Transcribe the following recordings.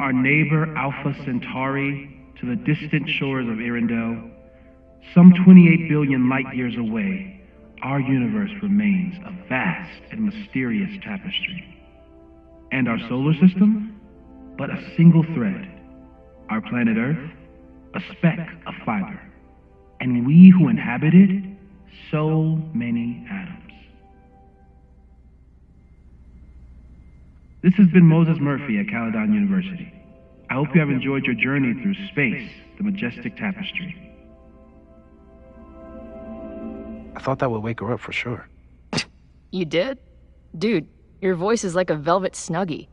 our neighbor Alpha Centauri to the distant shores of Arendelle, some 28 billion light years away, our universe remains a vast and mysterious tapestry. And our solar system? But a single thread. Our planet Earth? A speck of fiber. And we who inhabit it? So many atoms. This has been Moses Murphy at Caledon University. I hope you have enjoyed your journey through space, the majestic tapestry. I thought that would wake her up for sure. You did? Dude, your voice is like a velvet Snuggie.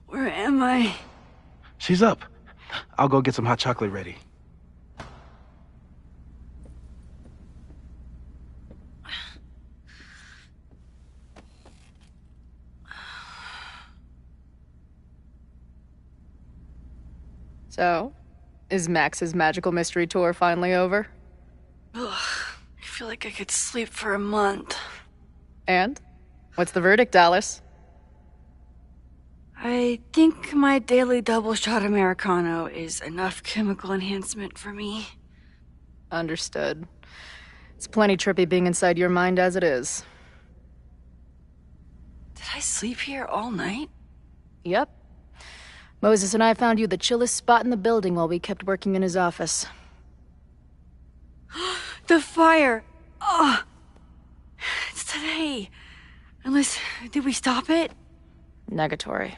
Where am I? She's up. I'll go get some hot chocolate ready. So, is Max's magical mystery tour finally over? Ugh, I feel like I could sleep for a month. And? What's the verdict, Alice? I think my daily double shot Americano is enough chemical enhancement for me. Understood. It's plenty trippy being inside your mind as it is. Did I sleep here all night? Yep. Moses and I found you the chillest spot in the building while we kept working in his office. The fire! Ugh! It's today. Unless, did we stop it? Negatory.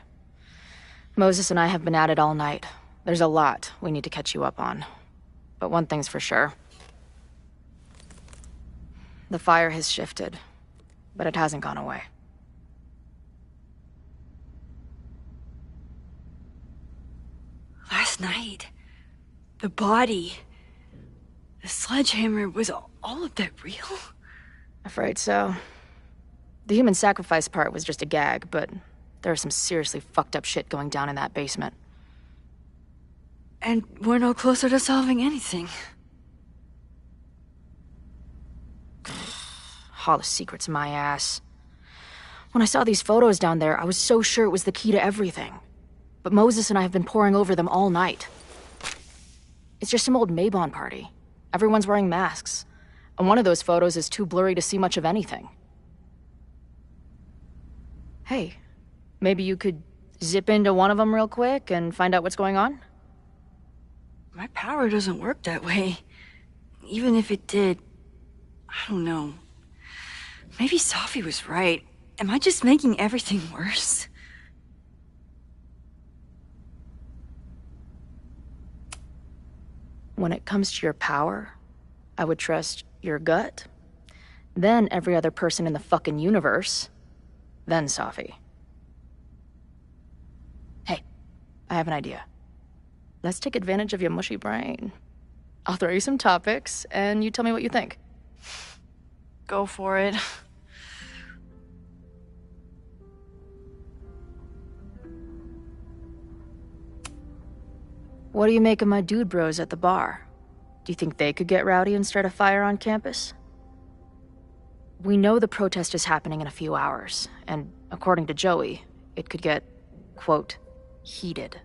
Moses and I have been at it all night. There's a lot we need to catch you up on. But one thing's for sure. The fire has shifted, but it hasn't gone away. Last night, the body, the sledgehammer, was all of that real? Afraid so. The human sacrifice part was just a gag, but there's some seriously fucked up shit going down in that basement. And we're no closer to solving anything. Hall of Secrets, my ass. When I saw these photos down there, I was so sure it was the key to everything. But Moses and I have been poring over them all night. It's just some old Mabon party. Everyone's wearing masks. And one of those photos is too blurry to see much of anything. Hey, maybe you could zip into one of them real quick and find out what's going on? My power doesn't work that way. Even if it did, I don't know. Maybe Safi was right. Am I just making everything worse? When it comes to your power, I would trust your gut, then every other person in the fucking universe, then Safi. Hey, I have an idea. Let's take advantage of your mushy brain. I'll throw you some topics, and you tell me what you think. Go for it. What do you make of my dude bros at the bar? Do you think they could get rowdy and start a fire on campus? We know the protest is happening in a few hours, and according to Joey, it could get, quote, heated.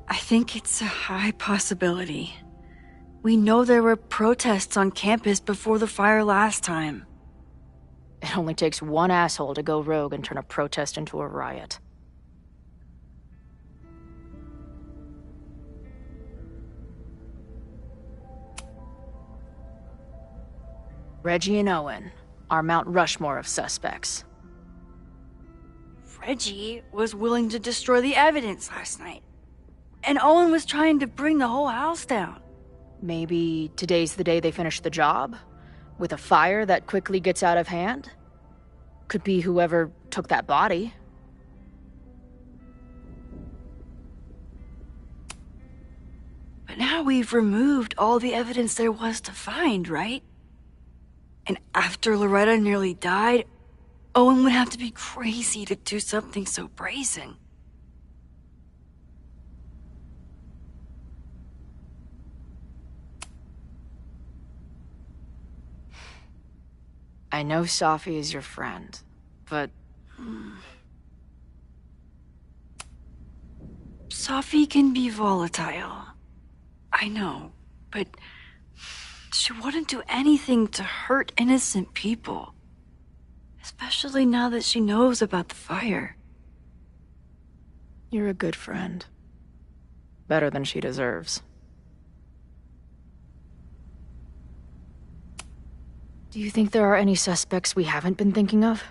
I think it's a high possibility. We know there were protests on campus before the fire last time. It only takes one asshole to go rogue and turn a protest into a riot. Reggie and Owen, our Mount Rushmore of suspects. Reggie was willing to destroy the evidence last night. And Owen was trying to bring the whole house down. Maybe today's the day they finish the job? With a fire that quickly gets out of hand? Could be whoever took that body. But now we've removed all the evidence there was to find, right? And after Loretta nearly died, Owen would have to be crazy to do something so brazen. I know Safi is your friend, but... Safi can be volatile. I know, but she wouldn't do anything to hurt innocent people. Especially now that she knows about the fire. You're a good friend. Better than she deserves. Do you think there are any suspects we haven't been thinking of?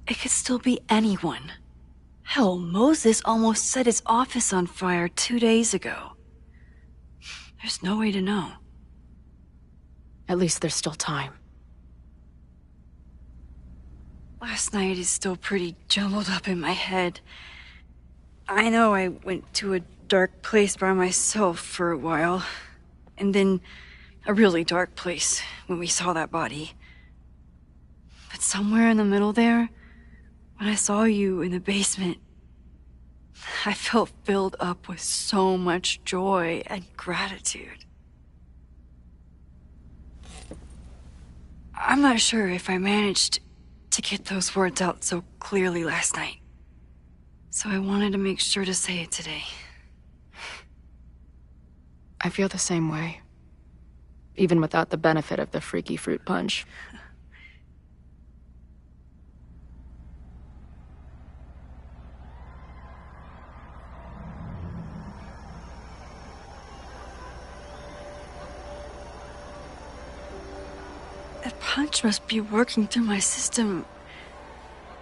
It could still be anyone. Hell, Moses almost set his office on fire 2 days ago. There's no way to know. At least there's still time. Last night is still pretty jumbled up in my head. I know I went to a dark place by myself for a while. And then a really dark place when we saw that body. But somewhere in the middle there, when I saw you in the basement, I felt filled up with so much joy and gratitude. I'm not sure if I managed to get those words out so clearly last night. So I wanted to make sure to say it today. I feel the same way. Even without the benefit of the freaky fruit punch. That punch must be working through my system.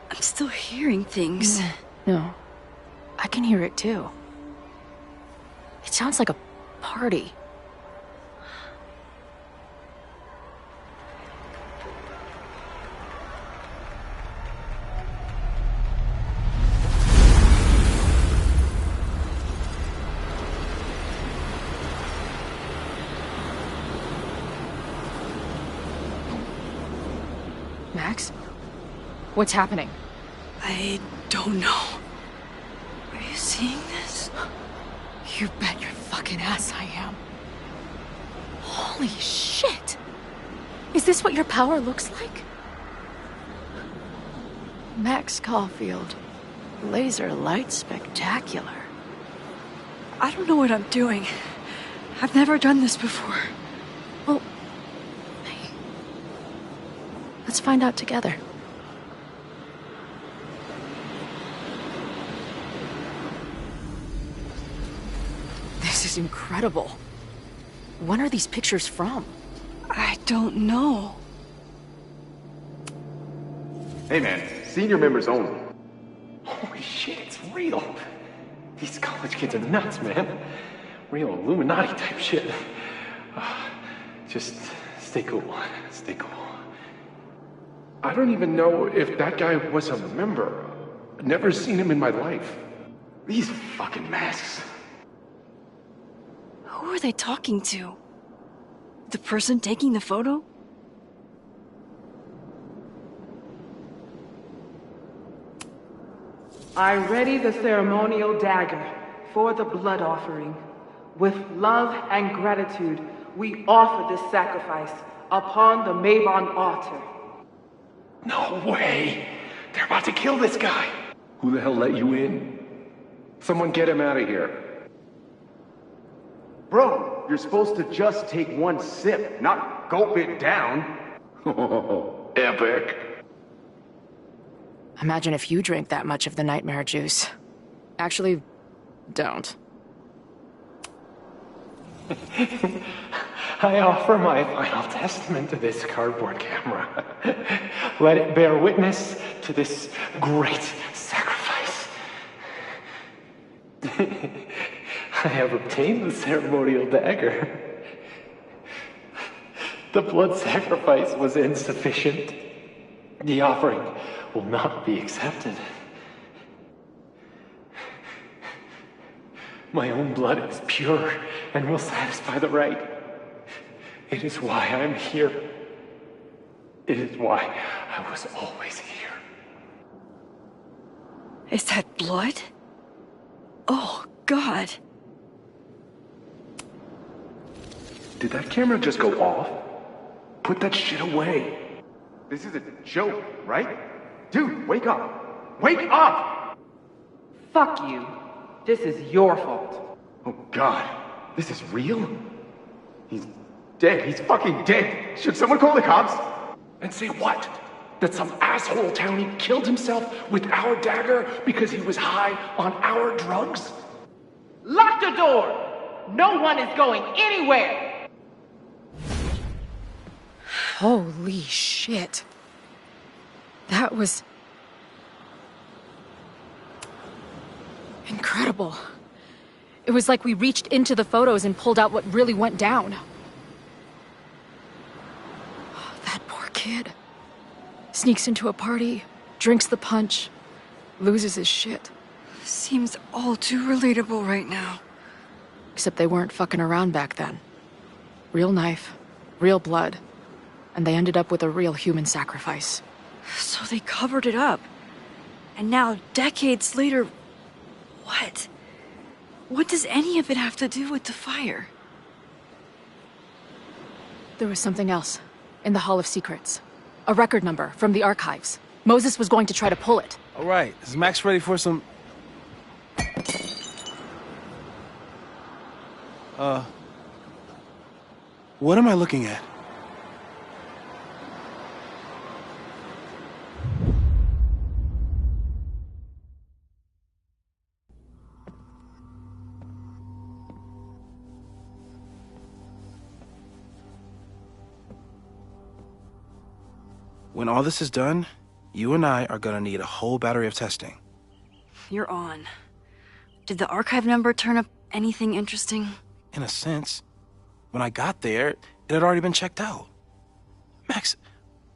I'm still hearing things. No. I can hear it too. It sounds like a party. Max? What's happening? I don't know. Are you seeing this? You bet your fucking ass I am. Holy shit! Is this what your power looks like? Max Caulfield. Laser light spectacular. I don't know what I'm doing. I've never done this before. Well, hey. Let's find out together. This is incredible. When are these pictures from? I don't know. Hey man, senior members only. Holy shit, it's real. These college kids are nuts, man. Real Illuminati type shit. Just stay cool. Stay cool. I don't even know if that guy was a member. Never seen him in my life. These fucking masks. Who are they talking to? The person taking the photo? I ready the ceremonial dagger for the blood offering. With love and gratitude, we offer this sacrifice upon the Mabon altar. No way! They're about to kill this guy! Who the hell let you in? Someone get him out of here. Bro, you're supposed to just take one sip, not gulp it down. Oh, epic. Imagine if you drank that much of the nightmare juice. Actually, don't. I offer my final testament to this cardboard camera. Let it bear witness to this great sacrifice. I have obtained the ceremonial dagger. The blood sacrifice was insufficient. The offering will not be accepted. My own blood is pure and will satisfy the rite. It is why I'm here. It is why I was always here. Is that blood? Oh, God. Did that camera just go off? Put that shit away. This is a joke, right? Dude, wake up. Wake up! Fuck you. This is your fault. Oh God, this is real? He's dead. He's fucking dead. Should someone call the cops? And say what? That some asshole townie killed himself with our dagger because he was high on our drugs? Lock the door! No one is going anywhere! Holy shit. That was... incredible. It was like we reached into the photos and pulled out what really went down. That poor kid. Sneaks into a party, drinks the punch, loses his shit. Seems all too relatable right now. Except they weren't fucking around back then. Real knife, real blood, and they ended up with a real human sacrifice. So they covered it up. And now, decades later, what? What does any of it have to do with the fire? There was something else. In the Hall of Secrets. A record number from the archives. Moses was going to try to pull it. All right, is Max ready for some... What am I looking at? When all this is done, you and I are gonna need a whole battery of testing. You're on. Did the archive number turn up anything interesting? In a sense. When I got there, it had already been checked out. Max,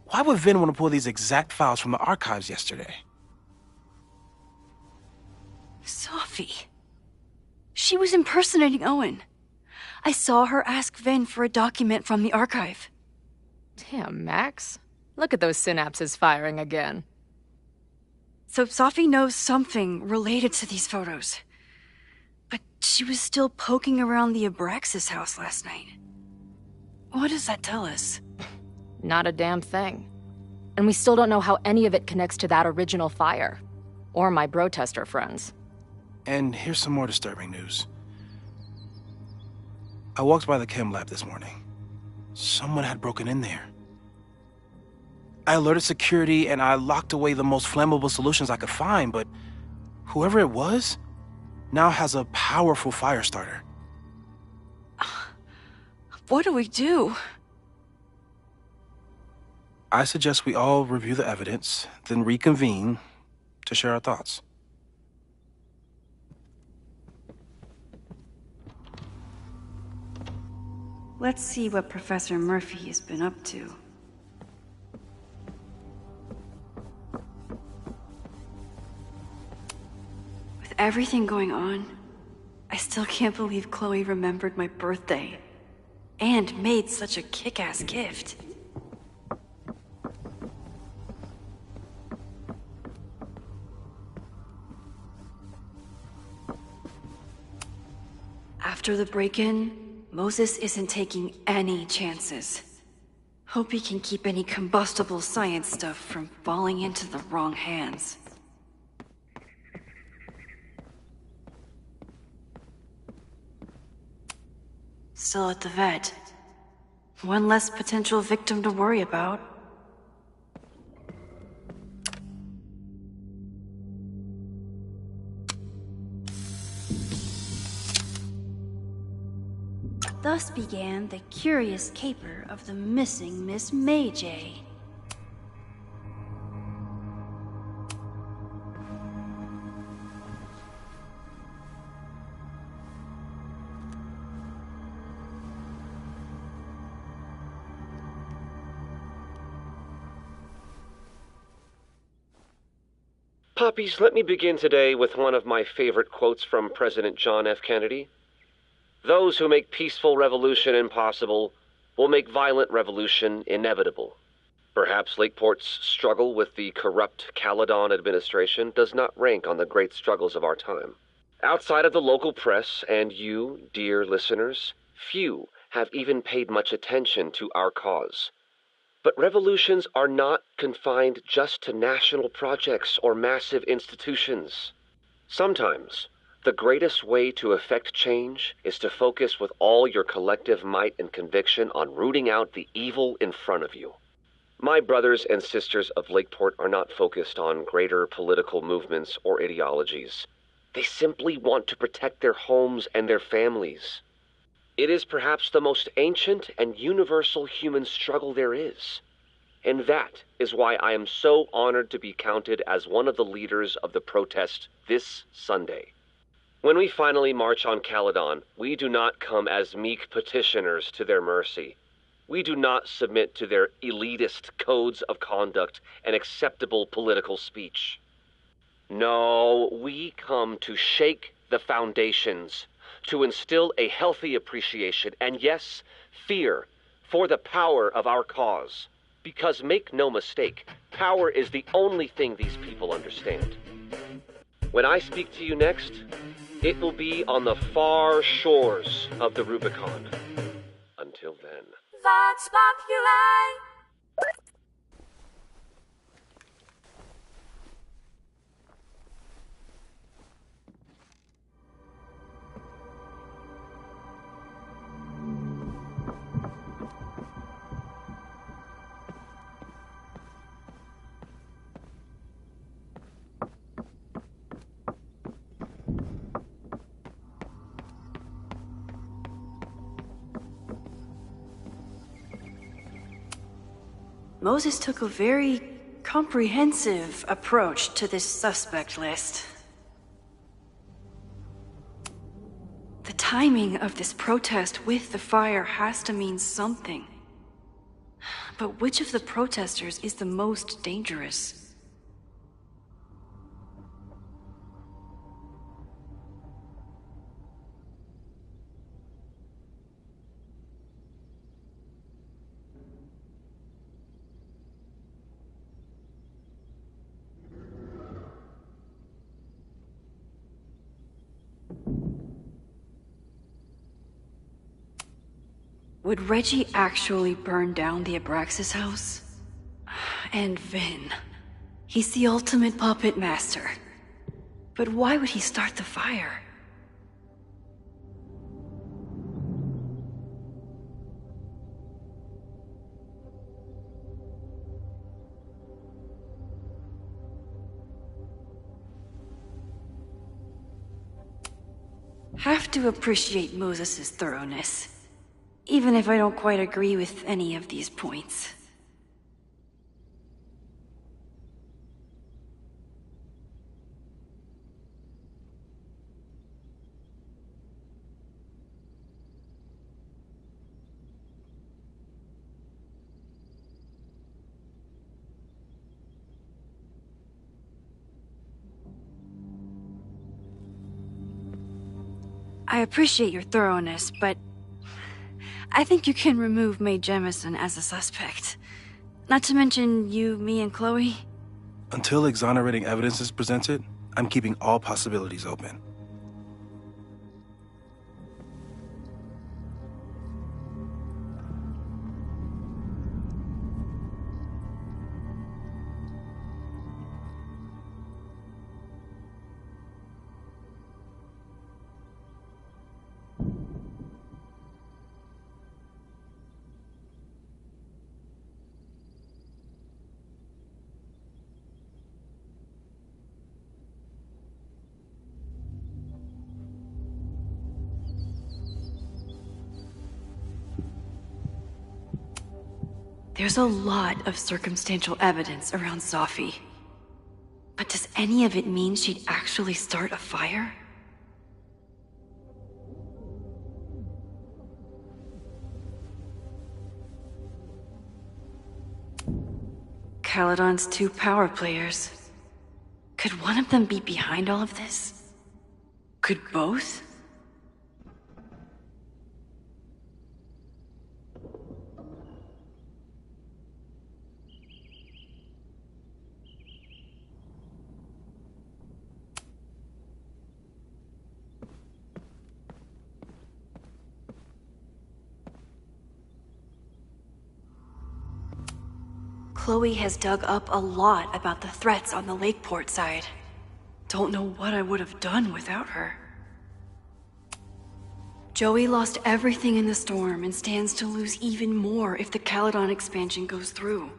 why would Vin want to pull these exact files from the archives yesterday? Sophie. She was impersonating Owen. I saw her ask Vin for a document from the archive. Damn, Max. Look at those synapses firing again. So Sophie knows something related to these photos. But she was still poking around the Abraxas house last night. What does that tell us? Not a damn thing. And we still don't know how any of it connects to that original fire. Or my bro-tester friends. And here's some more disturbing news. I walked by the chem lab this morning. Someone had broken in there. I alerted security and I locked away the most flammable solutions I could find, but whoever it was now has a powerful fire starter. What do we do? I suggest we all review the evidence, then reconvene to share our thoughts. Let's see what Professor Murphy has been up to. With everything going on, I still can't believe Chloe remembered my birthday and made such a kick-ass gift. After the break-in, Moses isn't taking any chances. Hope he can keep any combustible science stuff from falling into the wrong hands. Still at the vet. One less potential victim to worry about. The thus began the curious caper of the missing Miss May-J. Puppies, let me begin today with one of my favorite quotes from President John F. Kennedy. Those who make peaceful revolution impossible will make violent revolution inevitable. Perhaps Lakeport's struggle with the corrupt Caledon administration does not rank on the great struggles of our time. Outside of the local press and you, dear listeners, few have even paid much attention to our cause. But revolutions are not confined just to national projects or massive institutions. Sometimes, the greatest way to effect change is to focus with all your collective might and conviction on rooting out the evil in front of you. My brothers and sisters of Lakeport are not focused on greater political movements or ideologies. They simply want to protect their homes and their families. It is perhaps the most ancient and universal human struggle there is. And that is why I am so honored to be counted as one of the leaders of the protest this Sunday. When we finally march on Caledon, we do not come as meek petitioners to their mercy. We do not submit to their elitist codes of conduct and acceptable political speech. No, we come to shake the foundations, to instill a healthy appreciation, and yes, fear, for the power of our cause. Because make no mistake, power is the only thing these people understand. When I speak to you next, it will be on the far shores of the Rubicon. Until then. Vox Populi! Moses took a very comprehensive approach to this suspect list. The timing of this protest with the fire has to mean something. But which of the protesters is the most dangerous? Would Reggie actually burn down the Abraxas house? And Vin. He's the ultimate puppet master. But why would he start the fire? Have to appreciate Moses' thoroughness. Even if I don't quite agree with any of these points. I appreciate your thoroughness, but I think you can remove Mae Jemison as a suspect. Not to mention you, me, and Chloe. Until exonerating evidence is presented, I'm keeping all possibilities open. There's a lot of circumstantial evidence around Safi. But does any of it mean she'd actually start a fire? Caledon's 2 power players. Could one of them be behind all of this? Could both? Chloe has dug up a lot about the threats on the Lakeport side. Don't know what I would have done without her. Joey lost everything in the storm and stands to lose even more if the Caledon expansion goes through.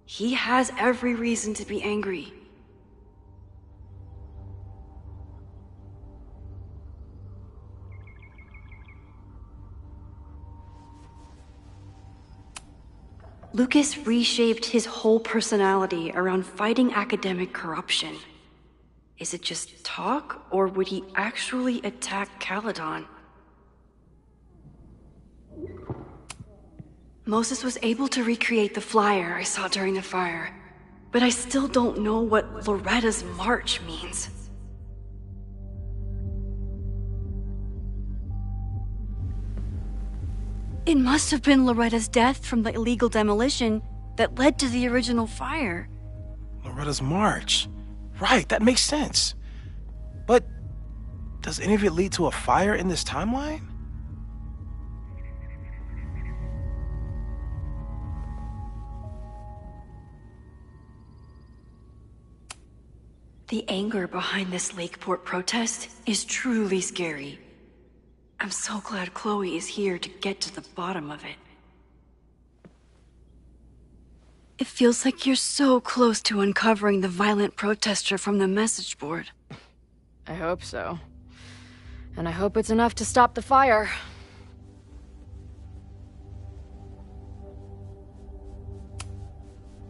He has every reason to be angry. Lucas reshaped his whole personality around fighting academic corruption. Is it just talk, or would he actually attack Caledon? Moses was able to recreate the flyer I saw during the fire, but I still don't know what Loretta's March means. It must have been Loretta's death from the illegal demolition that led to the original fire. Loretta's March. Right, that makes sense. But does any of it lead to a fire in this timeline? The anger behind this Lakeport protest is truly scary. I'm so glad Chloe is here to get to the bottom of it. It feels like you're so close to uncovering the violent protester from the message board. I hope so. And I hope it's enough to stop the fire.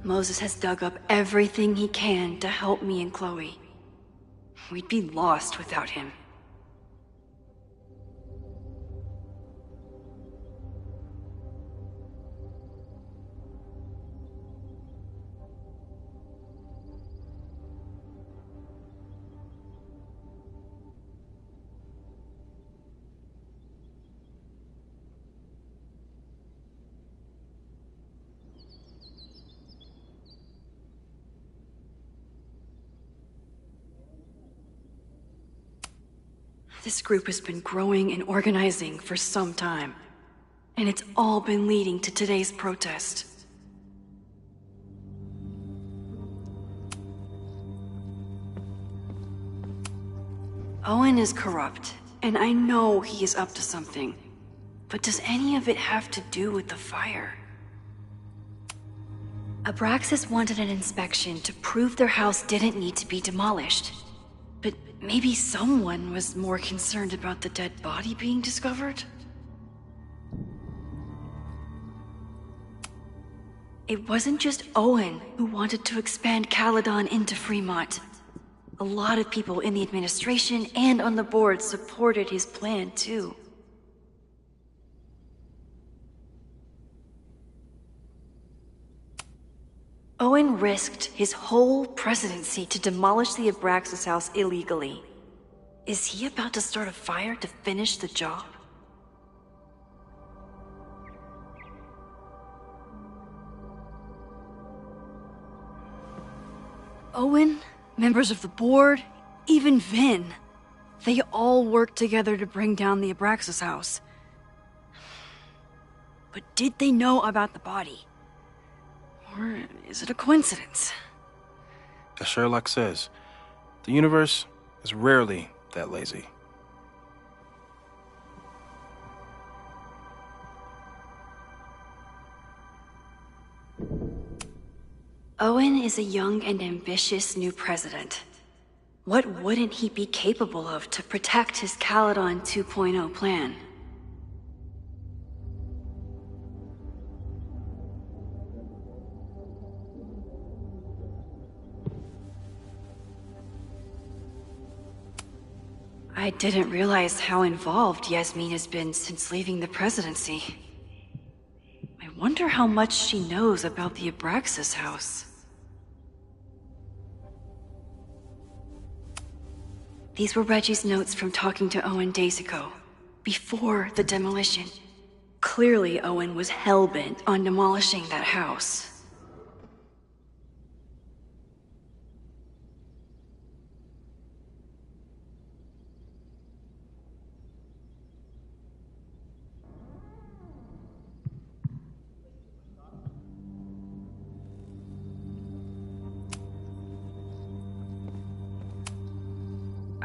Moses has dug up everything he can to help me and Chloe. We'd be lost without him. This group has been growing and organizing for some time, and it's all been leading to today's protest. Owen is corrupt, and I know he is up to something. But does any of it have to do with the fire? Abraxas wanted an inspection to prove their house didn't need to be demolished. But maybe someone was more concerned about the dead body being discovered? It wasn't just Owen who wanted to expand Caledon into Fremont. A lot of people in the administration and on the board supported his plan, too. Owen risked his whole presidency to demolish the Abraxas house illegally. Is he about to start a fire to finish the job? Owen, members of the board, even Vin. They all worked together to bring down the Abraxas house. But did they know about the body? Or is it a coincidence? As Sherlock says, the universe is rarely that lazy. Owen is a young and ambitious new president. What wouldn't he be capable of to protect his Caledon 2.0 plan? I didn't realize how involved Yasmin has been since leaving the presidency. I wonder how much she knows about the Abraxas house. These were Reggie's notes from talking to Owen days ago, before the demolition. Clearly, Owen was hell-bent on demolishing that house.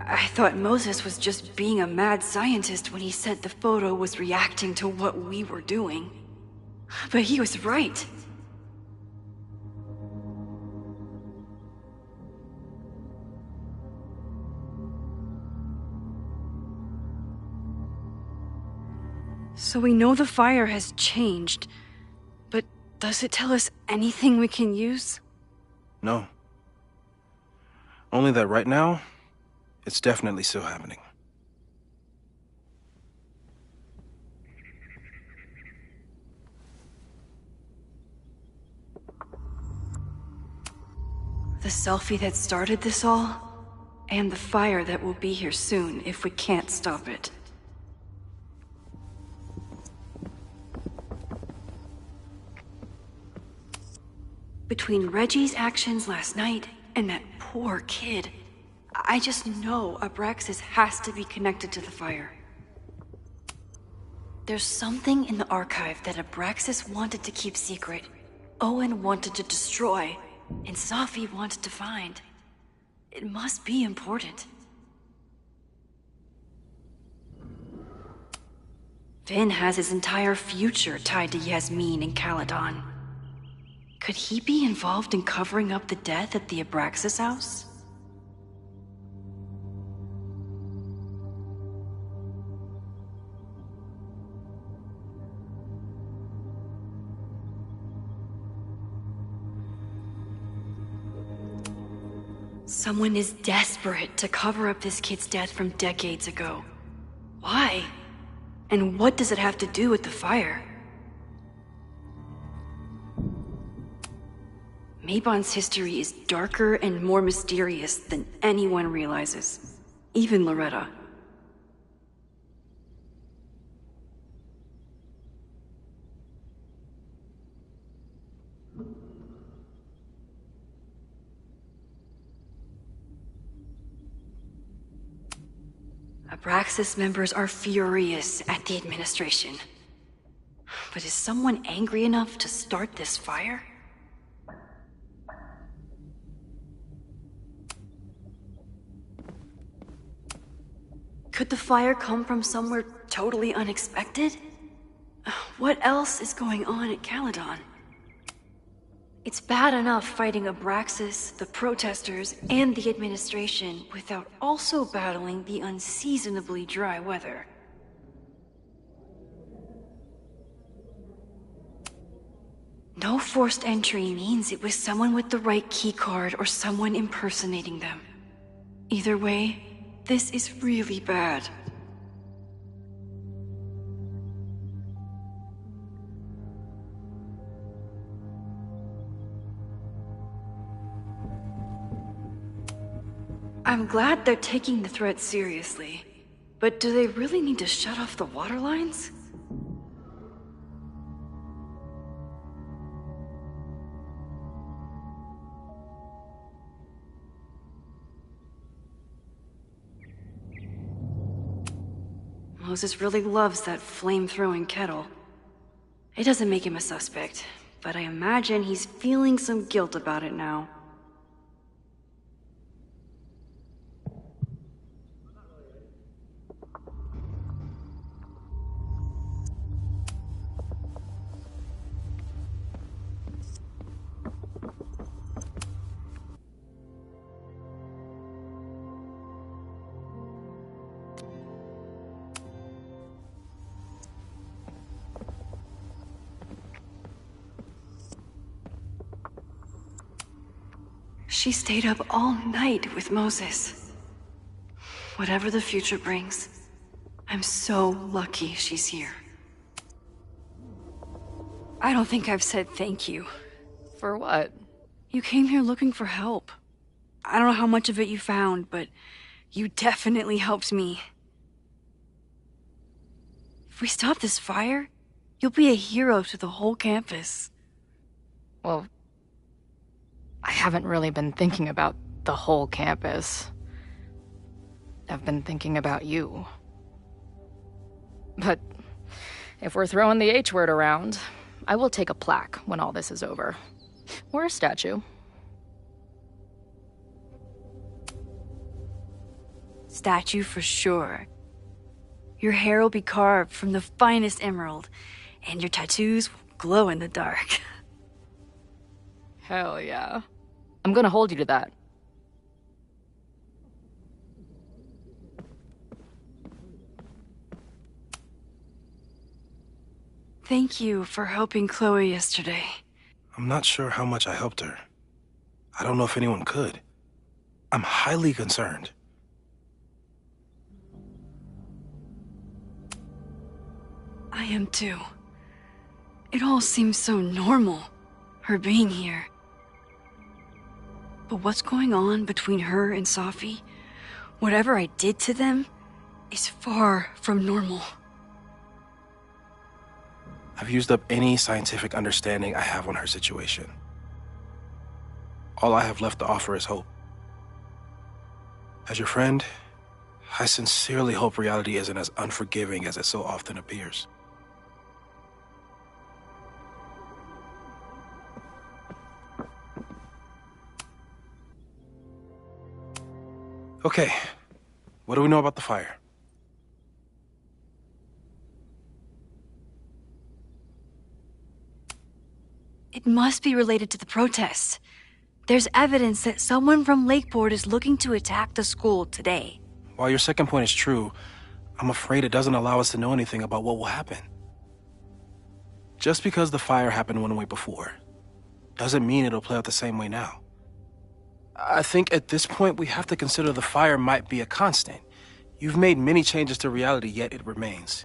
I thought Moses was just being a mad scientist when he said the photo was reacting to what we were doing. But he was right. So we know the fire has changed, but does it tell us anything we can use? No. Only that right now, it's definitely still happening. The selfie that started this all, and the fire that will be here soon if we can't stop it. Between Reggie's actions last night and that poor kid, I just know Abraxas has to be connected to the fire. There's something in the archive that Abraxas wanted to keep secret, Owen wanted to destroy, and Safi wanted to find. It must be important. Finn has his entire future tied to Yasmin and Caledon. Could he be involved in covering up the death at the Abraxas house? Someone is desperate to cover up this kid's death from decades ago. Why? And what does it have to do with the fire? Mabon's history is darker and more mysterious than anyone realizes. Even Loretta. Abraxas members are furious at the administration. But is someone angry enough to start this fire? Could the fire come from somewhere totally unexpected? What else is going on at Caledon? It's bad enough fighting Abraxas, the protesters, and the administration without also battling the unseasonably dry weather. No forced entry means it was someone with the right keycard or someone impersonating them. Either way, this is really bad. I'm glad they're taking the threat seriously, but do they really need to shut off the water lines? Moses really loves that flame-throwing kettle. It doesn't make him a suspect, but I imagine he's feeling some guilt about it now. She stayed up all night with Moses. Whatever the future brings, I'm so lucky she's here. I don't think I've said thank you. For what? You came here looking for help. I don't know how much of it you found, but you definitely helped me. If we stop this fire, you'll be a hero to the whole campus. Well, I haven't really been thinking about the whole campus. I've been thinking about you. But if we're throwing the H word around, I will take a plaque when all this is over. Or a statue. Statue for sure. Your hair will be carved from the finest emerald, and your tattoos will glow in the dark. Hell yeah. I'm gonna hold you to that. Thank you for helping Chloe yesterday. I'm not sure how much I helped her. I don't know if anyone could. I'm highly concerned. I am too. It all seems so normal, her being here. But what's going on between her and Safi, whatever I did to them, is far from normal. I've used up any scientific understanding I have on her situation. All I have left to offer is hope. As your friend, I sincerely hope reality isn't as unforgiving as it so often appears. Okay, what do we know about the fire? It must be related to the protests. There's evidence that someone from Lakeport is looking to attack the school today. While your second point is true, I'm afraid it doesn't allow us to know anything about what will happen. Just because the fire happened one way before, doesn't mean it'll play out the same way now. I think at this point we have to consider the fire might be a constant. You've made many changes to reality, yet it remains.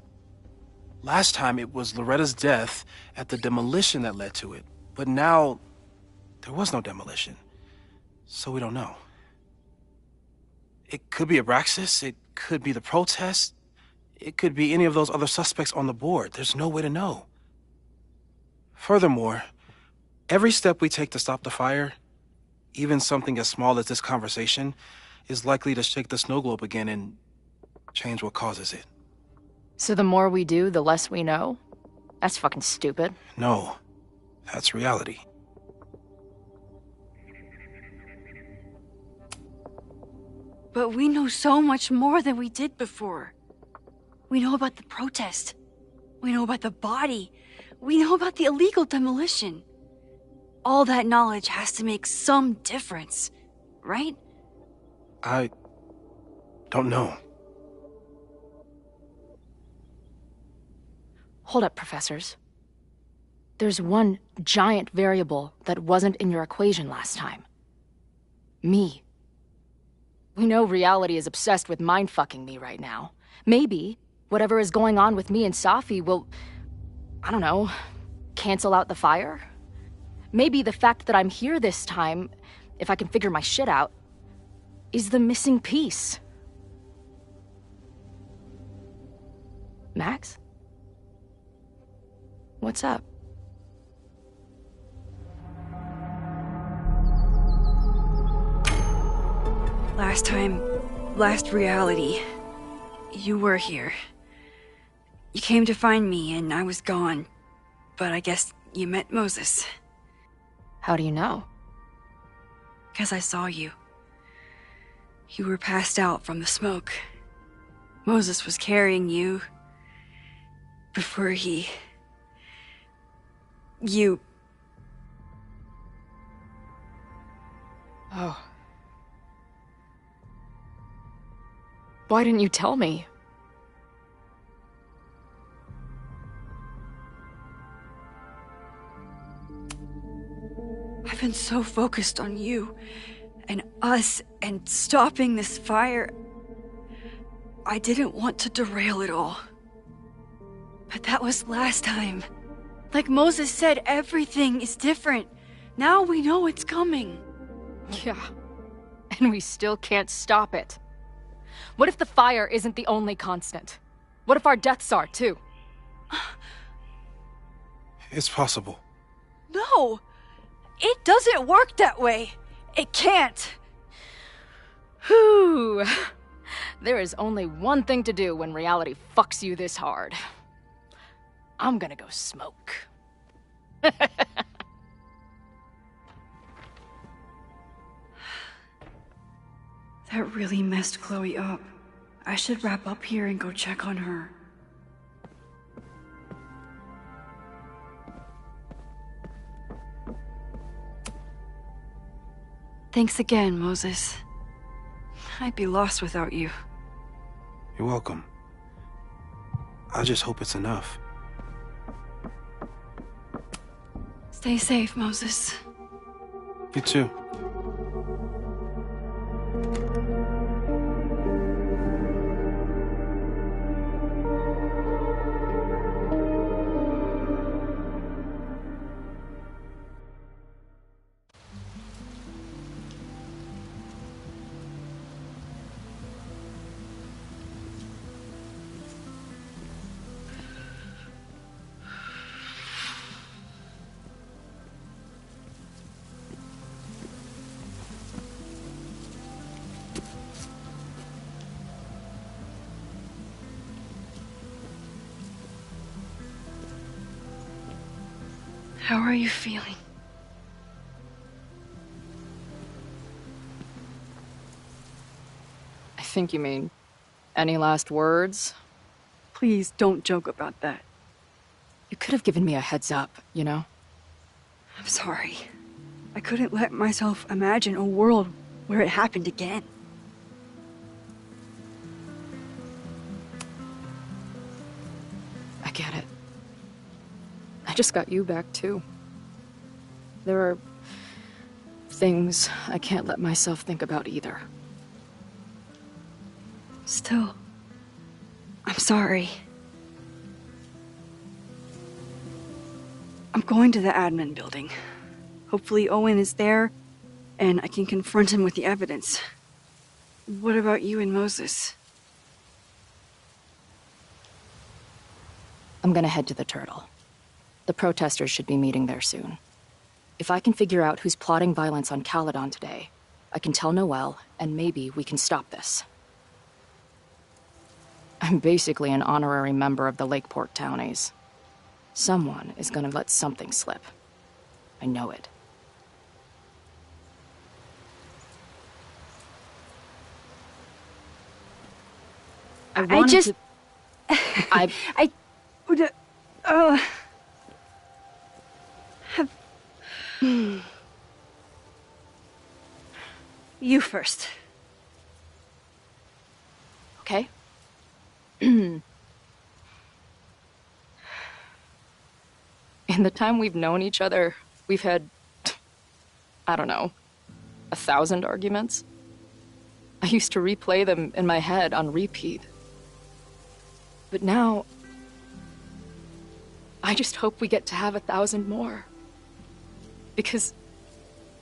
Last time it was Loretta's death at the demolition that led to it, but now there was no demolition, so we don't know. It could be Abraxas, it could be the protest, it could be any of those other suspects on the board. There's no way to know. Furthermore, every step we take to stop the fire, even something as small as this conversation, is likely to shake the snow globe again and change what causes it. So the more we do, the less we know? That's fucking stupid. No, that's reality. But we know so much more than we did before. We know about the protest. We know about the body. We know about the illegal demolition. All that knowledge has to make some difference, right? I don't know. Hold up, professors. There's one giant variable that wasn't in your equation last time. Me. We know reality is obsessed with mind-fucking me right now. Maybe whatever is going on with me and Safi will, I don't know, cancel out the fire? Maybe the fact that I'm here this time, if I can figure my shit out, is the missing piece. Max? What's up? Last reality, you were here. You came to find me and I was gone, but I guess you met Moses. How do you know? 'Cause I saw you. You were passed out from the smoke. Moses was carrying you before you... Oh. Why didn't you tell me? I've been so focused on you and us and stopping this fire. I didn't want to derail it all. But that was last time. Like Moses said, everything is different. Now we know it's coming. Yeah. And we still can't stop it. What if the fire isn't the only constant? What if our deaths are, too? It's possible. No! It doesn't work that way. It can't. Whew. There is only one thing to do when reality fucks you this hard. I'm gonna go smoke. That really messed Chloe up. I should wrap up here and go check on her. Thanks again, Moses. I'd be lost without you. You're welcome. I just hope it's enough. Stay safe, Moses. You too. How are you feeling? I think you mean, any last words? Please don't joke about that. You could have given me a heads up, you know? I'm sorry. I couldn't let myself imagine a world where it happened again. I get it. I just got you back, too. There are things I can't let myself think about either. Still, I'm sorry. I'm going to the admin building. Hopefully Owen is there, and I can confront him with the evidence. What about you and Moses? I'm gonna head to the Turtle. The protesters should be meeting there soon. If I can figure out who's plotting violence on Caledon today, I can tell Noelle, and maybe we can stop this. I'm basically an honorary member of the Lakeport Townies. Someone is gonna let something slip. I know it. You first. Okay? In the time we've known each other, we've had, I don't know, 1,000 arguments. I used to replay them in my head on repeat. But now, I just hope we get to have 1,000 more. Because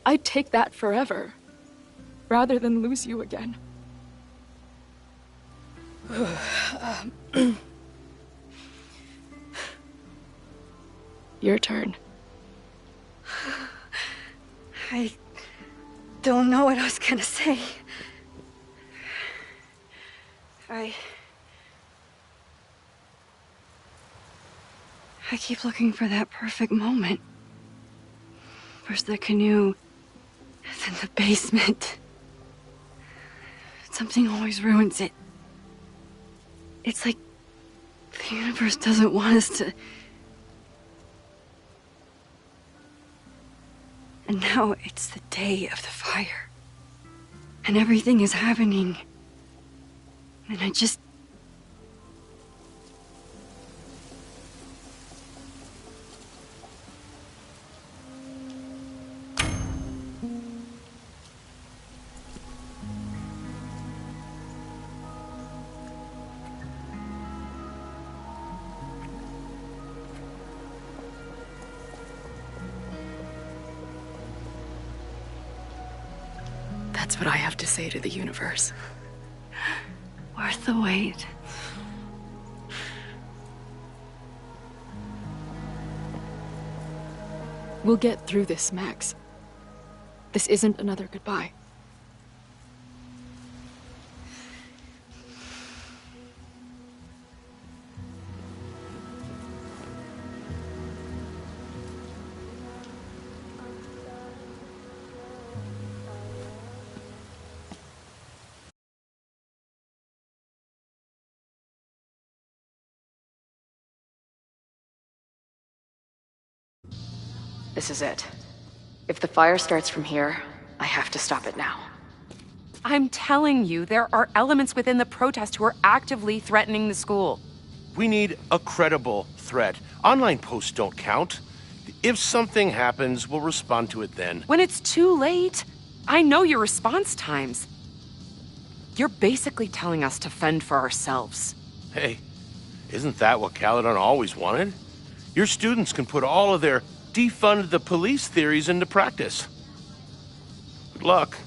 I'd take that forever, rather than lose you again. Your turn. I don't know what I was gonna say. I keep looking for that perfect moment. First the canoe, then the basement. Something always ruins it. It's like the universe doesn't want us to... And now it's the day of the fire. And everything is happening. And I just... That's what I have to say to the universe. Worth the wait. We'll get through this, Max. This isn't another goodbye. This is it. If the fire starts from here, I have to stop it now. I'm telling you, there are elements within the protest who are actively threatening the school. We need a credible threat. Online posts don't count. If something happens, we'll respond to it then. When it's too late, I know your response times. You're basically telling us to fend for ourselves. Hey, isn't that what Caledon always wanted? Your students can put all of their defund the police theories into practice. Good luck.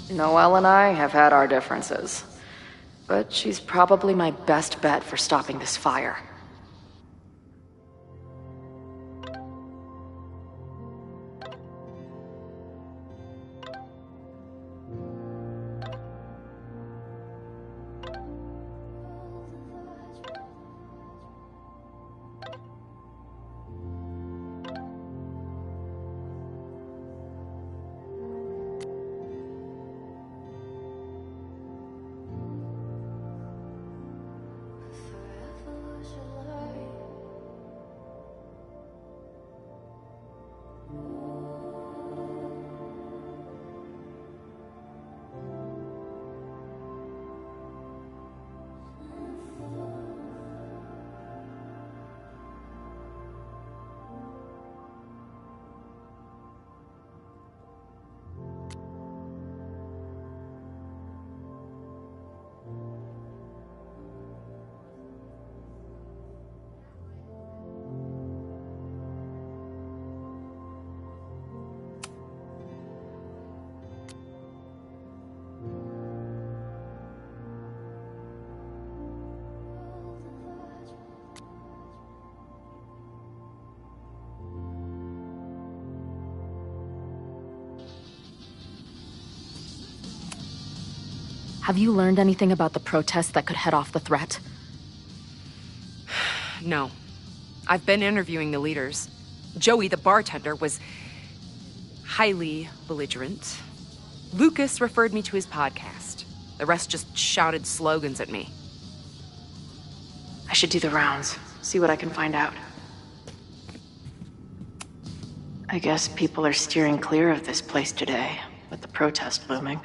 Noelle and I have had our differences, but she's probably my best bet for stopping this fire. Have you learned anything about the protests that could head off the threat? No. I've been interviewing the leaders. Joey, the bartender, was highly belligerent. Lucas referred me to his podcast. The rest just shouted slogans at me. I should do the rounds, see what I can find out. I guess people are steering clear of this place today, with the protest looming.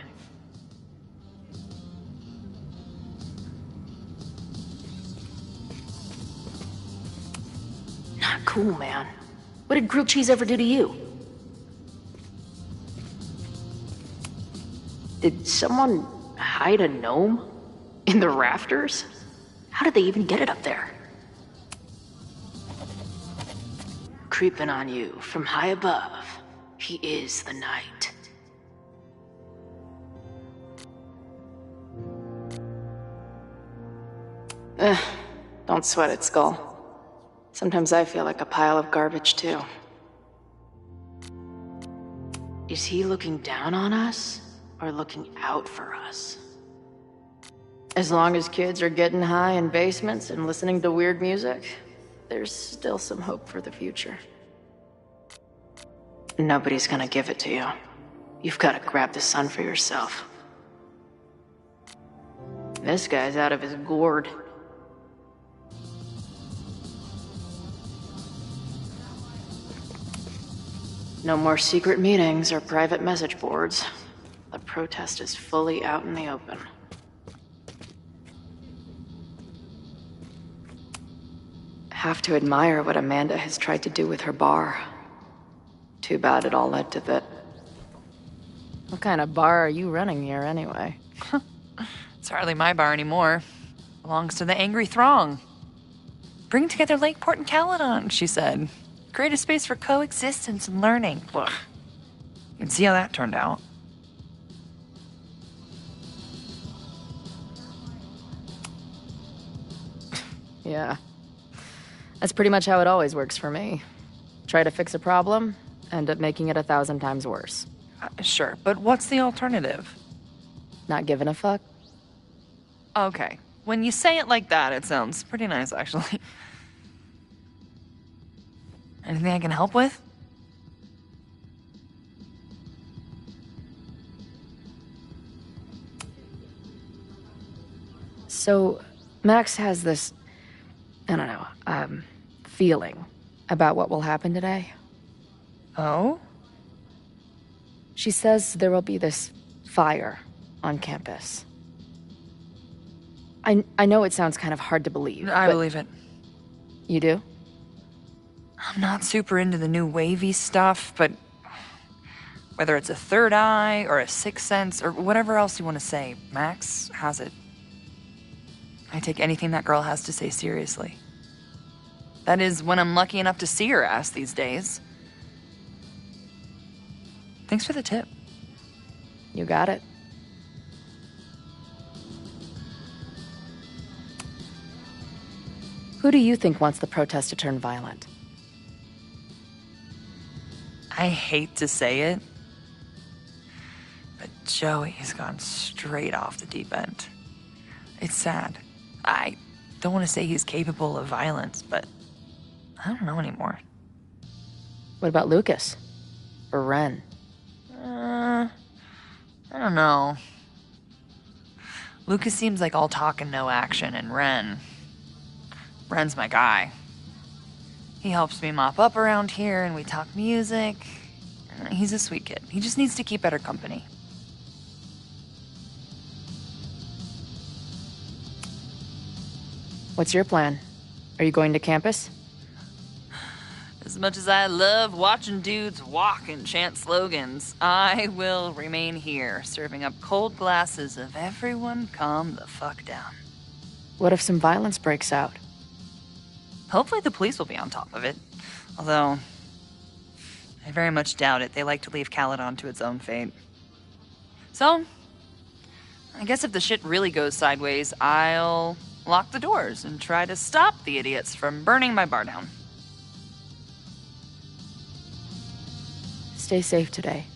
Not cool, man. What did grilled cheese ever do to you? Did someone hide a gnome in the rafters? How did they even get it up there? Creeping on you from high above, he is the night. Don't sweat it, Skull. Sometimes I feel like a pile of garbage, too. Is he looking down on us, or looking out for us? As long as kids are getting high in basements and listening to weird music, there's still some hope for the future. Nobody's gonna give it to you. You've gotta grab the sun for yourself. This guy's out of his gourd. No more secret meetings or private message boards. The protest is fully out in the open. Have to admire what Amanda has tried to do with her bar. Too bad it all led to that. What kind of bar are you running here, anyway? It's hardly my bar anymore. Belongs to the Angry Throng. Bring together Lakeport and Caledon, she said. Create a space for coexistence and learning. Ugh. You can see how that turned out. Yeah. That's pretty much how it always works for me. Try to fix a problem, end up making it 1,000 times worse. Sure, but what's the alternative? Not giving a fuck? Okay. When you say it like that, it sounds pretty nice, actually. Anything I can help with? So, Max has this, I don't know, feeling about what will happen today. Oh? She says there will be this fire on campus. I know it sounds kind of hard to believe. I believe it. You do? I'm not super into the new wavy stuff, but whether it's a third eye or a sixth sense or whatever else you want to say, Max has it. I take anything that girl has to say seriously. That is, when I'm lucky enough to see her ass these days. Thanks for the tip. You got it. Who do you think wants the protest to turn violent? I hate to say it, but Joey's gone straight off the deep end. It's sad. I don't want to say he's capable of violence, but I don't know anymore. What about Lucas? Or Ren? I don't know. Lucas seems like all talk and no action, and Ren's my guy. He helps me mop up around here, and we talk music. He's a sweet kid. He just needs to keep better company. What's your plan? Are you going to campus? As much as I love watching dudes walk and chant slogans, I will remain here, serving up cold glasses of everyone calm the fuck down. What if some violence breaks out? Hopefully the police will be on top of it. Although, I very much doubt it. They like to leave Caledon to its own fate. So, I guess if the shit really goes sideways, I'll lock the doors and try to stop the idiots from burning my bar down. Stay safe today.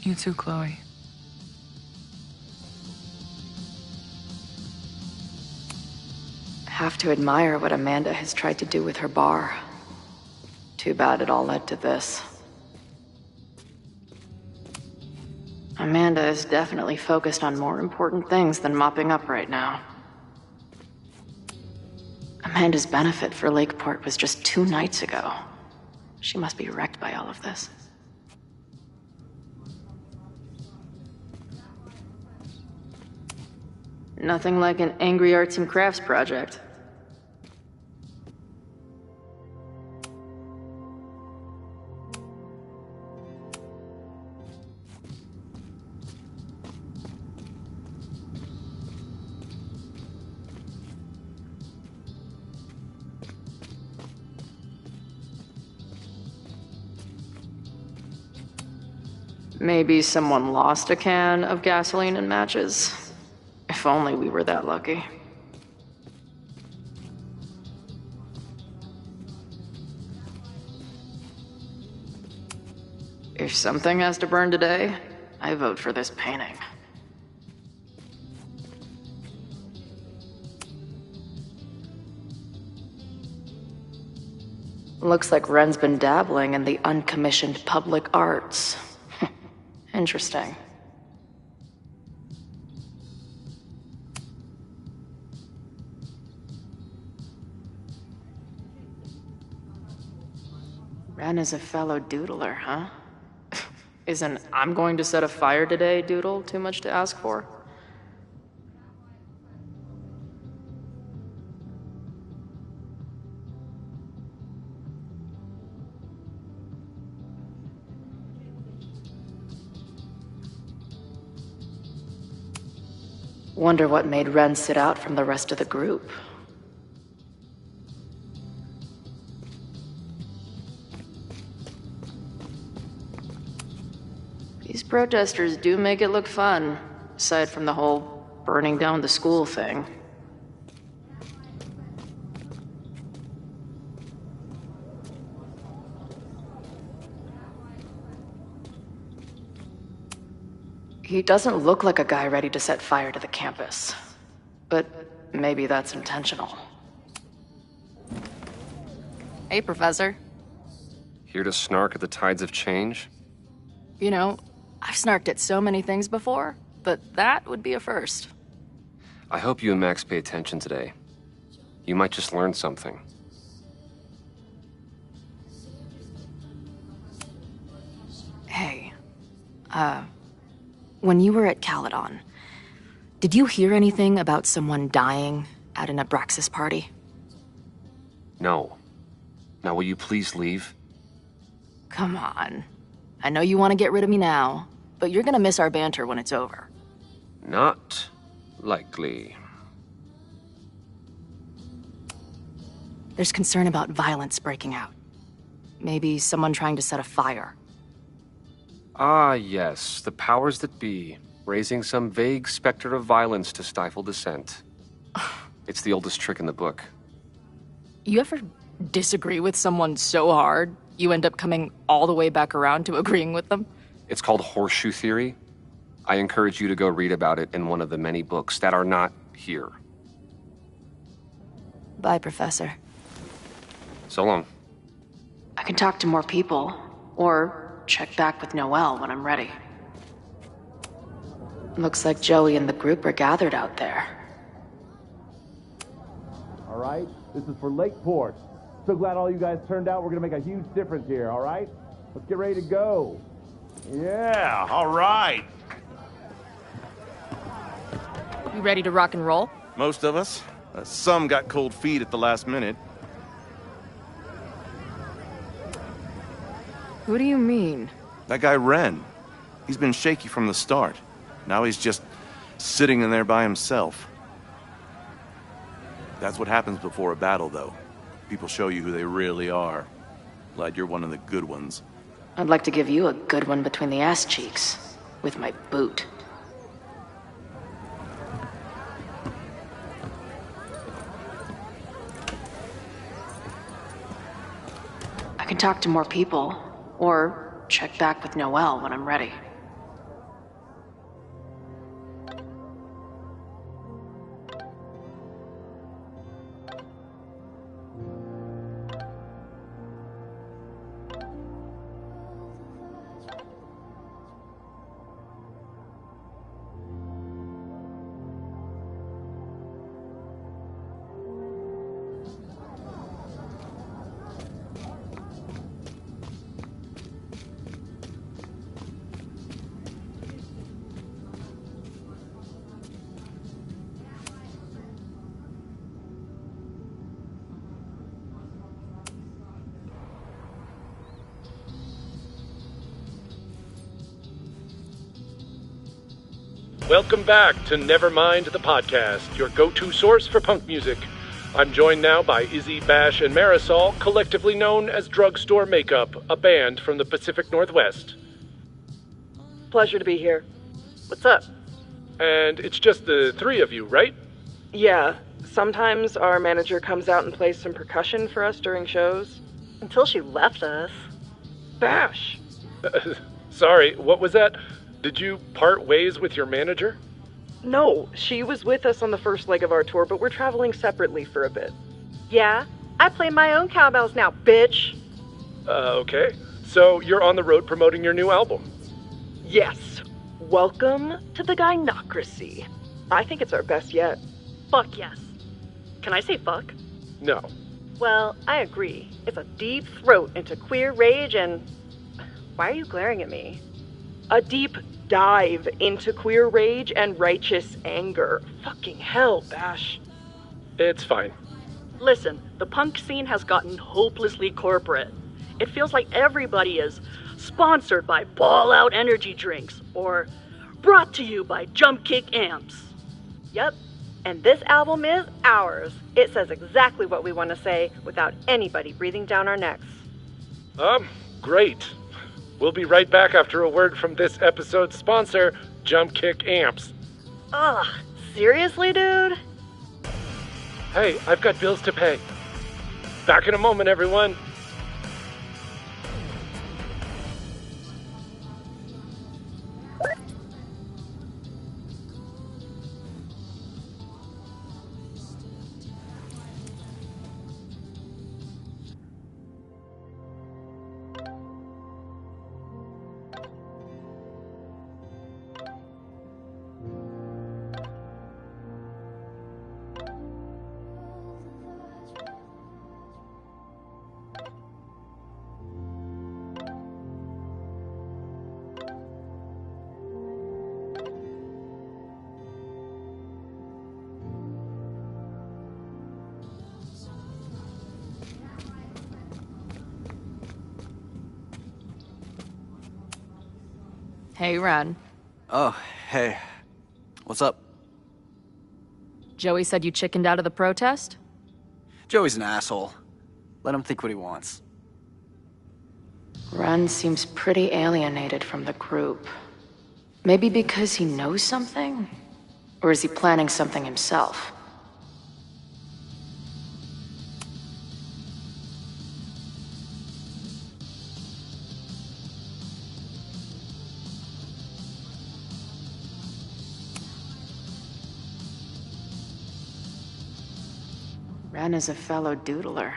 You too, Chloe. Have to admire what Amanda has tried to do with her bar. Too bad it all led to this. Amanda is definitely focused on more important things than mopping up right now. Amanda's benefit for Lakeport was just 2 nights ago. She must be wrecked by all of this. Nothing like an angry arts and crafts project. Maybe someone lost a can of gasoline and matches. If only we were that lucky. If something has to burn today, I vote for this painting. Looks like Ren's been dabbling in the uncommissioned public arts. Interesting. Ren is a fellow doodler, huh? Isn't "I'm going to set a fire today" doodle too much to ask for? Wonder what made Ren sit out from the rest of the group. protesters do make it look fun, aside from the whole burning down the school thing. He doesn't look like a guy ready to set fire to the campus. But maybe that's intentional. Hey, Professor. Here to snark at the tides of change? You know, I've snarked at so many things before, but that would be a first. I hope you and Max pay attention today. You might just learn something. Hey, when you were at Caledon, did you hear anything about someone dying at an Abraxas party? No. Now will you please leave? Come on. I know you want to get rid of me now, but you're gonna miss our banter when it's over. Not likely. There's concern about violence breaking out. Maybe someone trying to set a fire. Ah, yes, the powers that be, raising some vague specter of violence to stifle dissent. It's the oldest trick in the book. You ever disagree with someone so hard, you end up coming all the way back around to agreeing with them? It's called horseshoe theory. I encourage you to go read about it in one of the many books that are not here. Bye, Professor. So long. I can talk to more people, or check back with Noelle when I'm ready. Looks like Joey and the group are gathered out there. All right, this is for Lakeport. So glad all you guys turned out. We're gonna make a huge difference here, all right? Let's get ready to go. Yeah, all right. You ready to rock and roll? Most of us. Some got cold feet at the last minute. Who do you mean? That guy Ren. He's been shaky from the start. Now he's just sitting in there by himself. That's what happens before a battle, though. People show you who they really are. Glad you're one of the good ones. I'd like to give you a good one between the ass cheeks, with my boot. I can talk to more people, or check back with Noelle when I'm ready. Welcome back to Nevermind the Podcast, your go-to source for punk music. I'm joined now by Izzy, Bash, and Marisol, collectively known as Drugstore Makeup, a band from the Pacific Northwest. Pleasure to be here. What's up? And it's just the three of you, right? Yeah, sometimes our manager comes out and plays some percussion for us during shows. Until she left us. Bash! Sorry, what was that? Did you part ways with your manager? No, she was with us on the first leg of our tour, but we're traveling separately for a bit. Yeah, I play my own cowbells now, bitch. Okay. So you're on the road promoting your new album? Yes. Welcome to the Gynocracy. I think it's our best yet. Fuck yes. Can I say fuck? No. Well, I agree. It's a deep throat into queer rage and... Why are you glaring at me? A deep dive into queer rage and righteous anger. Fucking hell, Bash. It's fine. Listen, the punk scene has gotten hopelessly corporate. It feels like everybody is sponsored by Ball Out energy drinks or brought to you by Jump Kick amps. Yep, and this album is ours. It says exactly what we want to say without anybody breathing down our necks. Great. We'll be right back after a word from this episode's sponsor, Jump Kick Amps. Ugh, seriously, dude? Hey, I've got bills to pay. Back in a moment, everyone. Hey, Ren. Oh, hey. What's up? Joey said you chickened out of the protest? Joey's an asshole. Let him think what he wants. Ren seems pretty alienated from the group. Maybe because he knows something? Or is he planning something himself? Ren is a fellow doodler.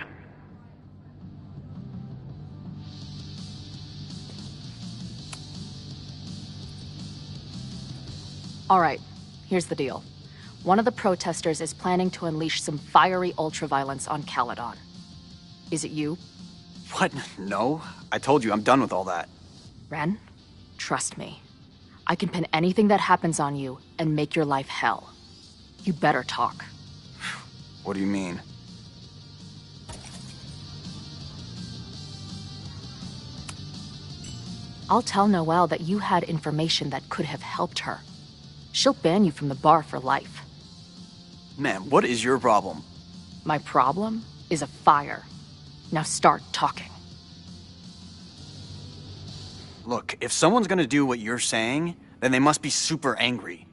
All right, here's the deal. One of the protesters is planning to unleash some fiery ultraviolence on Caledon. Is it you? What? No. I told you, I'm done with all that. Ren, trust me. I can pin anything that happens on you and make your life hell. You better talk. What do you mean? I'll tell Noelle that you had information that could have helped her. She'll ban you from the bar for life. Man, what is your problem? My problem is a fire. Now start talking. Look, if someone's gonna do what you're saying, then they must be super angry.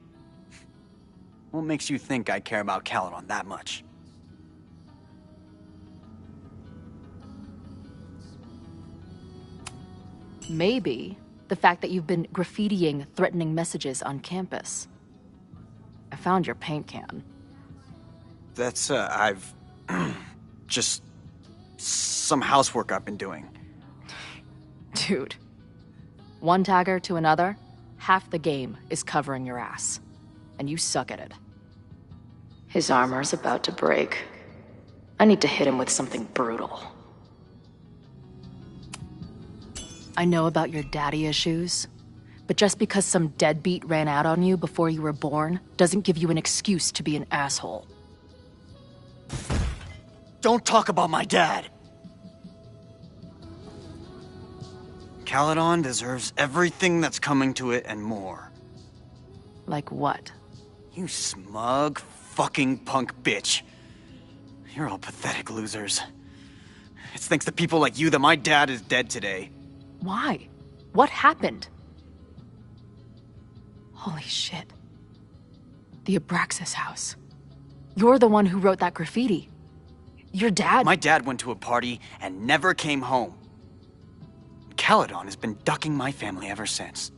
What makes you think I care about Caledon that much? Maybe the fact that you've been graffitiing threatening messages on campus. I found your paint can. That's, I've... just... some housework I've been doing. Dude. One tagger to another, half the game is covering your ass. And you suck at it. His armor's about to break. I need to hit him with something brutal. I know about your daddy issues, but just because some deadbeat ran out on you before you were born doesn't give you an excuse to be an asshole. Don't talk about my dad! Caledon deserves everything that's coming to it and more. Like what? You smug, fucking punk bitch. You're all pathetic losers. It's thanks to people like you that my dad is dead today. Why? What happened? Holy shit. The Abraxas house. You're the one who wrote that graffiti. Your dad— My dad went to a party and never came home. Caledon has been ducking my family ever since.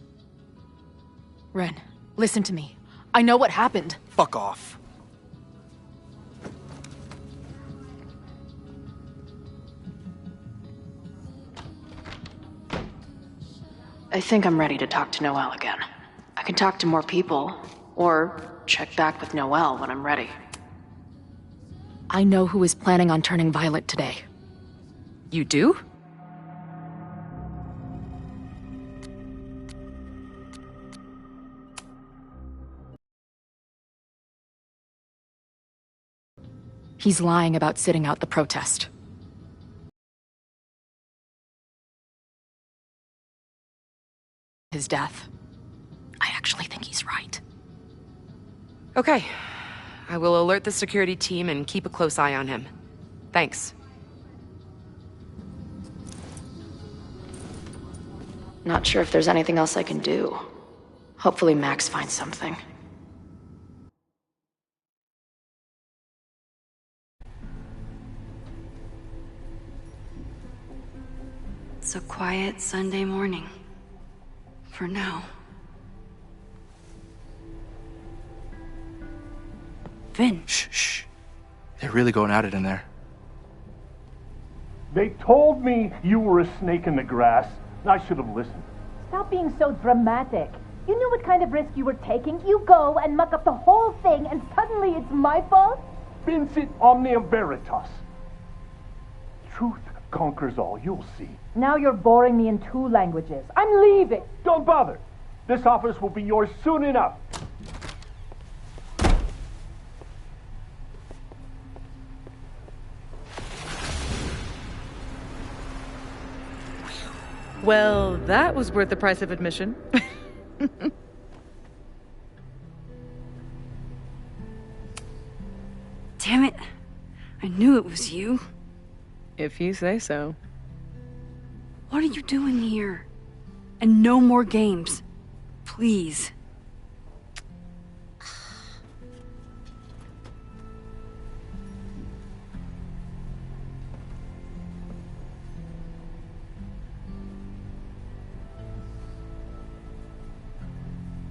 Ren, listen to me. I know what happened. Fuck off. I think I'm ready to talk to Noelle again. I can talk to more people, or check back with Noelle when I'm ready. I know who is planning on turning violent today. You do? He's lying about sitting out the protest. His death. I actually think he's right. Okay. I will alert the security team and keep a close eye on him. Thanks. Not sure if there's anything else I can do. Hopefully Max finds something. It's a quiet Sunday morning. For now. Vin. Shh. They're really going at it in there. They told me you were a snake in the grass. I should have listened. Stop being so dramatic. You knew what kind of risk you were taking. You go and muck up the whole thing, and suddenly it's my fault? Vincit omnia veritas. Truth conquers all, you'll see. Now you're boring me in 2 languages. I'm leaving. Don't bother. This office will be yours soon enough. Well, that was worth the price of admission. Damn it. I knew it was you. If you say so. What are you doing here? And no more games. Please.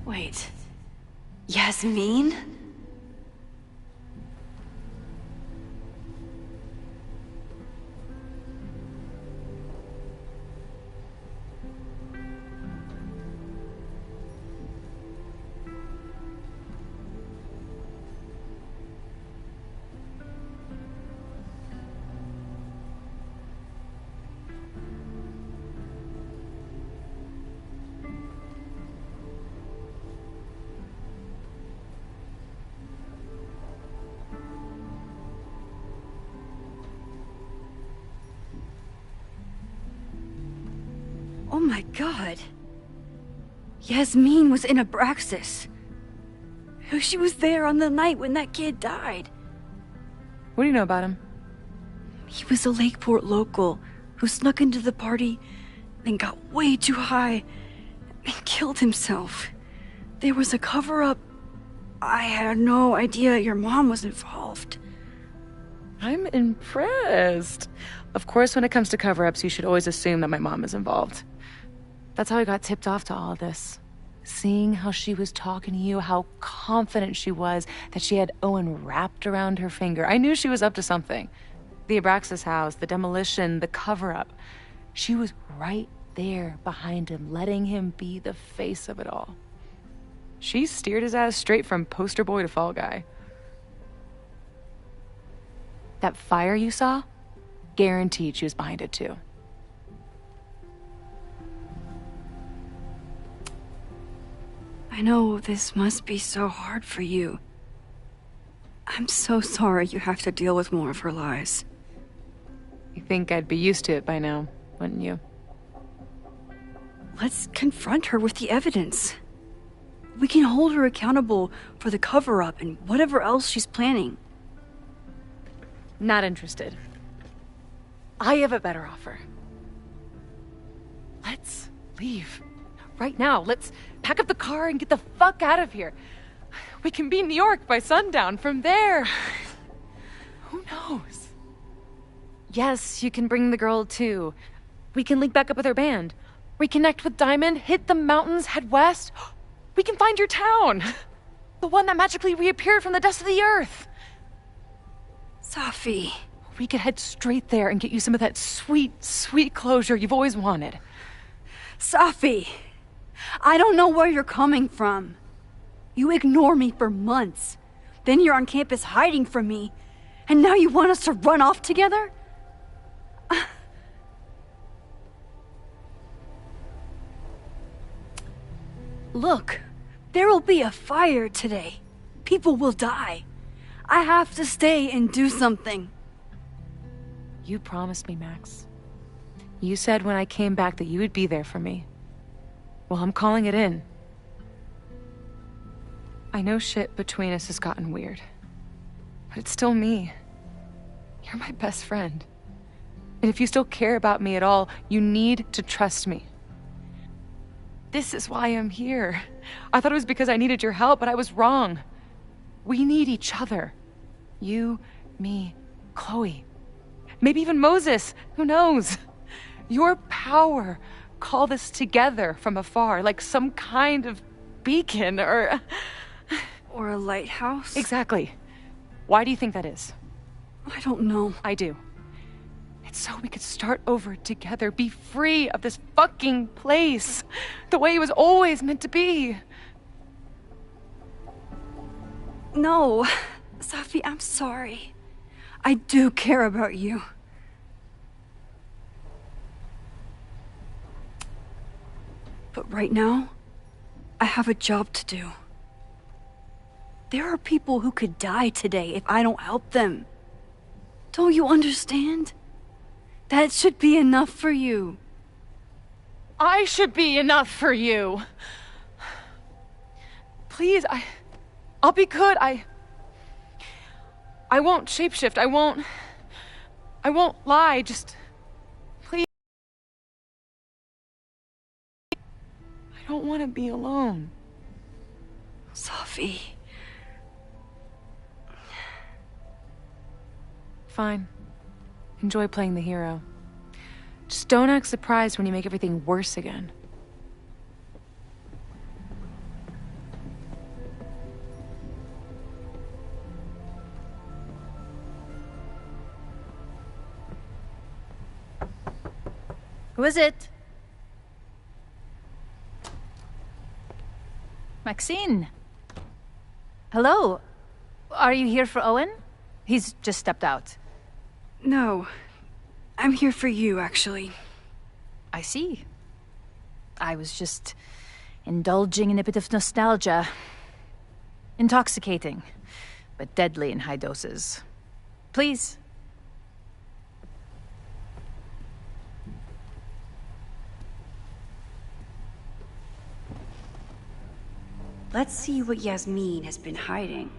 Wait. Yasmin? Oh my god. Yasmin was in Abraxas. She was there on the night when that kid died. What do you know about him? He was a Lakeport local who snuck into the party, then got way too high and killed himself. There was a cover-up. I had no idea your mom was involved. I'm impressed. Of course, when it comes to cover-ups, you should always assume that my mom is involved. That's how I got tipped off to all of this. Seeing how she was talking to you, how confident she was that she had Owen wrapped around her finger. I knew she was up to something. The Abraxas house, the demolition, the cover-up. She was right there behind him, letting him be the face of it all. She steered his ass straight from poster boy to fall guy. That fire you saw? Guaranteed she was behind it too. I know this must be so hard for you. I'm so sorry you have to deal with more of her lies. You think I'd be used to it by now, wouldn't you? Let's confront her with the evidence. We can hold her accountable for the cover-up and whatever else she's planning. Not interested. I have a better offer. Let's leave. Right now, let's pack up the car and get the fuck out of here. We can be in New York by sundown. From there, who knows? Yes, you can bring the girl too. We can link back up with her band. Reconnect with Diamond, hit the mountains, head west. We can find your town. The one that magically reappeared from the dust of the earth. Safi. We could head straight there and get you some of that sweet, sweet closure you've always wanted. Safi, I don't know where you're coming from. You ignore me for months. Then you're on campus hiding from me. And now you want us to run off together? Look, there will be a fire today. People will die. I have to stay and do something. You promised me, Max. You said when I came back that you would be there for me. Well, I'm calling it in. I know shit between us has gotten weird. But it's still me. You're my best friend. And if you still care about me at all, you need to trust me. This is why I'm here. I thought it was because I needed your help, but I was wrong. We need each other. You, me, Chloe. Maybe even Moses. Who knows? Your power called us together from afar, like some kind of beacon or a lighthouse? Exactly. Why do you think that is? I don't know. I do. It's so we could start over together, be free of this fucking place, the way it was always meant to be. No, Safi, I'm sorry. I do care about you. But right now, I have a job to do. There are people who could die today if I don't help them. Don't you understand? That should be enough for you. I should be enough for you. Please, I'll be good. I won't shapeshift. I won't lie. Just please. I don't want to be alone. Safi. Fine. Enjoy playing the hero. Just don't act surprised when you make everything worse again. Who is it? Maxine. Hello. Are you here for Owen? He's just stepped out. No. I'm here for you, actually. I see. I was just indulging in a bit of nostalgia. Intoxicating, but deadly in high doses. Please. Let's see what Yasmin has been hiding.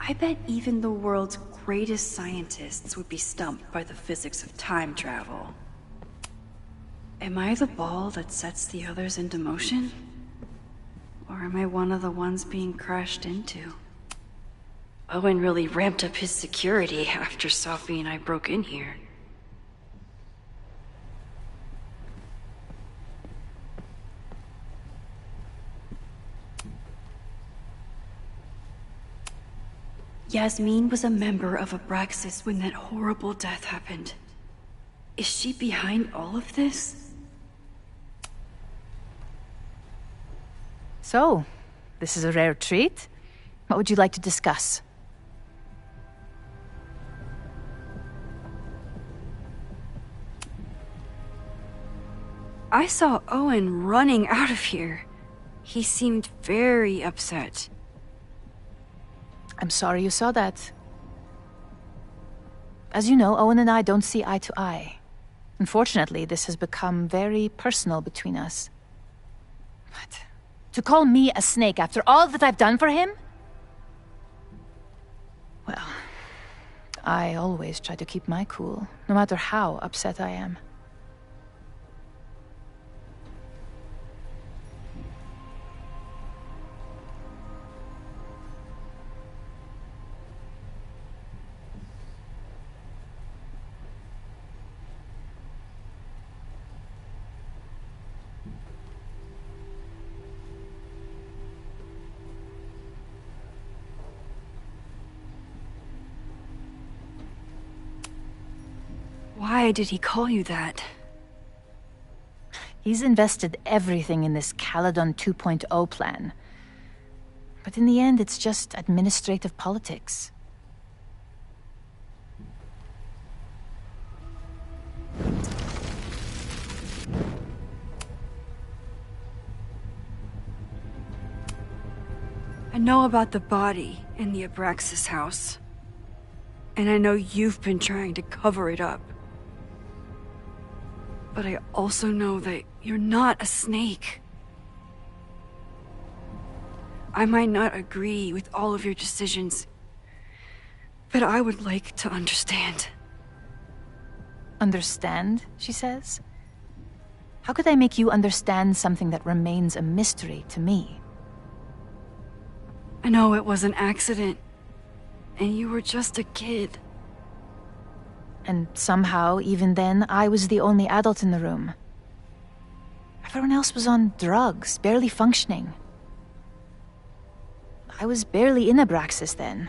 I bet even the world's greatest scientists would be stumped by the physics of time travel. Am I the ball that sets the others into motion? Or am I one of the ones being crashed into? Owen really ramped up his security after Safi and I broke in here. Yasmin was a member of Abraxas when that horrible death happened. Is she behind all of this? So, this is a rare treat. What would you like to discuss? I saw Owen running out of here. He seemed very upset. I'm sorry you saw that. As you know, Owen and I don't see eye to eye. Unfortunately, this has become very personal between us. But to call me a snake after all that I've done for him? Well, I always try to keep my cool, no matter how upset I am. Why did he call you that? He's invested everything in this Caledon 2.0 plan. But in the end, it's just administrative politics. I know about the body in the Abraxas house. And I know you've been trying to cover it up. But I also know that you're not a snake. I might not agree with all of your decisions, but I would like to understand. Understand, she says? How could I make you understand something that remains a mystery to me? I know it was an accident, and you were just a kid. And somehow, even then, I was the only adult in the room. Everyone else was on drugs, barely functioning. I was barely in Abraxas then.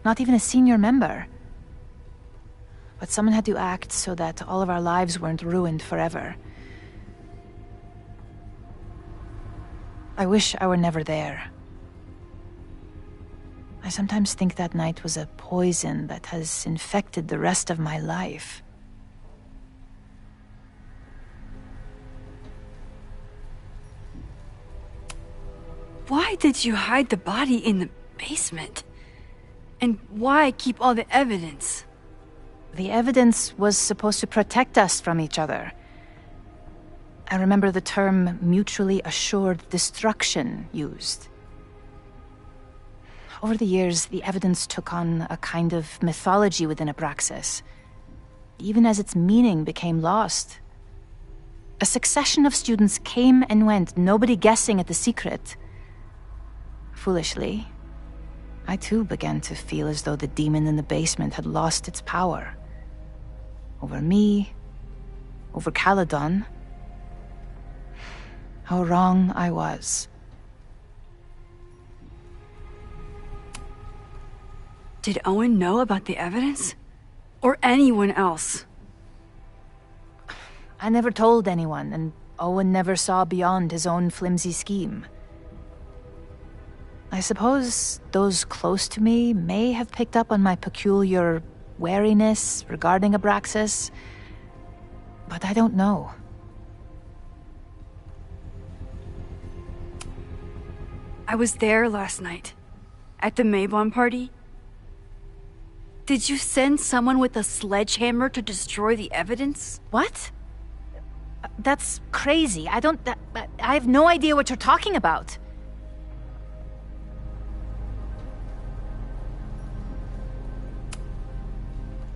Not even a senior member. But someone had to act so that all of our lives weren't ruined forever. I wish I were never there. I sometimes think that night was a poison that has infected the rest of my life. Why did you hide the body in the basement? And why keep all the evidence? The evidence was supposed to protect us from each other. I remember the term mutually assured destruction used. Over the years, the evidence took on a kind of mythology within Abraxas, even as its meaning became lost. A succession of students came and went, nobody guessing at the secret. Foolishly, I too began to feel as though the demon in the basement had lost its power. Over me, over Caledon. How wrong I was. Did Owen know about the evidence? Or anyone else? I never told anyone, and Owen never saw beyond his own flimsy scheme. I suppose those close to me may have picked up on my peculiar wariness regarding Abraxas, but I don't know. I was there last night, at the Maybon party. Did you send someone with a sledgehammer to destroy the evidence? What? That's crazy. I have no idea what you're talking about.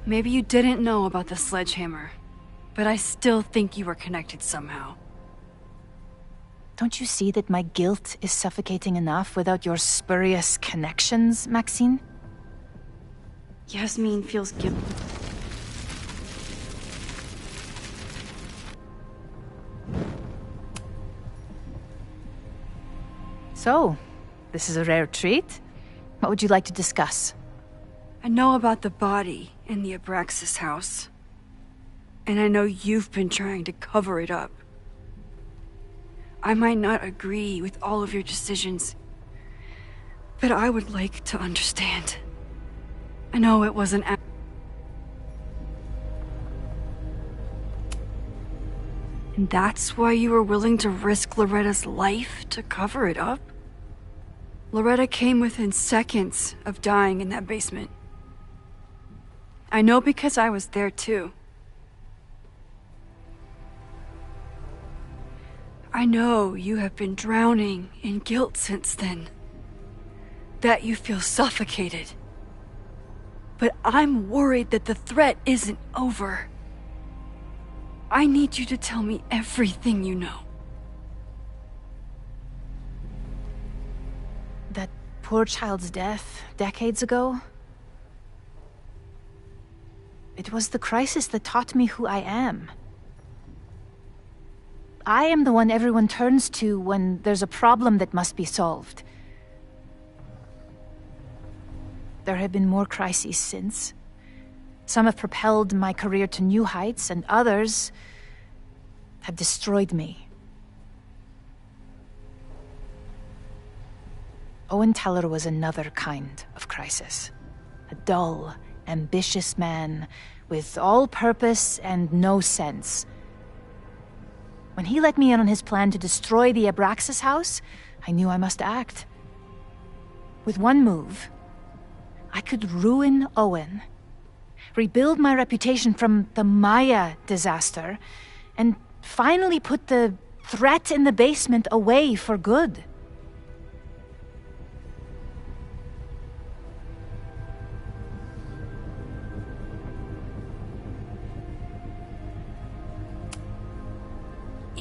Maybe you didn't know about the sledgehammer, but I still think you were connected somehow. Don't you see that my guilt is suffocating enough without your spurious connections, Maxine? Yasmin feels guilty. So, this is a rare treat. What would you like to discuss? I know about the body in the Abraxas house. And I know you've been trying to cover it up. I might not agree with all of your decisions, but I would like to understand. I know it wasn't. And that's why you were willing to risk Loretta's life to cover it up? Loretta came within seconds of dying in that basement. I know because I was there too. I know you have been drowning in guilt since then. That you feel suffocated. But I'm worried that the threat isn't over. I need you to tell me everything you know. That poor child's death decades ago? It was the crisis that taught me who I am. I am the one everyone turns to when there's a problem that must be solved. There have been more crises since. Some have propelled my career to new heights, and others have destroyed me. Owen Teller was another kind of crisis. A dull, ambitious man with all purpose and no sense. When he let me in on his plan to destroy the Abraxas house, I knew I must act. With one move, I could ruin Owen, rebuild my reputation from the Maya disaster, and finally put the threat in the basement away for good.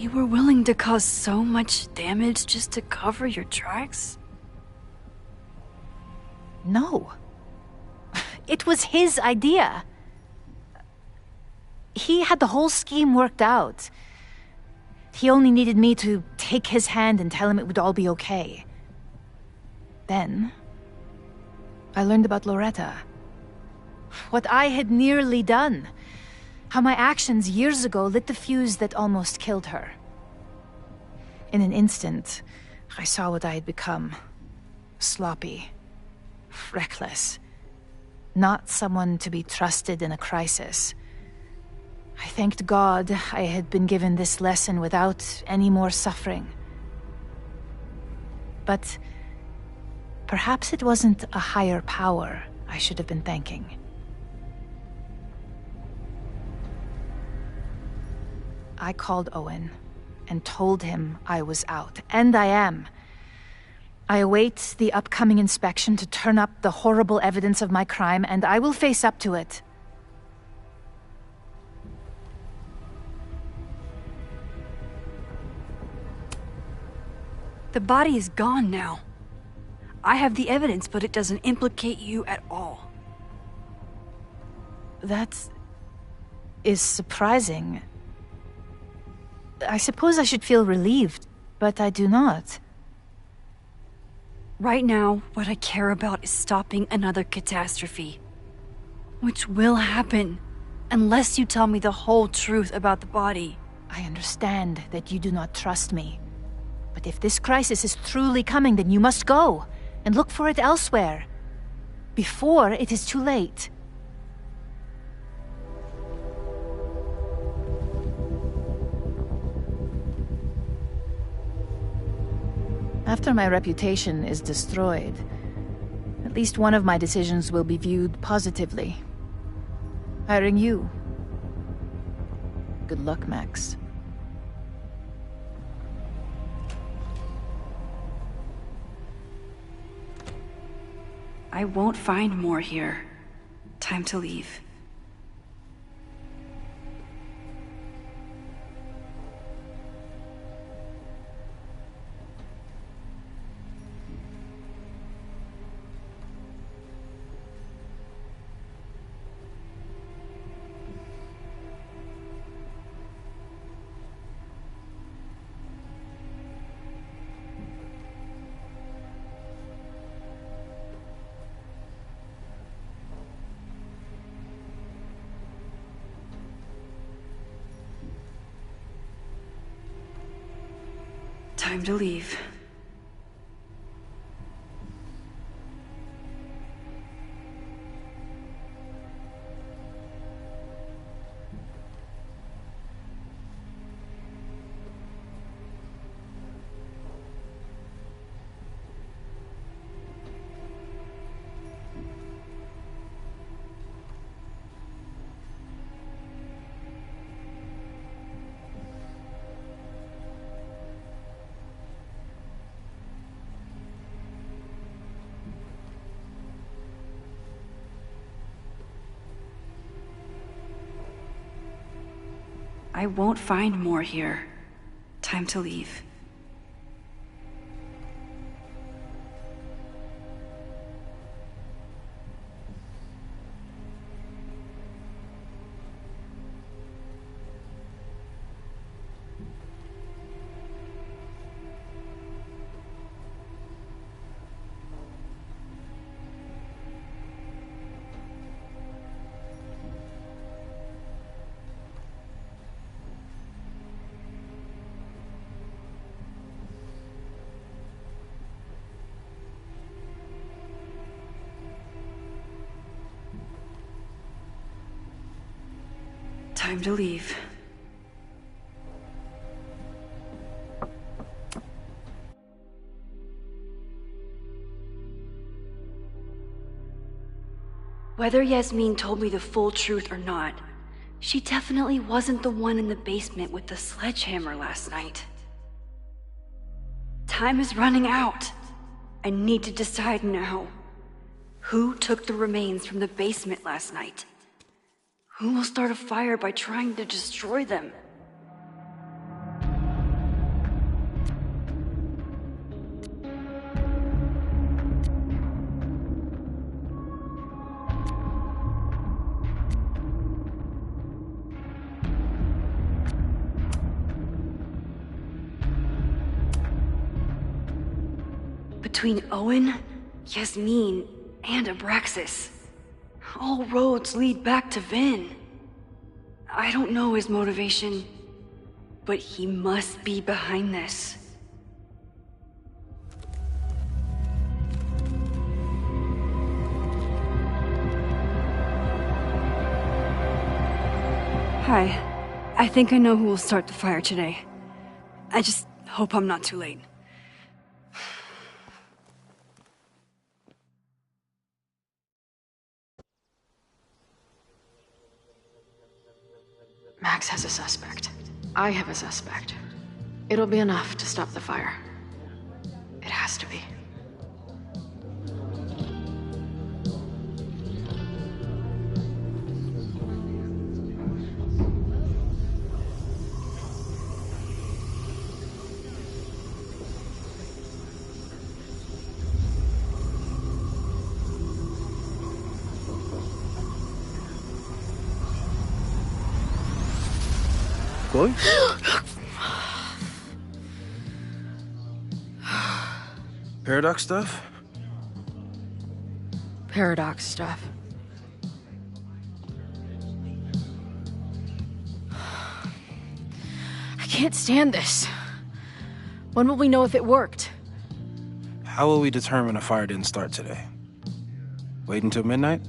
You were willing to cause so much damage just to cover your tracks? No. It was his idea. He had the whole scheme worked out. He only needed me to take his hand and tell him it would all be okay. Then, I learned about Loretta. What I had nearly done. How my actions years ago lit the fuse that almost killed her. In an instant, I saw what I had become. Sloppy. Reckless. Not someone to be trusted in a crisis. I thanked God I had been given this lesson without any more suffering. But perhaps it wasn't a higher power I should have been thanking. I called Owen and told him I was out, and I am. I await the upcoming inspection to turn up the horrible evidence of my crime, and I will face up to it. The body is gone now. I have the evidence, but it doesn't implicate you at all. That is surprising. I suppose I should feel relieved, but I do not. Right now, what I care about is stopping another catastrophe. Which will happen, unless you tell me the whole truth about the body. I understand that you do not trust me. But if this crisis is truly coming, then you must go, and look for it elsewhere. Before it is too late. After my reputation is destroyed, at least one of my decisions will be viewed positively. Hiring you. Good luck, Max. I won't find more here. Time to leave. Time to leave. I won't find more here. Time to leave. Time to leave. Whether Yasmin told me the full truth or not, she definitely wasn't the one in the basement with the sledgehammer last night. Time is running out. I need to decide now. Who took the remains from the basement last night? Who will start a fire by trying to destroy them? Between Owen, Yasmin, and Abraxas, all roads lead back to Vin. I don't know his motivation, but he must be behind this. Hi. I think I know who will start the fire today. I just hope I'm not too late. Max has a suspect. I have a suspect. It'll be enough to stop the fire. It has to be. Chloe? Paradox stuff? Paradox stuff. I can't stand this. When will we know if it worked? How will we determine a fire didn't start today? Wait until midnight?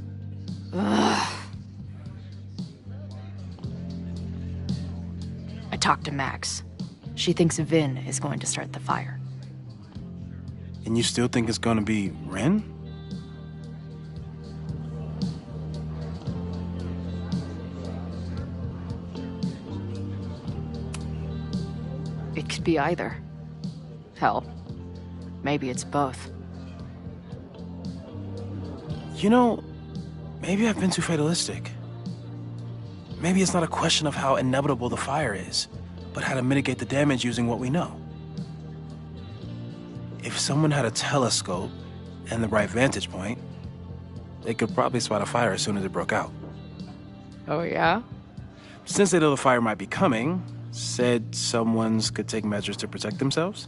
Ugh. I talked to Max. She thinks Vin is going to start the fire. And you still think it's gonna be Ren? It could be either. Hell, maybe it's both. You know, maybe I've been too fatalistic. Maybe it's not a question of how inevitable the fire is, but how to mitigate the damage using what we know. If someone had a telescope and the right vantage point, they could probably spot a fire as soon as it broke out. Oh, yeah? Since they know the fire might be coming, said someone's could take measures to protect themselves?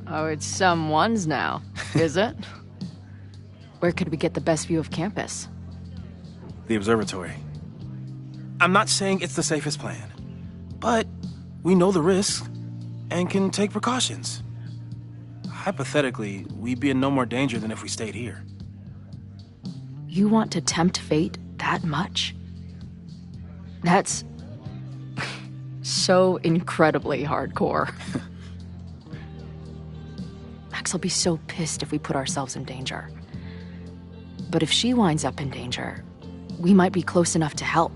Oh, it's someone's now, is it? Where could we get the best view of campus? The observatory. I'm not saying it's the safest plan, but we know the risks. and can take precautions. Hypothetically, we'd be in no more danger than if we stayed here. You want to tempt fate that much? That's so incredibly hardcore. Max will be so pissed if we put ourselves in danger. But if she winds up in danger, we might be close enough to help.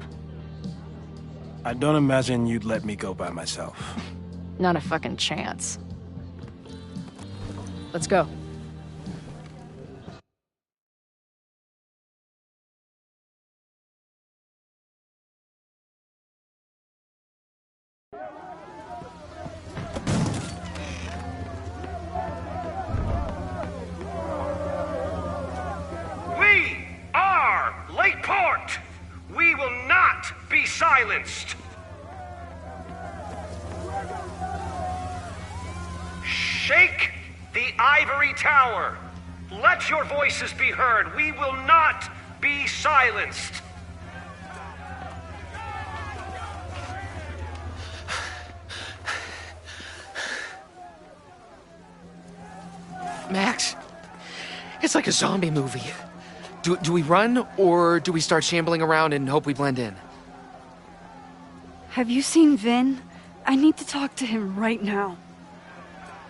I don't imagine you'd let me go by myself. Not a fucking chance. Let's go. We are Lakeport! We will not be silenced! Shake the ivory tower! Let your voices be heard! We will not be silenced! Max, it's like a zombie movie. Do we run, or do we start shambling around and hope we blend in? Have you seen Vin? I need to talk to him right now.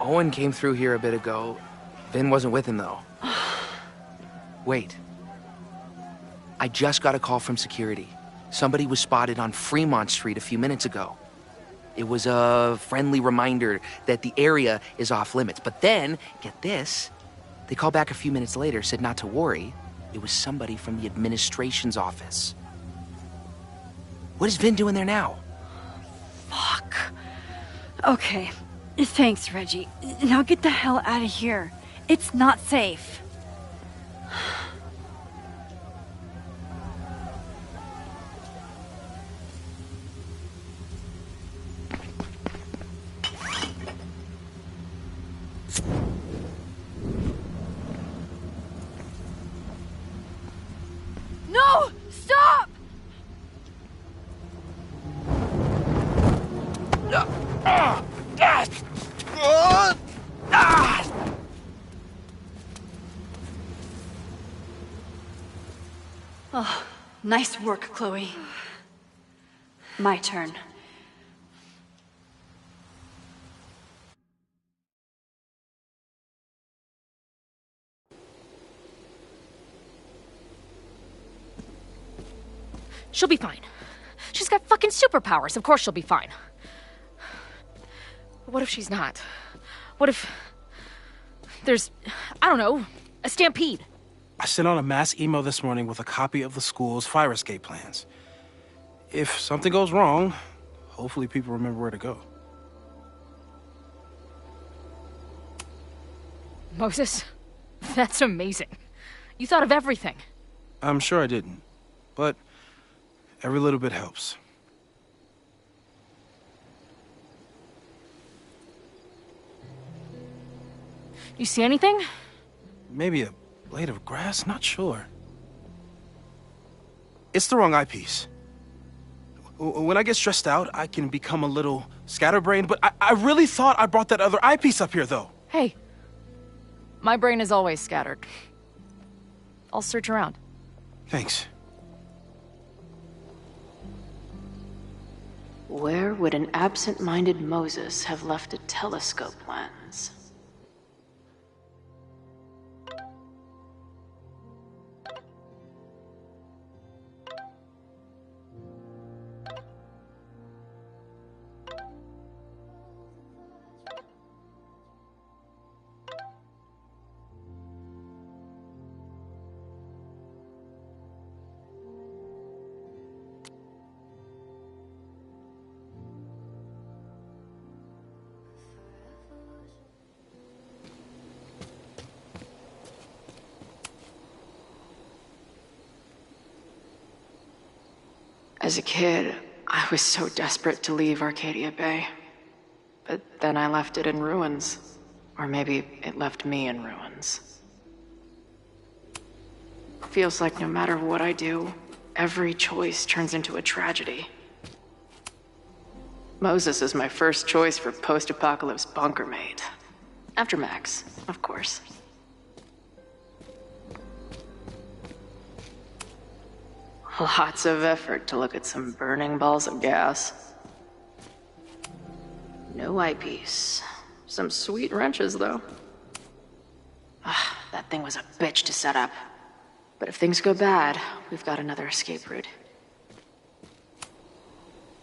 Owen came through here a bit ago. Vin wasn't with him, though. Wait. I just got a call from security. Somebody was spotted on Fremont Street a few minutes ago. It was a friendly reminder that the area is off limits. But then, get this, they called back a few minutes later, said not to worry. It was somebody from the administration's office. What is Vin doing there now? Fuck. Okay. Thanks, Reggie. Now get the hell out of here. It's not safe. No! Stop! Oh, nice work, Chloe. My turn. She'll be fine. She's got fucking superpowers. Of course she'll be fine. What if she's not? What if there's, I don't know, a stampede? I sent out a mass email this morning with a copy of the school's fire escape plans. If something goes wrong, hopefully people remember where to go. Moses, that's amazing. You thought of everything. I'm sure I didn't, but every little bit helps. You see anything? Maybe a blade of grass, not sure. It's the wrong eyepiece. When I get stressed out, I can become a little scatterbrained, but I really thought I brought that other eyepiece up here, though. Hey, my brain is always scattered. I'll search around. Thanks. Where would an absent-minded Moses have left a telescope lens? As a kid, I was so desperate to leave Arcadia Bay. But then I left it in ruins. Or maybe it left me in ruins. Feels like no matter what I do, every choice turns into a tragedy. Moses is my first choice for post-apocalypse bunker mate. After Max, of course. Lots of effort to look at some burning balls of gas. No eyepiece. Some sweet wrenches, though. That thing was a bitch to set up. But if things go bad, we've got another escape route.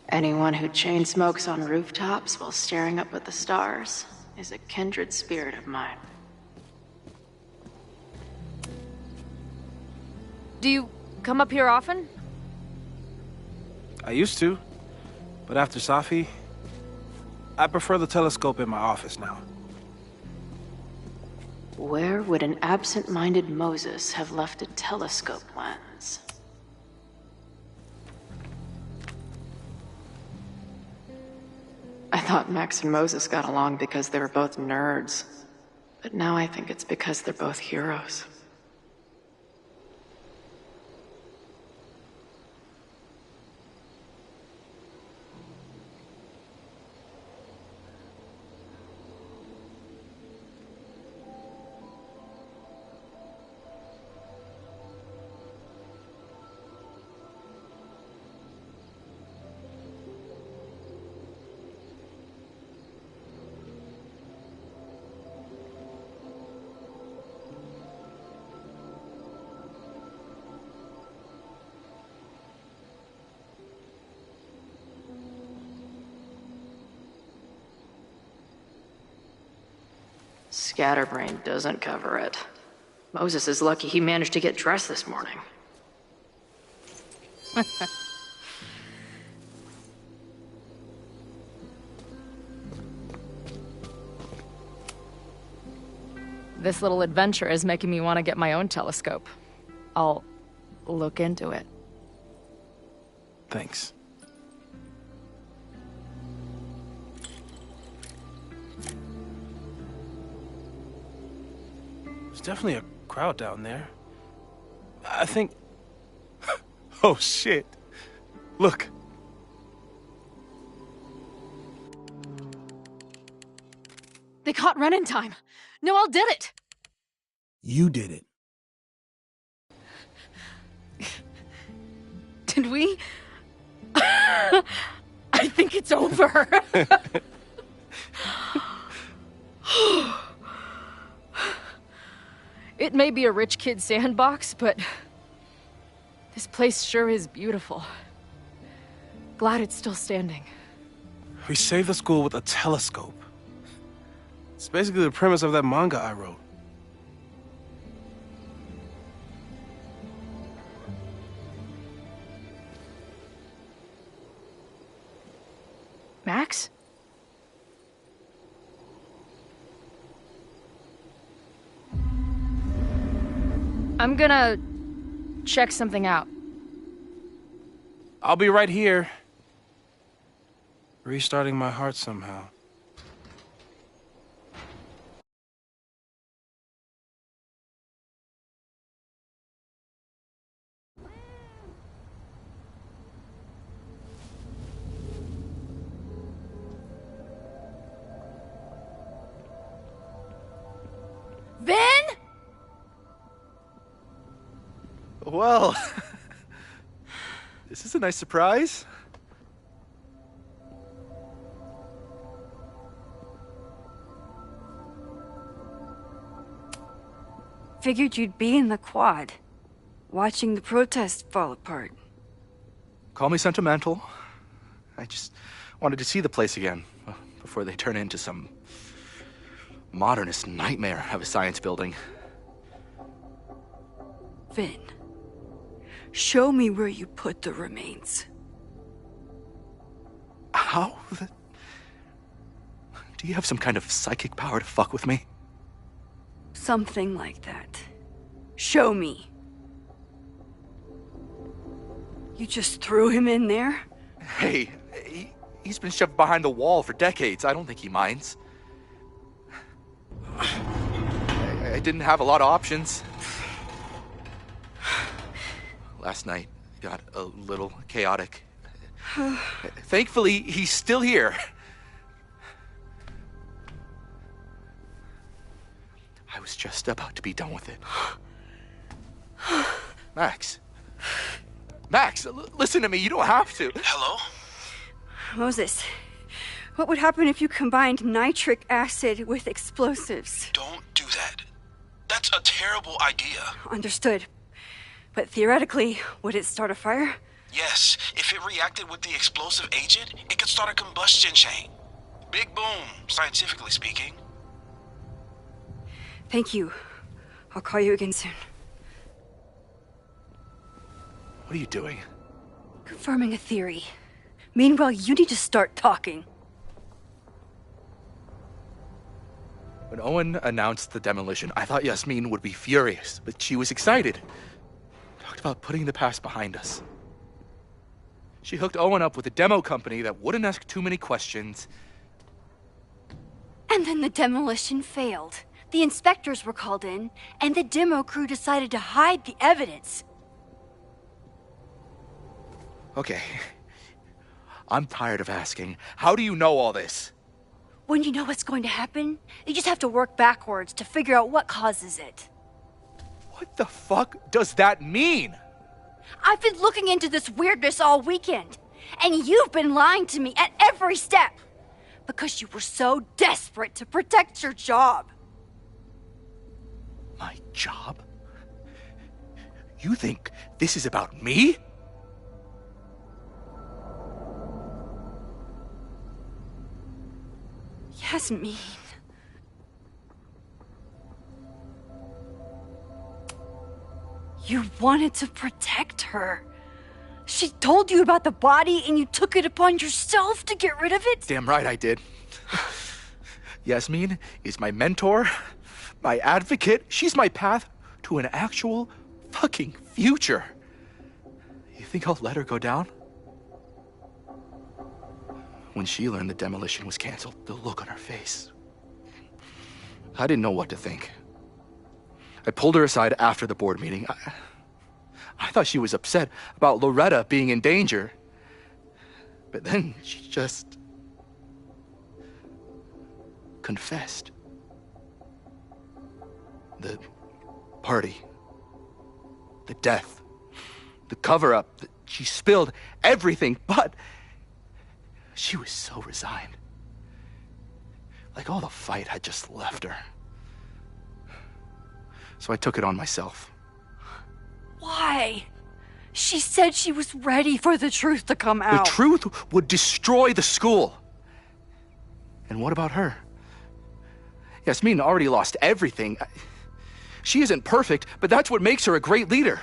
Anyone who chain smokes on rooftops while staring up at the stars is a kindred spirit of mine. Do you come up here often? I used to, but after Safi, I prefer the telescope in my office now. Where would an absent-minded Moses have left a telescope lens? I thought Max and Moses got along because they were both nerds. But now I think it's because they're both heroes. Scatterbrain doesn't cover it. Moses is lucky he managed to get dressed this morning. This little adventure is making me want to get my own telescope. I'll look into it. Thanks. There's definitely a crowd down there. I think... Oh, shit. Look. They caught Ren in time. Noel did it. You did it. Did we? I think it's over. It may be a rich kid's sandbox, but this place sure is beautiful. Glad it's still standing. We saved the school with a telescope. It's basically the premise of that manga I wrote. Max? I'm gonna check something out. I'll be right here. Restarting my heart somehow. Vin? Well, this is a nice surprise. Figured you'd be in the quad, watching the protest fall apart. Call me sentimental. I just wanted to see the place again before they turn into some modernist nightmare of a science building. Vin, show me where you put the remains. How? Do you have some kind of psychic power to fuck with me? Something like that. Show me. You just threw him in there? Hey, he's been shoved behind the wall for decades. I don't think he minds. I didn't have a lot of options. Last night got a little chaotic. Thankfully, he's still here. I was just about to be done with it. Max. Max, listen to me. You don't have to. Hello? Moses, what would happen if you combined nitric acid with explosives? Don't do that. That's a terrible idea. Understood. But theoretically, would it start a fire? Yes, if it reacted with the explosive agent, it could start a combustion chain. Big boom, scientifically speaking. Thank you. I'll call you again soon. What are you doing? Confirming a theory. Meanwhile, you need to start talking. When Owen announced the demolition, I thought Yasmin would be furious, but she was excited. Talked about putting the past behind us. She hooked Owen up with a demo company that wouldn't ask too many questions. And then the demolition failed. The inspectors were called in, and the demo crew decided to hide the evidence. Okay. I'm tired of asking. How do you know all this? When you know what's going to happen, you just have to work backwards to figure out what causes it. What the fuck does that mean? I've been looking into this weirdness all weekend, and you've been lying to me at every step because you were so desperate to protect your job. My job? You think this is about me? Yasmin. You wanted to protect her. She told you about the body and you took it upon yourself to get rid of it? Damn right I did. Yasmin is my mentor, my advocate. She's my path to an actual fucking future. You think I'll let her go down? When she learned the demolition was canceled, the look on her face. I didn't know what to think. I pulled her aside after the board meeting. I thought she was upset about Loretta being in danger. But then she just confessed. The party, the death, the cover-up, she spilled everything, but she was so resigned. Like all the fight had just left her. So I took it on myself. Why? She said she was ready for the truth to come out. The truth would destroy the school. And what about her? Yasmin already lost everything. She isn't perfect, but that's what makes her a great leader.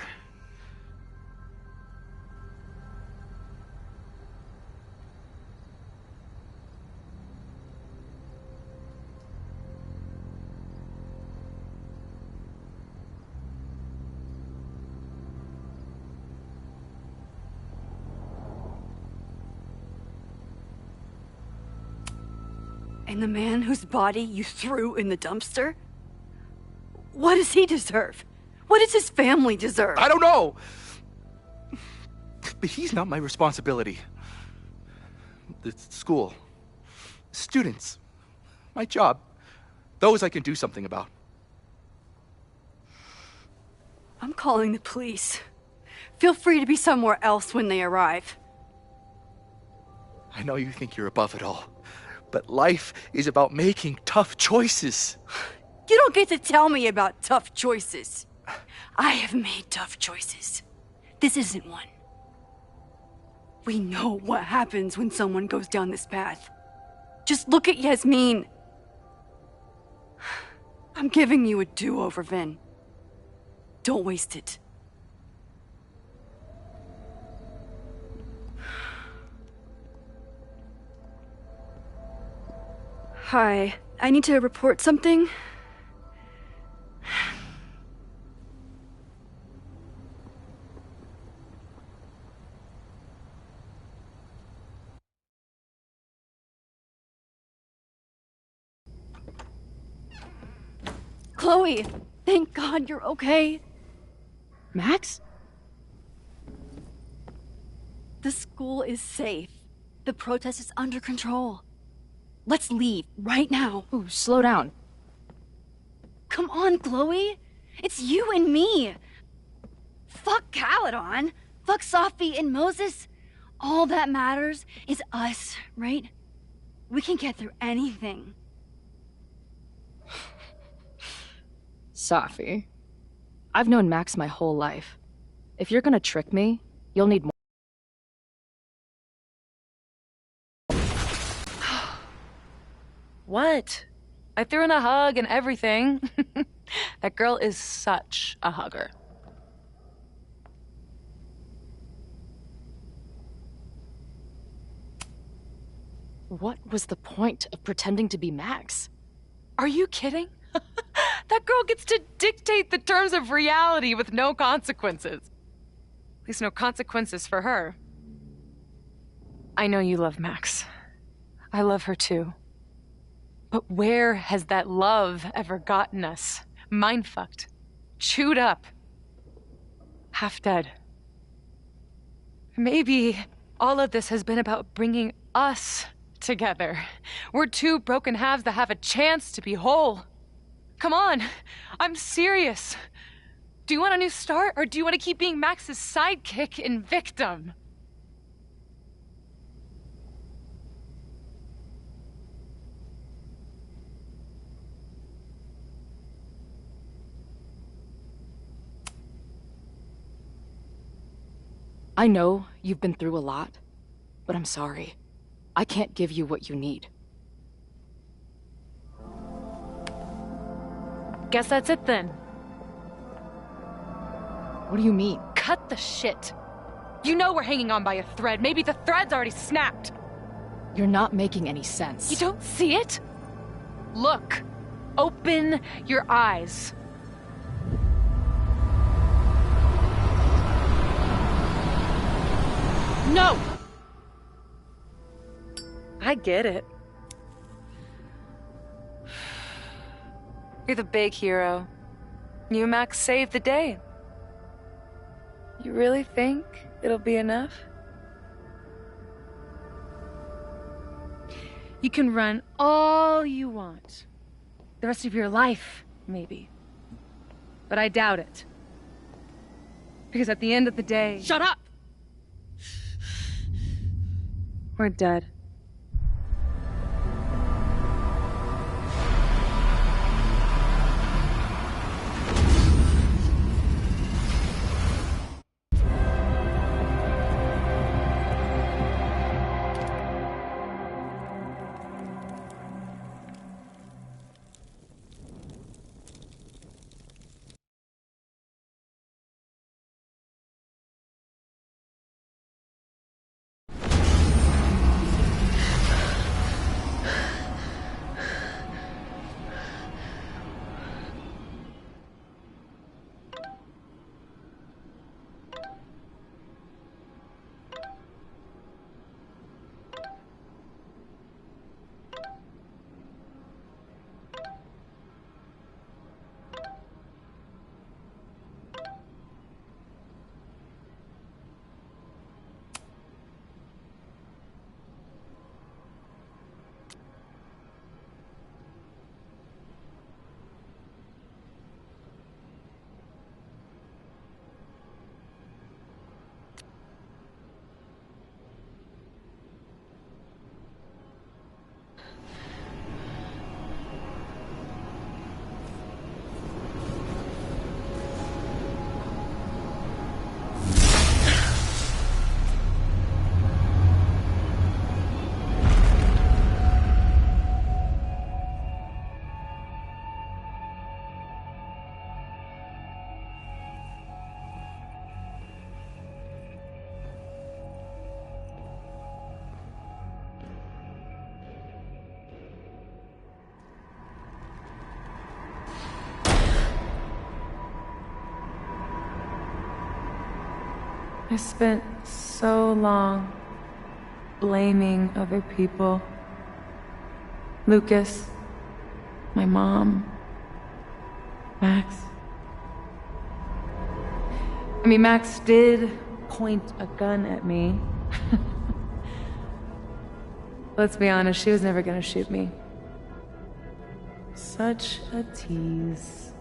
And the man whose body you threw in the dumpster? What does he deserve? What does his family deserve? I don't know. But he's not my responsibility. The school, students, my job, those I can do something about. I'm calling the police. Feel free to be somewhere else when they arrive. I know you think you're above it all, but life is about making tough choices. You don't get to tell me about tough choices. I have made tough choices. This isn't one. We know what happens when someone goes down this path. Just look at Yasmin. I'm giving you a do-over, Vin. Don't waste it. Hi, I need to report something. Chloe, thank God you're okay. Max? The school is safe. The protest is under control. Let's leave right now. Ooh, slow down. Come on, Chloe. It's you and me. Fuck Caledon. Fuck Sophie and Moses. All that matters is us, right? We can get through anything. Sophie, I've known Max my whole life. If you're gonna trick me, you'll need more. What? I threw in a hug and everything. That girl is such a hugger. What was the point of pretending to be Max? Are you kidding? That girl gets to dictate the terms of reality with no consequences. At least no consequences for her. I know you love Max. I love her too. But where has that love ever gotten us? Mind-fucked. Chewed up. Half dead. Maybe all of this has been about bringing us together. We're two broken halves that have a chance to be whole. Come on, I'm serious. Do you want a new start, or do you want to keep being Max's sidekick and victim? I know you've been through a lot, but I'm sorry. I can't give you what you need. Guess that's it then. What do you mean? Cut the shit. You know we're hanging on by a thread. Maybe the thread's already snapped. You're not making any sense. You don't see it? Look. Open your eyes. No! I get it. You're the big hero. You and Max saved the day. You really think it'll be enough? You can run all you want. The rest of your life, maybe. But I doubt it. Because at the end of the day... Shut up! We're dead. I spent so long blaming other people. Lucas, my mom, Max. I mean, Max did point a gun at me, Let's be honest, she was never gonna shoot me. Such a tease.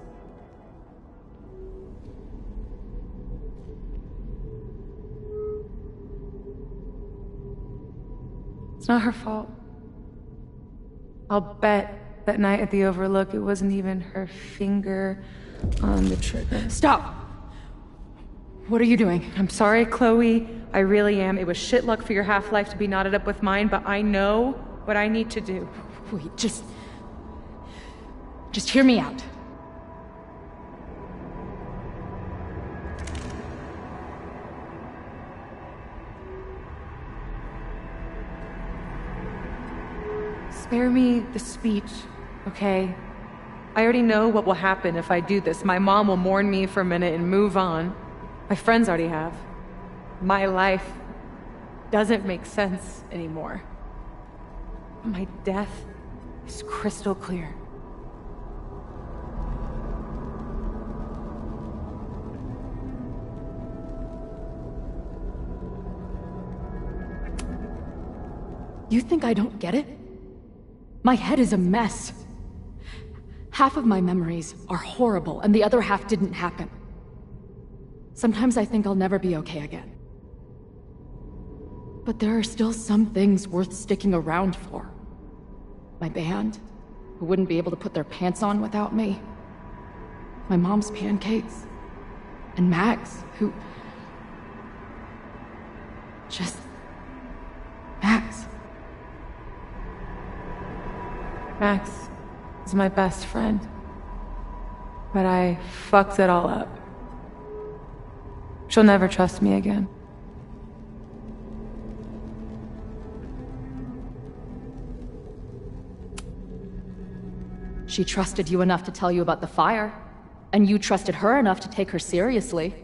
It's not her fault. I'll bet that night at the Overlook it wasn't even her finger on the trigger. Stop! What are you doing? I'm sorry, Chloe. I really am. It was shit luck for your half-life to be knotted up with mine, but I know what I need to do. Wait, just hear me out. Spare me the speech, okay? I already know what will happen if I do this. My mom will mourn me for a minute and move on. My friends already have. My life doesn't make sense anymore. My death is crystal clear. You think I don't get it? My head is a mess. Half of my memories are horrible, and the other half didn't happen. Sometimes I think I'll never be okay again. But there are still some things worth sticking around for. My band, who wouldn't be able to put their pants on without me. My mom's pancakes. And Max, who... just... Max. Max is my best friend. But I fucked it all up. She'll never trust me again. She trusted you enough to tell you about the fire, and you trusted her enough to take her seriously.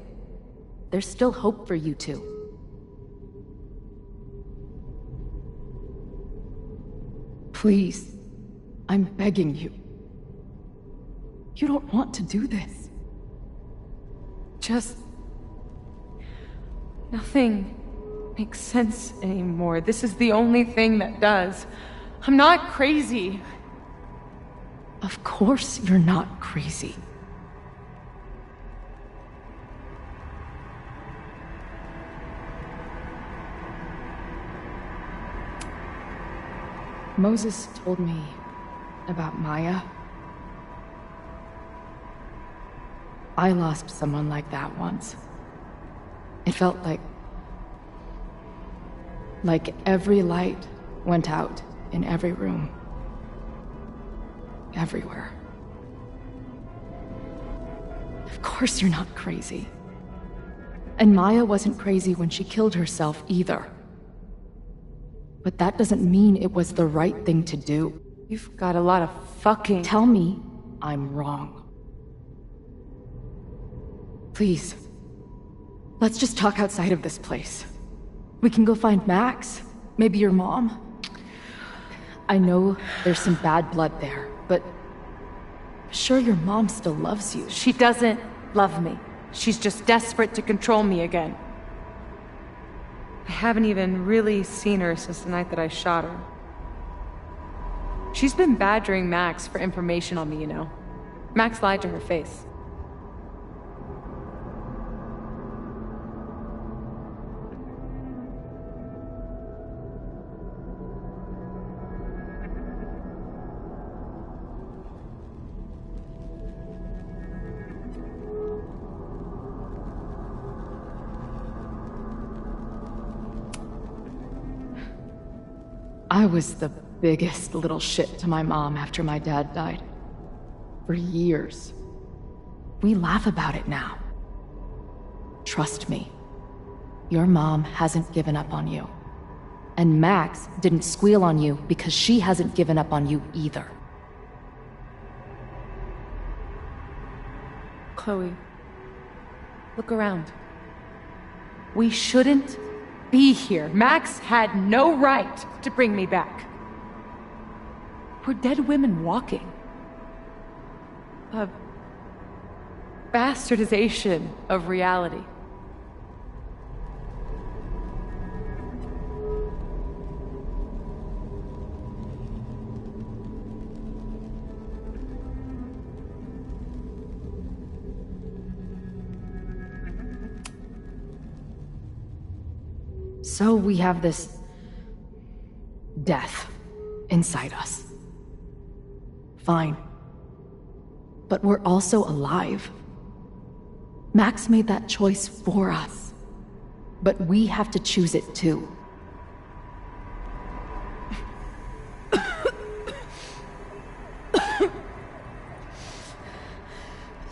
There's still hope for you two. Please, I'm begging you. You don't want to do this. Just... nothing makes sense anymore. This is the only thing that does. I'm not crazy. Of course you're not crazy. Moses told me about Maya. I lost someone like that once. It felt like every light went out in every room. Everywhere. Of course you're not crazy. And Maya wasn't crazy when she killed herself either. But that doesn't mean it was the right thing to do. You've got a lot of fucking... Tell me I'm wrong. Please. Let's just talk outside of this place. We can go find Max. Maybe your mom. I know there's some bad blood there, but I'm sure your mom still loves you. She doesn't love me. She's just desperate to control me again. I haven't even really seen her since the night that I shot her. She's been badgering Max for information on me, you know. Max lied to her face. I was the biggest little shit to my mom after my dad died. For years. We laugh about it now. Trust me. Your mom hasn't given up on you. And Max didn't squeal on you because she hasn't given up on you either. Chloe, look around. We shouldn't be here. Max had no right to bring me back. We're dead women walking. A bastardization of reality. So we have this death inside us. Fine. But we're also alive. Max made that choice for us. But we have to choose it too.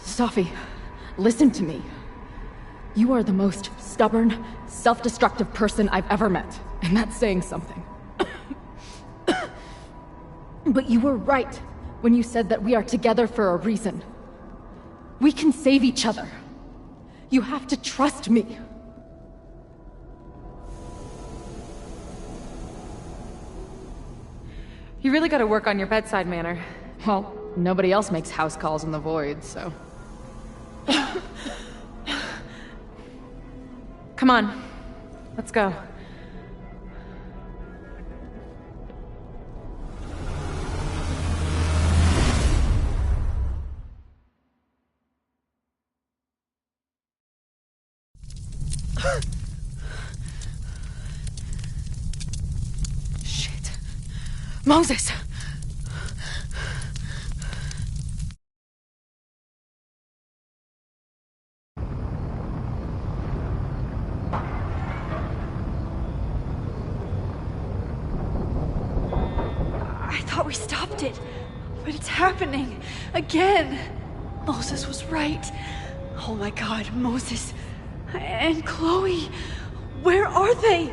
Safi, listen to me. You are the most stubborn, self-destructive person I've ever met, and that's saying something. But you were right when you said that we are together for a reason. We can save each other. You have to trust me. You really gotta work on your bedside manner. Well, nobody else makes house calls in the void, so... Come on, let's go. Shit. Moses! I thought we stopped it, but it's happening again. Moses was right. Oh my God, Moses and Chloe, where are they?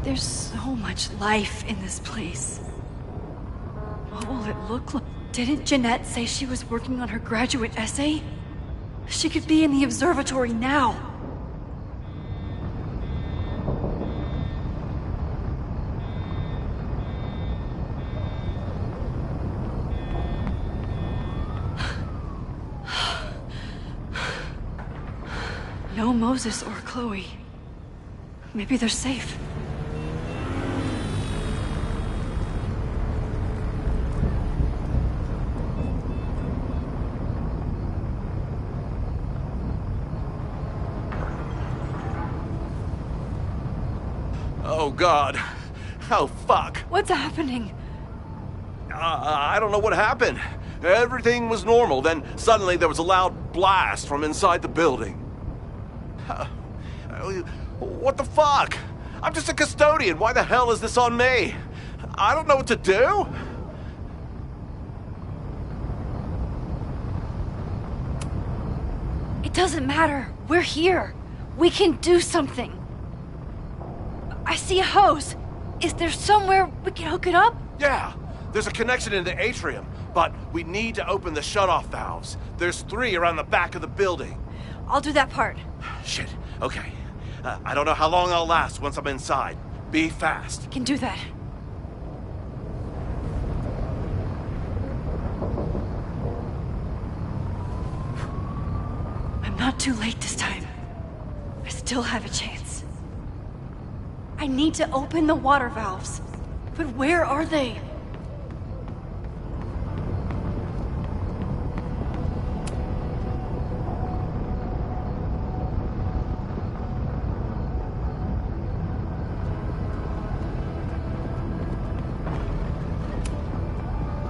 There's so much life in this place. What will it look like? Didn't Jeanette say she was working on her graduate essay? She could be in the observatory now. No Moses or Chloe. Maybe they're safe. Oh, God. Oh, fuck. What's happening? I don't know what happened. Everything was normal, then suddenly there was a loud blast from inside the building. What the fuck? I'm just a custodian. Why the hell is this on me? I don't know what to do. It doesn't matter. We're here. We can do something. I see a hose. Is there somewhere we can hook it up? Yeah, there's a connection in the atrium, but we need to open the shutoff valves. There's 3 around the back of the building. I'll do that part. Shit, okay. I don't know how long I'll last once I'm inside. Be fast. Can do that. I'm not too late this time. I still have a chance. I need to open the water valves. But where are they?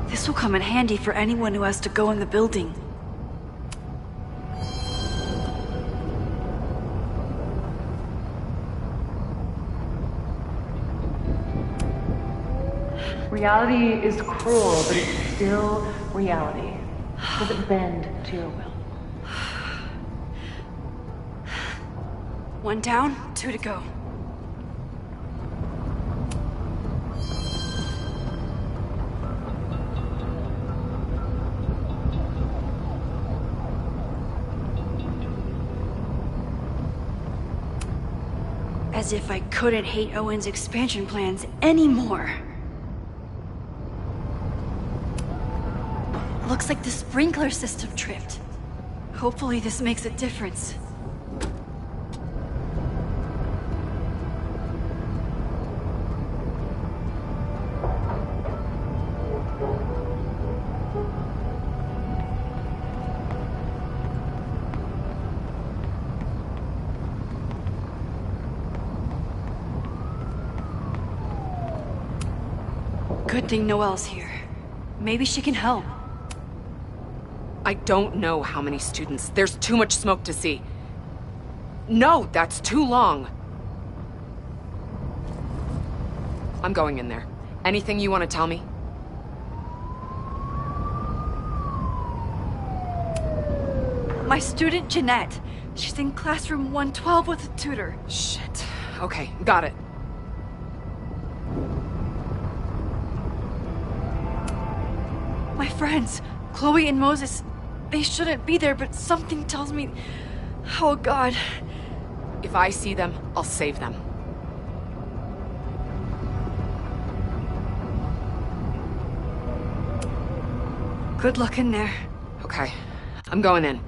This will come in handy for anyone who has to go in the building. Reality is cruel, but it's still reality. Does it bend to your will? 1 down, 2 to go. As if I couldn't hate Owen's expansion plans anymore. Looks like the sprinkler system tripped. Hopefully this makes a difference. Good thing Noelle's here. Maybe she can help. I don't know how many students. There's too much smoke to see. No, that's too long. I'm going in there. Anything you want to tell me? My student, Jeanette. She's in classroom 112 with a tutor. Shit. Okay, got it. My friends, Chloe and Moses, they shouldn't be there, but something tells me... Oh, God. If I see them, I'll save them. Good luck in there. Okay, I'm going in.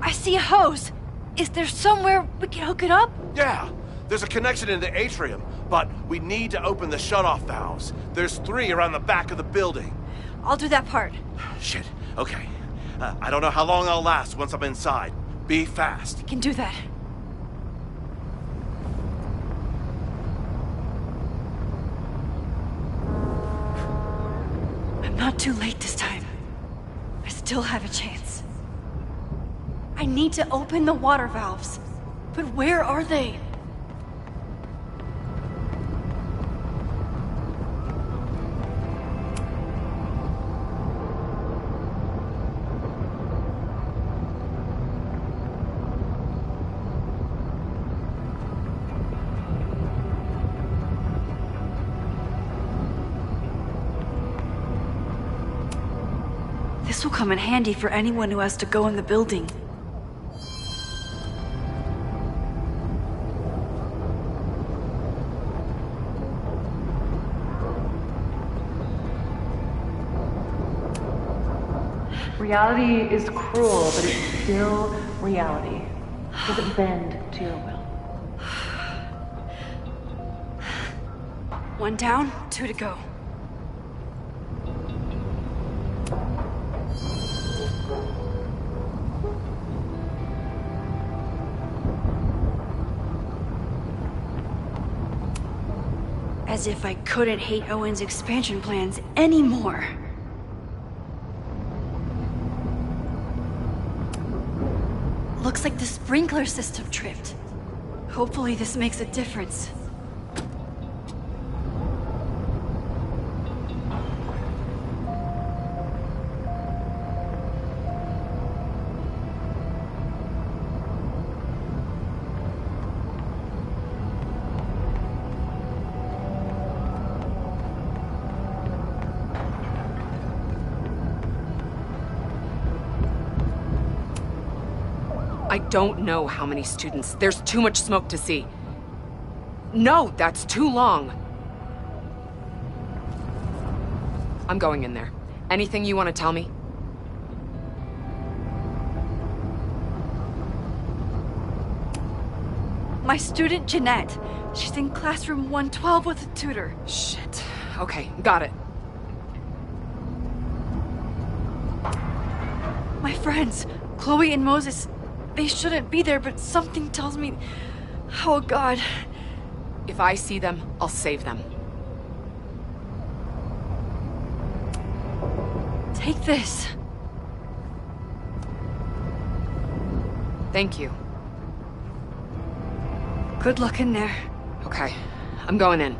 I see a hose. Is there somewhere we can hook it up? Yeah, there's a connection in the atrium, but we need to open the shutoff valves. There's 3 around the back of the building. I'll do that part. Shit, okay. I don't know how long I'll last once I'm inside. Be fast. Can do that. I'm not too late this time. I still have a chance. I need to open the water valves. But where are they? This will come in handy for anyone who has to go in the building. Reality is cruel, but it's still reality. Does it bend to your will? 1 down, 2 to go. As if I couldn't hate Owen's expansion plans anymore. Looks like the sprinkler system tripped. Hopefully this makes a difference. I don't know how many students. There's too much smoke to see. No, that's too long. I'm going in there. Anything you want to tell me? My student, Jeanette. She's in classroom 112 with a tutor. Shit. Okay, got it. My friends, Chloe and Moses, they shouldn't be there, but something tells me... Oh, God. If I see them, I'll save them. Take this. Thank you. Good luck in there. Okay, I'm going in.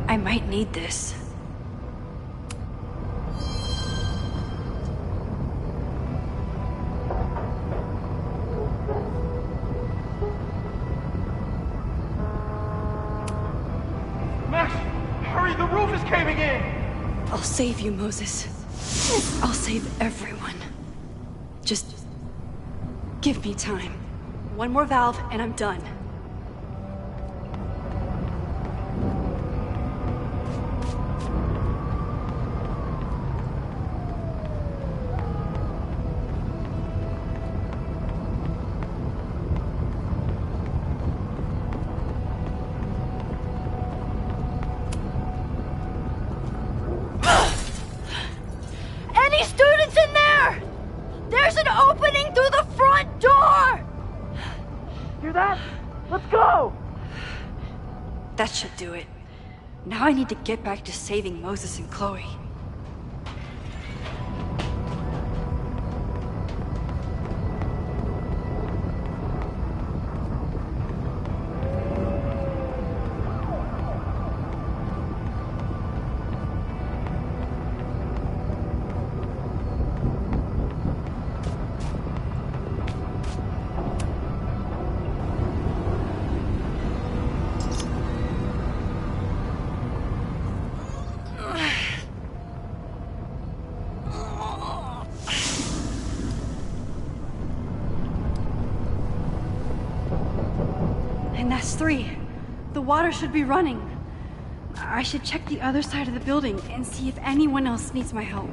I might need this. Max, hurry, the roof is caving in! I'll save you, Moses. I'll save everyone. Just give me time. One more valve and I'm done. Any students in there? There's an opening through the front door! Hear that? Let's go! That should do it. Now I need to get back to saving Moses and Chloe. And that's 3. The water should be running. I should check the other side of the building and see if anyone else needs my help.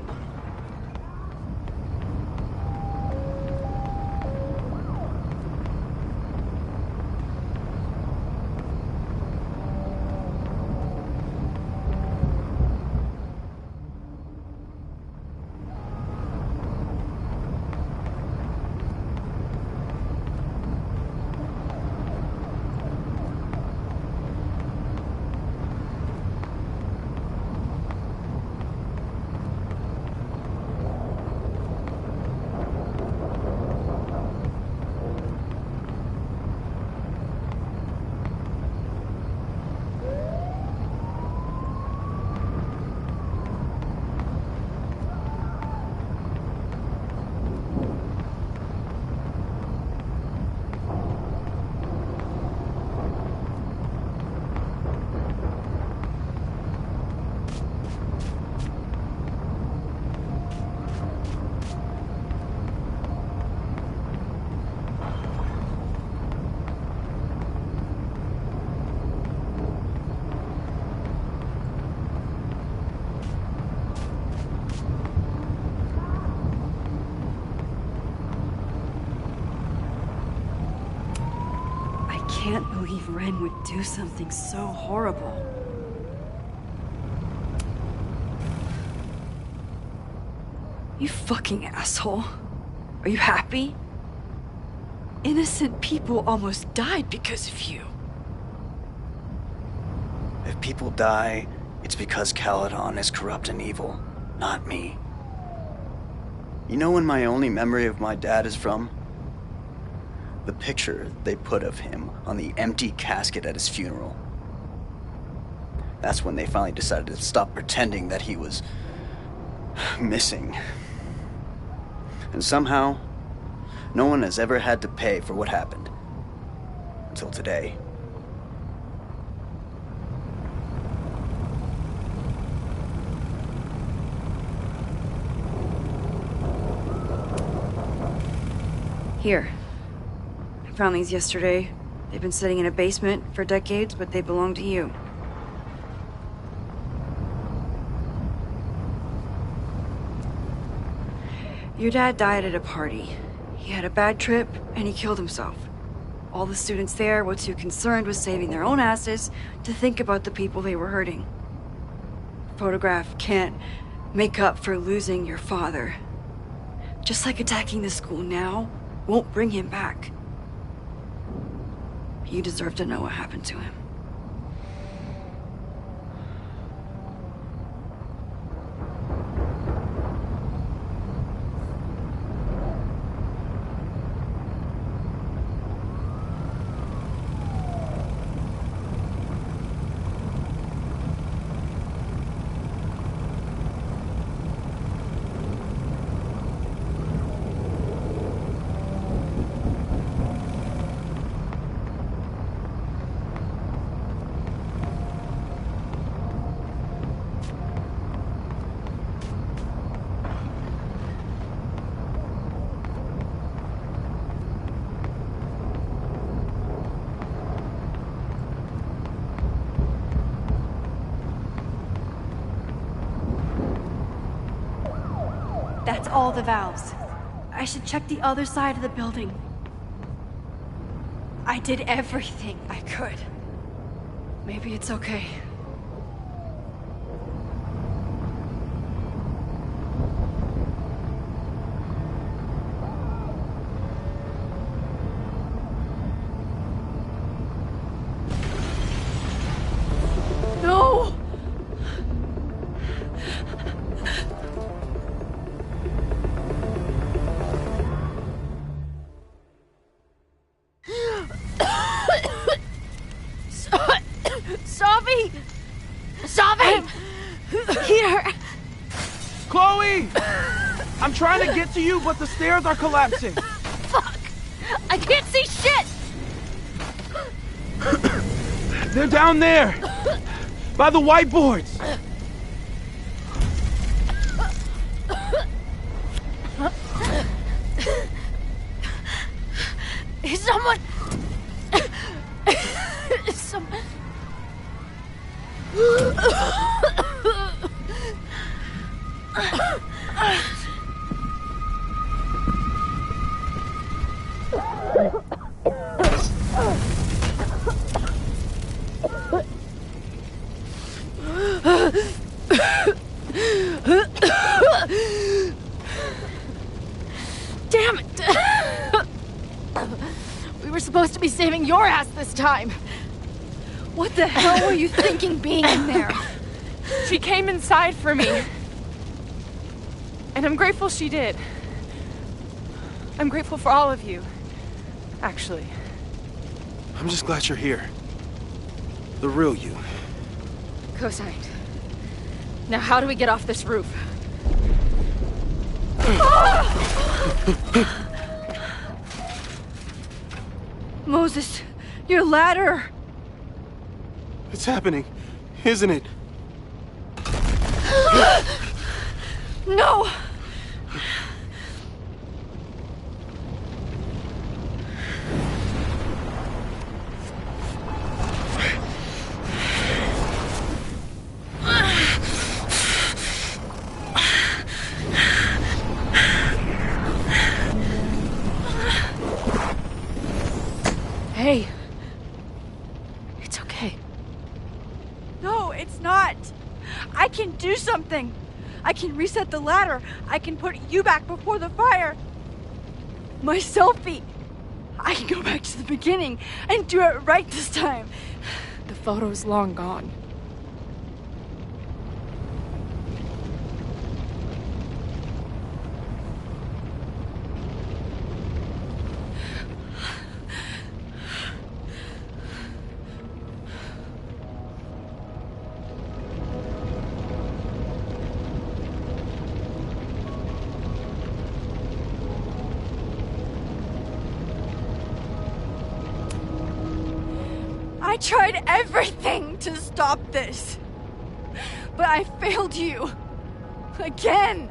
I can't believe Ren would do something so horrible. You fucking asshole. Are you happy? Innocent people almost died because of you. people die, it's because Caledon is corrupt and evil, not me. You know when my only memory of my dad is from? The picture they put of him on the empty casket at his funeral. That's when they finally decided to stop pretending that he was missing. And somehow, no one has ever had to pay for what happened. Until today. Here. I found these yesterday. They've been sitting in a basement for decades, but they belong to you. Your dad died at a party. He had a bad trip, and he killed himself. All the students there were too concerned with saving their own asses to think about the people they were hurting. Photograph can't make up for losing your father. Just like attacking the school now won't bring him back. You deserve to know what happened to him. That's all the valves. I should check the other side of the building. I did everything I could. Maybe it's okay. No! Safi! Safi! Here! Chloe! I'm trying to get to you, but the stairs are collapsing. Fuck! I can't see shit! They're down there! By the whiteboards! Is someone... Damn it! We were supposed to be saving your ass this time. What the hell were you thinking being in there? She came inside for me. And I'm grateful she did. I'm grateful for all of you. Actually. I'm just glad you're here. The real you. Co-signed. Now how do we get off this roof? Moses, your ladder! It's happening, isn't it? No! Hey. It's okay. No, it's not. I can do something. I can reset the ladder. I can put you back before the fire. My selfie. I can go back to the beginning and do it right this time. The photo's long gone. I tried everything to stop this. But I failed you. Again.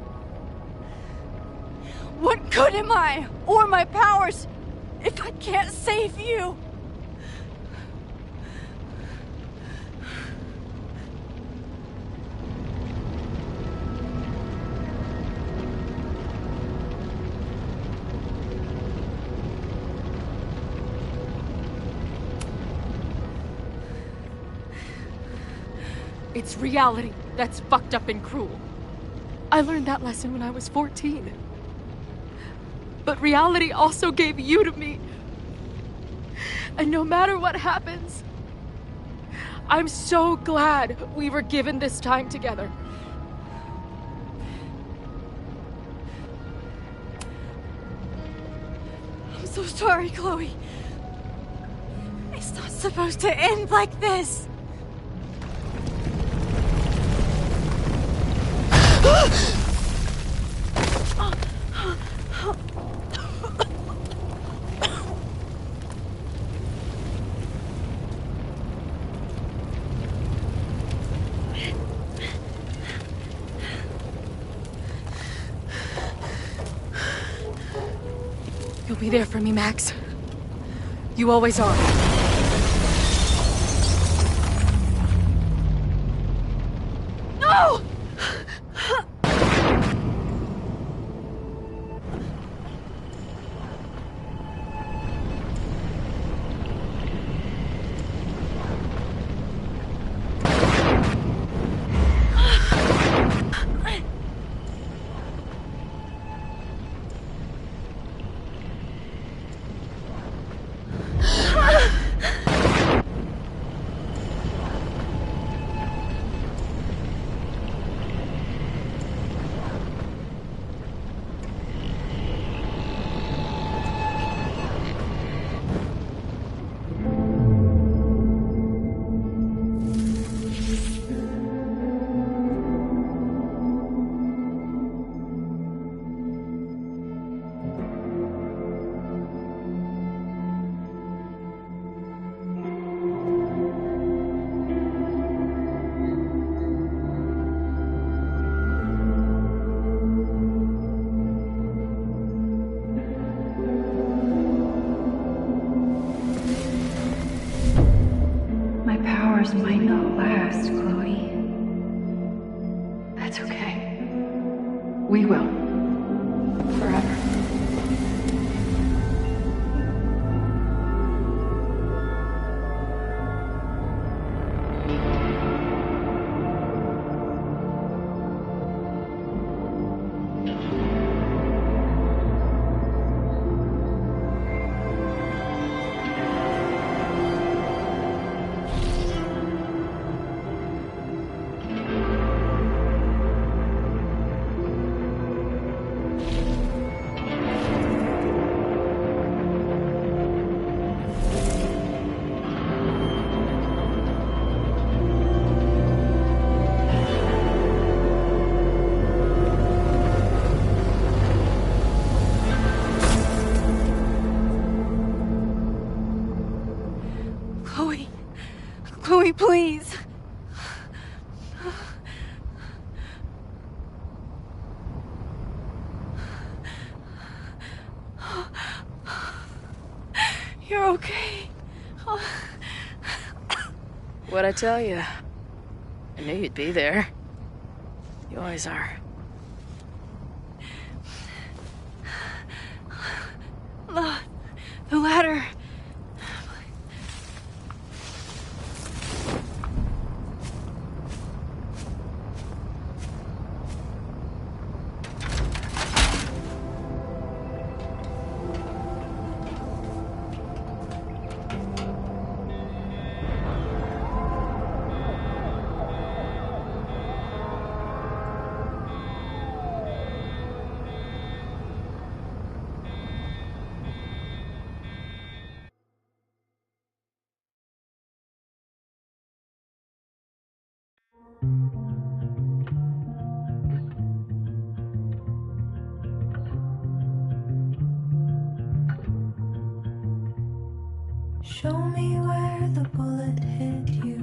What good am I, or my powers, if I can't save you? It's reality that's fucked up and cruel. I learned that lesson when I was 14. But reality also gave you to me. And no matter what happens, I'm so glad we were given this time together. I'm so sorry, Chloe. It's not supposed to end like this. You'll be there for me, Max. You always are. No! Might not last, Chloe. That's okay. We will. Forever. Chloe, please. You're okay. What'd I tell you? I knew you'd be there. You always are. The ladder. Show me where the bullet hit you.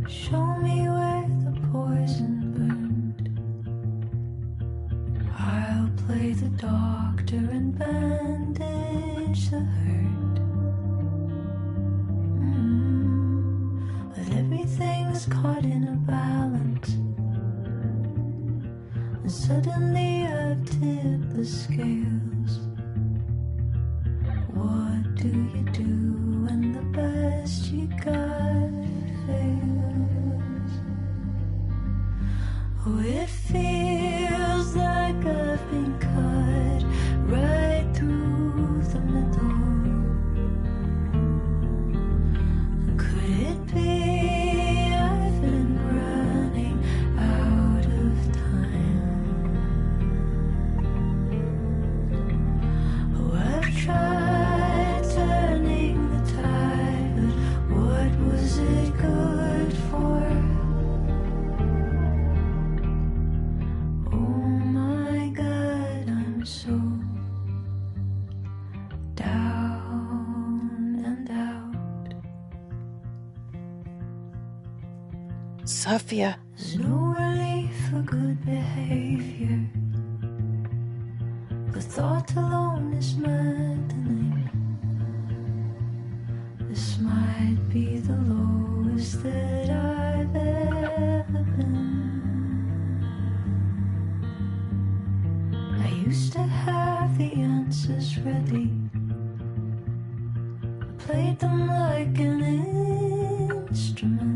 Show me where the poison burned. I'll play the doctor and bandage the hurt. But everything's caught in a balance. And suddenly I've tipped the scales. What do you do when the best you got fails? Oh, it feels like I've been cut right through the middle. Could it be I've been running out of time? Oh, I've tried turning the tide, but what was it good for? Oh my God, I'm so down and out. Sophia. There's no relief for good behavior. The thought alone is maddening. This might be the lowest that I've ever been. I used to have the answers ready. I played them like an instrument.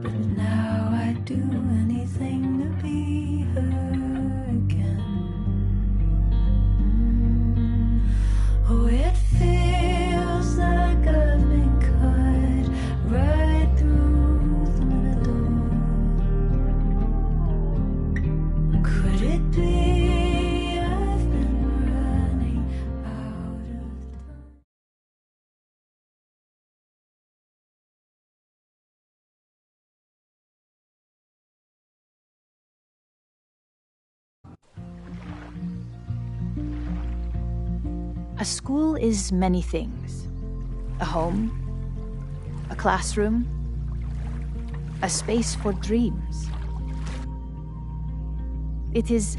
But now I'd do anything to be her again. Oh, it feels like I've been cut right through the middle. Could it be I've been running out of time? A school is many things. A home, a classroom, a space for dreams. It is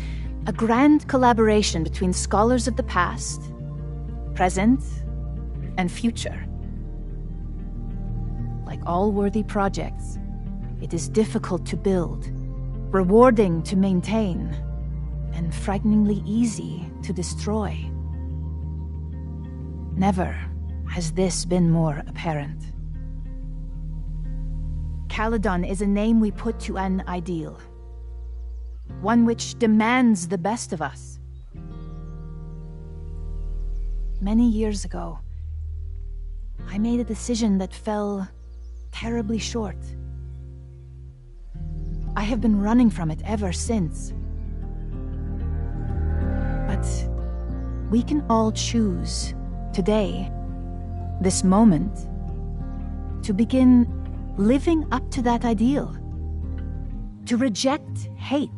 a grand collaboration between scholars of the past, present, and future. Like all worthy projects, it is difficult to build, rewarding to maintain, and frighteningly easy to destroy. Never has this been more apparent. Caledon is a name we put to an ideal. One which demands the best of us. Many years ago, I made a decision that fell terribly short. I have been running from it ever since. But we can all choose today, this moment, to begin living up to that ideal. To reject hate.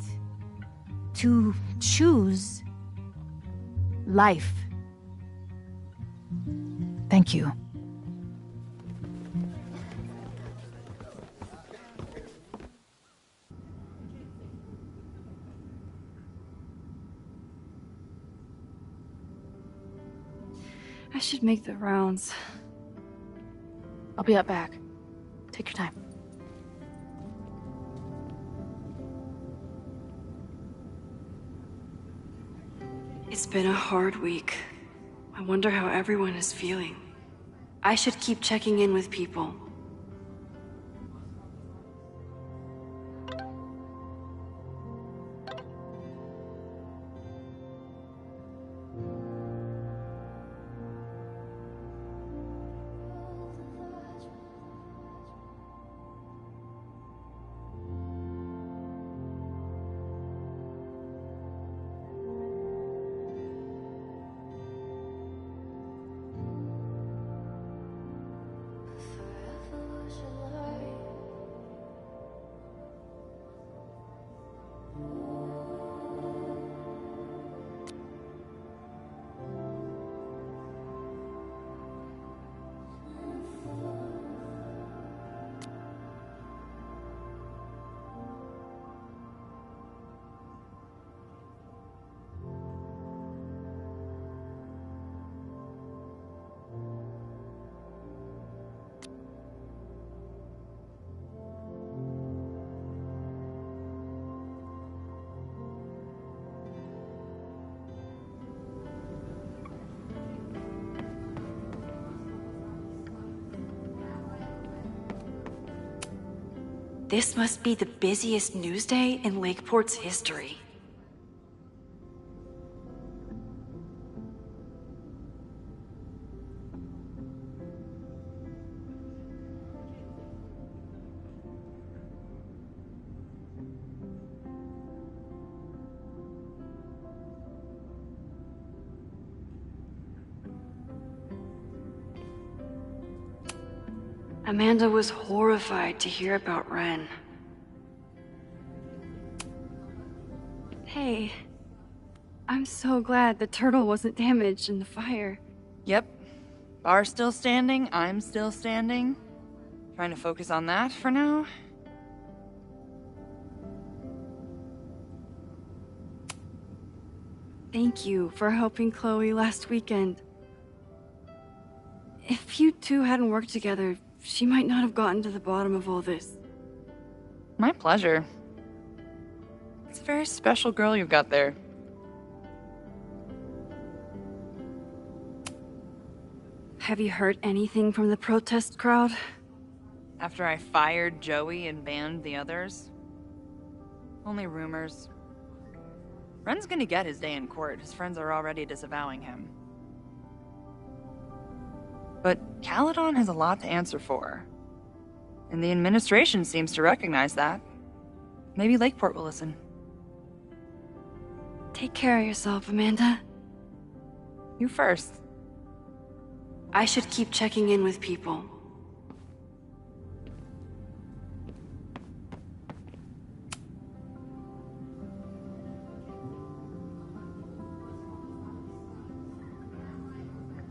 To choose life. Thank you. I should make the rounds. I'll be up back. Take your time. It's been a hard week. I wonder how everyone is feeling. I should keep checking in with people. This must be the busiest news day in Lakeport's history. Amanda was horrified to hear about Ren. Hey, I'm so glad the turtle wasn't damaged in the fire. Yep. Bar's still standing, I'm still standing. Trying to focus on that for now. Thank you for helping Chloe last weekend. If you two hadn't worked together, she might not have gotten to the bottom of all this. My pleasure. It's a very special girl you've got there. Have you heard anything from the protest crowd? After I fired Joey and banned the others? Only rumors. Ren's gonna get his day in court. His friends are already disavowing him. But Caledon has a lot to answer for. And the administration seems to recognize that. Maybe Lakeport will listen. Take care of yourself, Amanda. You first. I should keep checking in with people.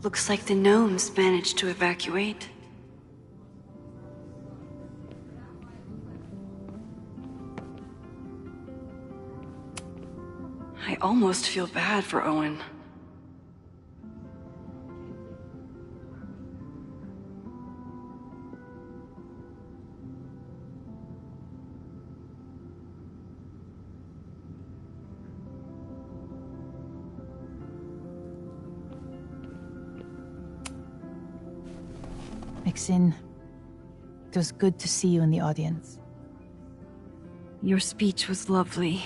Looks like the gnomes managed to evacuate. I almost feel bad for Owen. Mixin, it was good to see you in the audience. Your speech was lovely.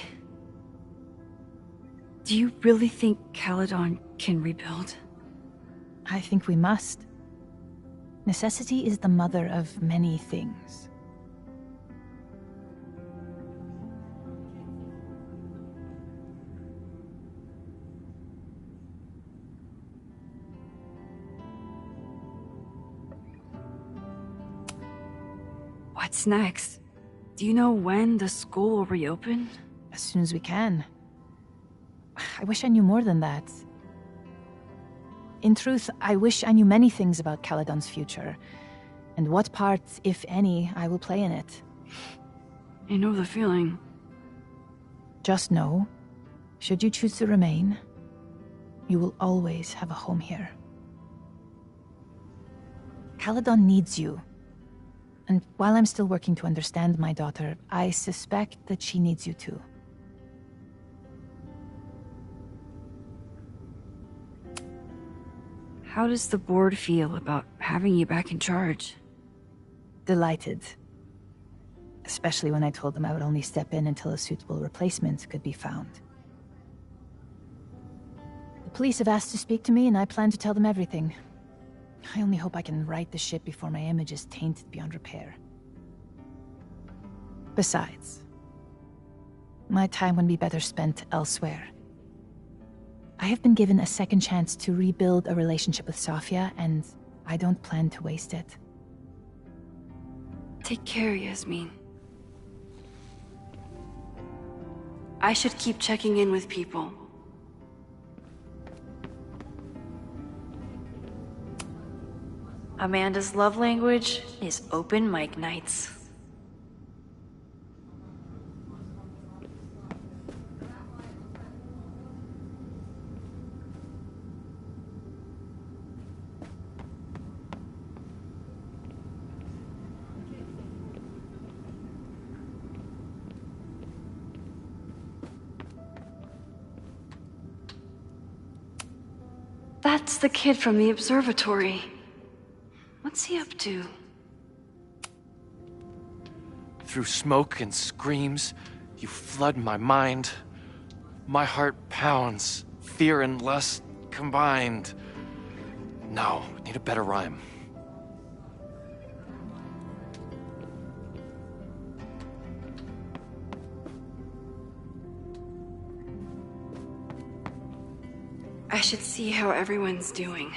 Do you really think Caledon can rebuild? I think we must. Necessity is the mother of many things. What's next? Do you know when the school will reopen? As soon as we can. I wish I knew more than that. In truth, I wish I knew many things about Caledon's future, and what part, if any, I will play in it. I know the feeling. Just know, should you choose to remain, you will always have a home here. Caledon needs you. And while I'm still working to understand my daughter, I suspect that she needs you too. How does the board feel about having you back in charge? Delighted. Especially when I told them I would only step in until a suitable replacement could be found. The police have asked to speak to me, and I plan to tell them everything. I only hope I can right the ship before my image is tainted beyond repair. Besides, my time would be better spent elsewhere. I have been given a second chance to rebuild a relationship with Safia, and I don't plan to waste it. Take care, Yasmin. I should keep checking in with people. Amanda's love language is open mic nights. That's the kid from the observatory. What's he up to? Through smoke and screams, you flood my mind. My heart pounds, fear and lust combined. No, need a better rhyme. I should see how everyone's doing.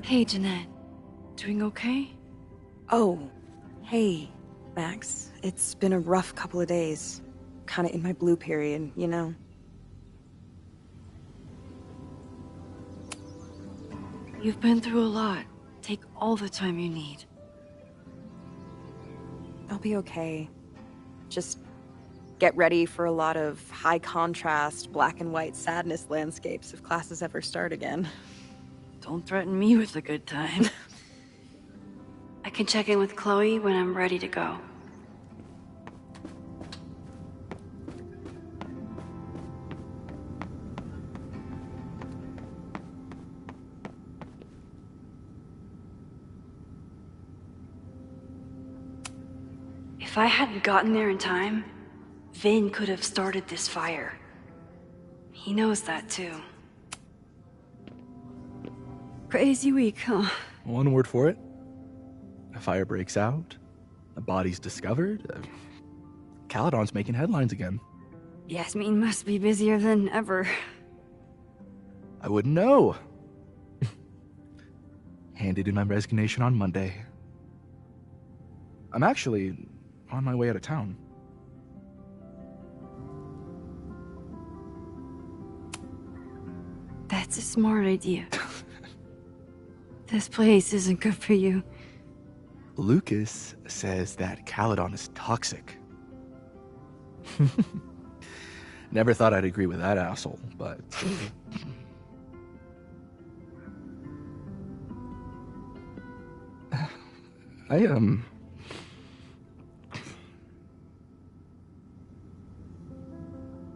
Hey, Jeanette. Doing okay? Oh, hey, Max. It's been a rough couple of days. Kinda in my blue period, you know? You've been through a lot. Take all the time you need. I'll be okay. Just get ready for a lot of high contrast, black and white sadness landscapes if classes ever start again. Don't threaten me with a good time. I can check in with Chloe when I'm ready to go. If I hadn't gotten there in time, Vin could have started this fire. He knows that too. Crazy week, huh? One word for it. A fire breaks out. A body's discovered. Caledon's making headlines again. Yasmin must be busier than ever. I wouldn't know. Handed in my resignation on Monday. I'm actually on my way out of town. That's a smart idea. This place isn't good for you. Lucas says that Caledon is toxic. Never thought I'd agree with that asshole, but...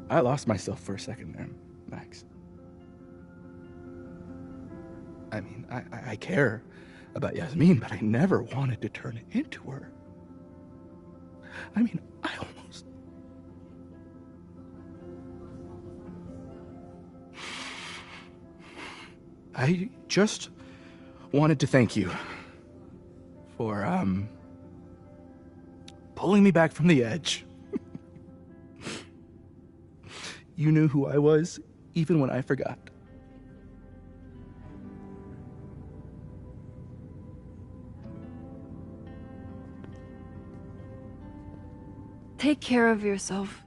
I lost myself for a second there, Max. I mean, I care about Yasmin, but I never wanted to turn it into her. I mean, I just wanted to thank you for, pulling me back from the edge. You knew who I was, even when I forgot. Take care of yourself.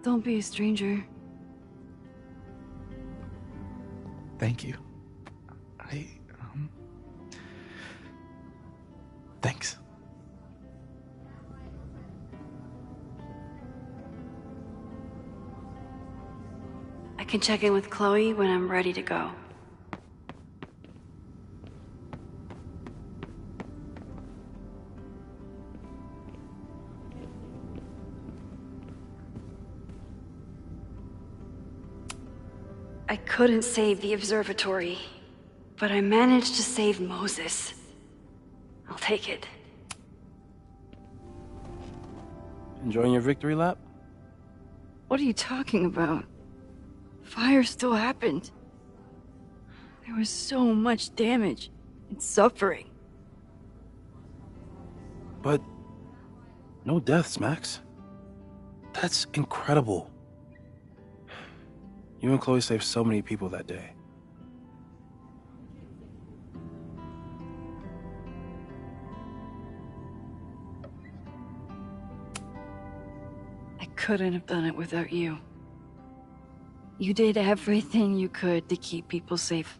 Don't be a stranger. Thank you. Thanks. I can check in with Chloe when I'm ready to go. I couldn't save the observatory, but I managed to save Moses. I'll take it. Enjoying your victory lap? What are you talking about? Fire still happened. There was so much damage and suffering. But no deaths, Max. That's incredible. You and Chloe saved so many people that day. I couldn't have done it without you. You did everything you could to keep people safe.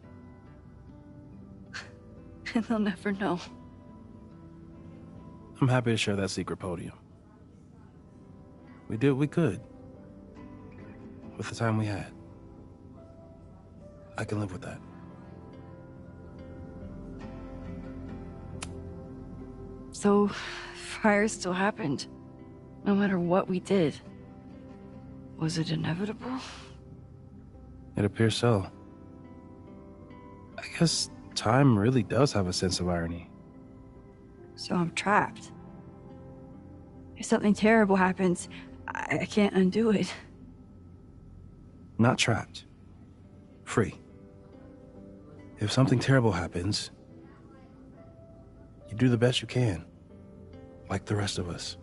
And they'll never know. I'm happy to share that secret podium. We did what we could. With the time we had. I can live with that. So, fire still happened. No matter what we did. Was it inevitable? It appears so. I guess Time really does have a sense of irony. So I'm trapped. If something terrible happens, I can't undo it. Not trapped. Free. If something terrible happens, you do the best you can. Like the rest of us.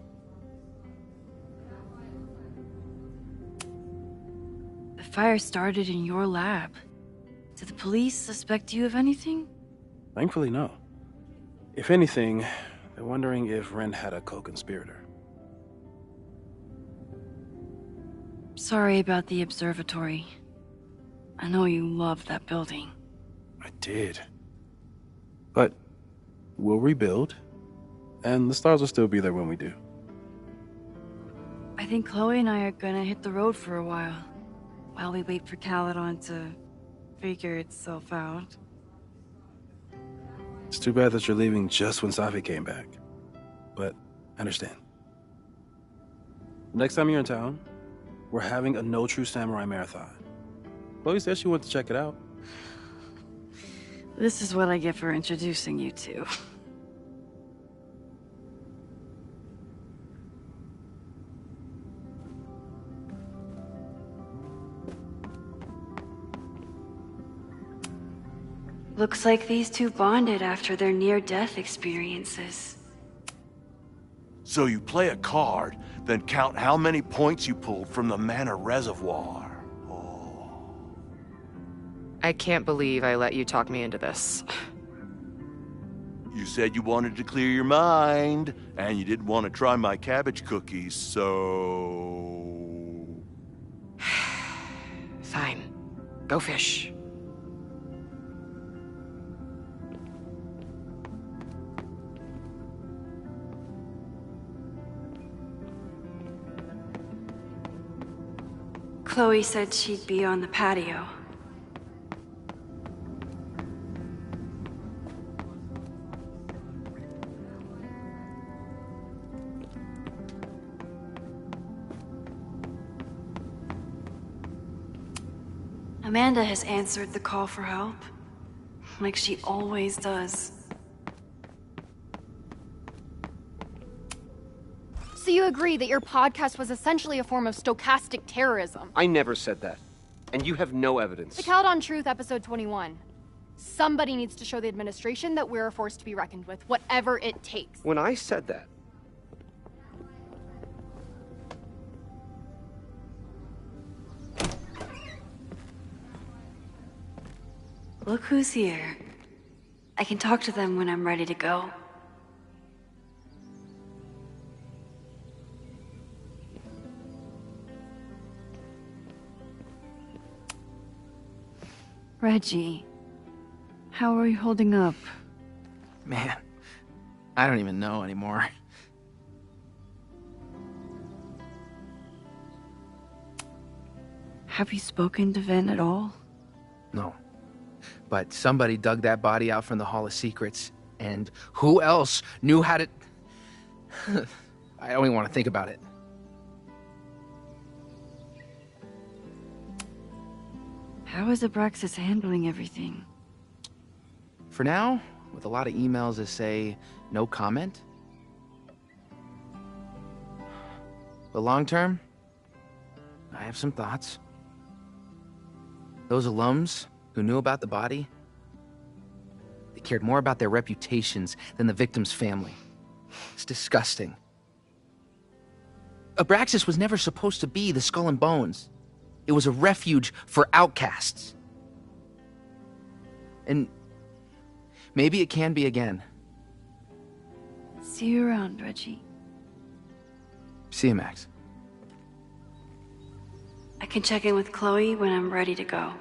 The fire started in your lab. Did the police suspect you of anything? Thankfully, no. If anything, they're wondering if Ren had a co-conspirator. Sorry about the observatory. I know you loved that building. I did. But we'll rebuild, and the stars will still be there when we do. I think Chloe and I are gonna hit the road for a while we wait for Caledon to figure itself out. It's too bad that you're leaving just when Safi came back. But I understand. Next time you're in town, we're having a No True Samurai marathon. Chloe said she wanted to check it out. This is what I get for introducing you to. Looks like these two bonded after their near-death experiences. So you play a card, then count how many points you pulled from the mana reservoir. I can't believe I let you talk me into this. You said you wanted to clear your mind, and you didn't want to try my cabbage cookies, so... Fine. Go fish. Chloe said she'd be on the patio. Amanda has answered the call for help, like she always does. So you agree that your podcast was essentially a form of stochastic terrorism? I never said that. And you have no evidence. The Caledon Truth, episode 21. Somebody needs to show the administration that we're a force to be reckoned with, whatever it takes. When I said that, Look who's here. I can talk to them when I'm ready to go. Reggie, how are you holding up? Man, I don't even know anymore. Have you spoken to Ven at all? No. But somebody dug that body out from the Hall of Secrets, and who else knew how to... I don't even want to think about it. How is Abraxas handling everything? For now, with a lot of emails that say no comment. But long term, I have some thoughts. Those alums who knew about the body, they cared more about their reputations than the victim's family. It's disgusting. Abraxas was never supposed to be the Skull and Bones. It was a refuge for outcasts. And maybe it can be again. See you around, Reggie. See you, Max. I can check in with Chloe when I'm ready to go.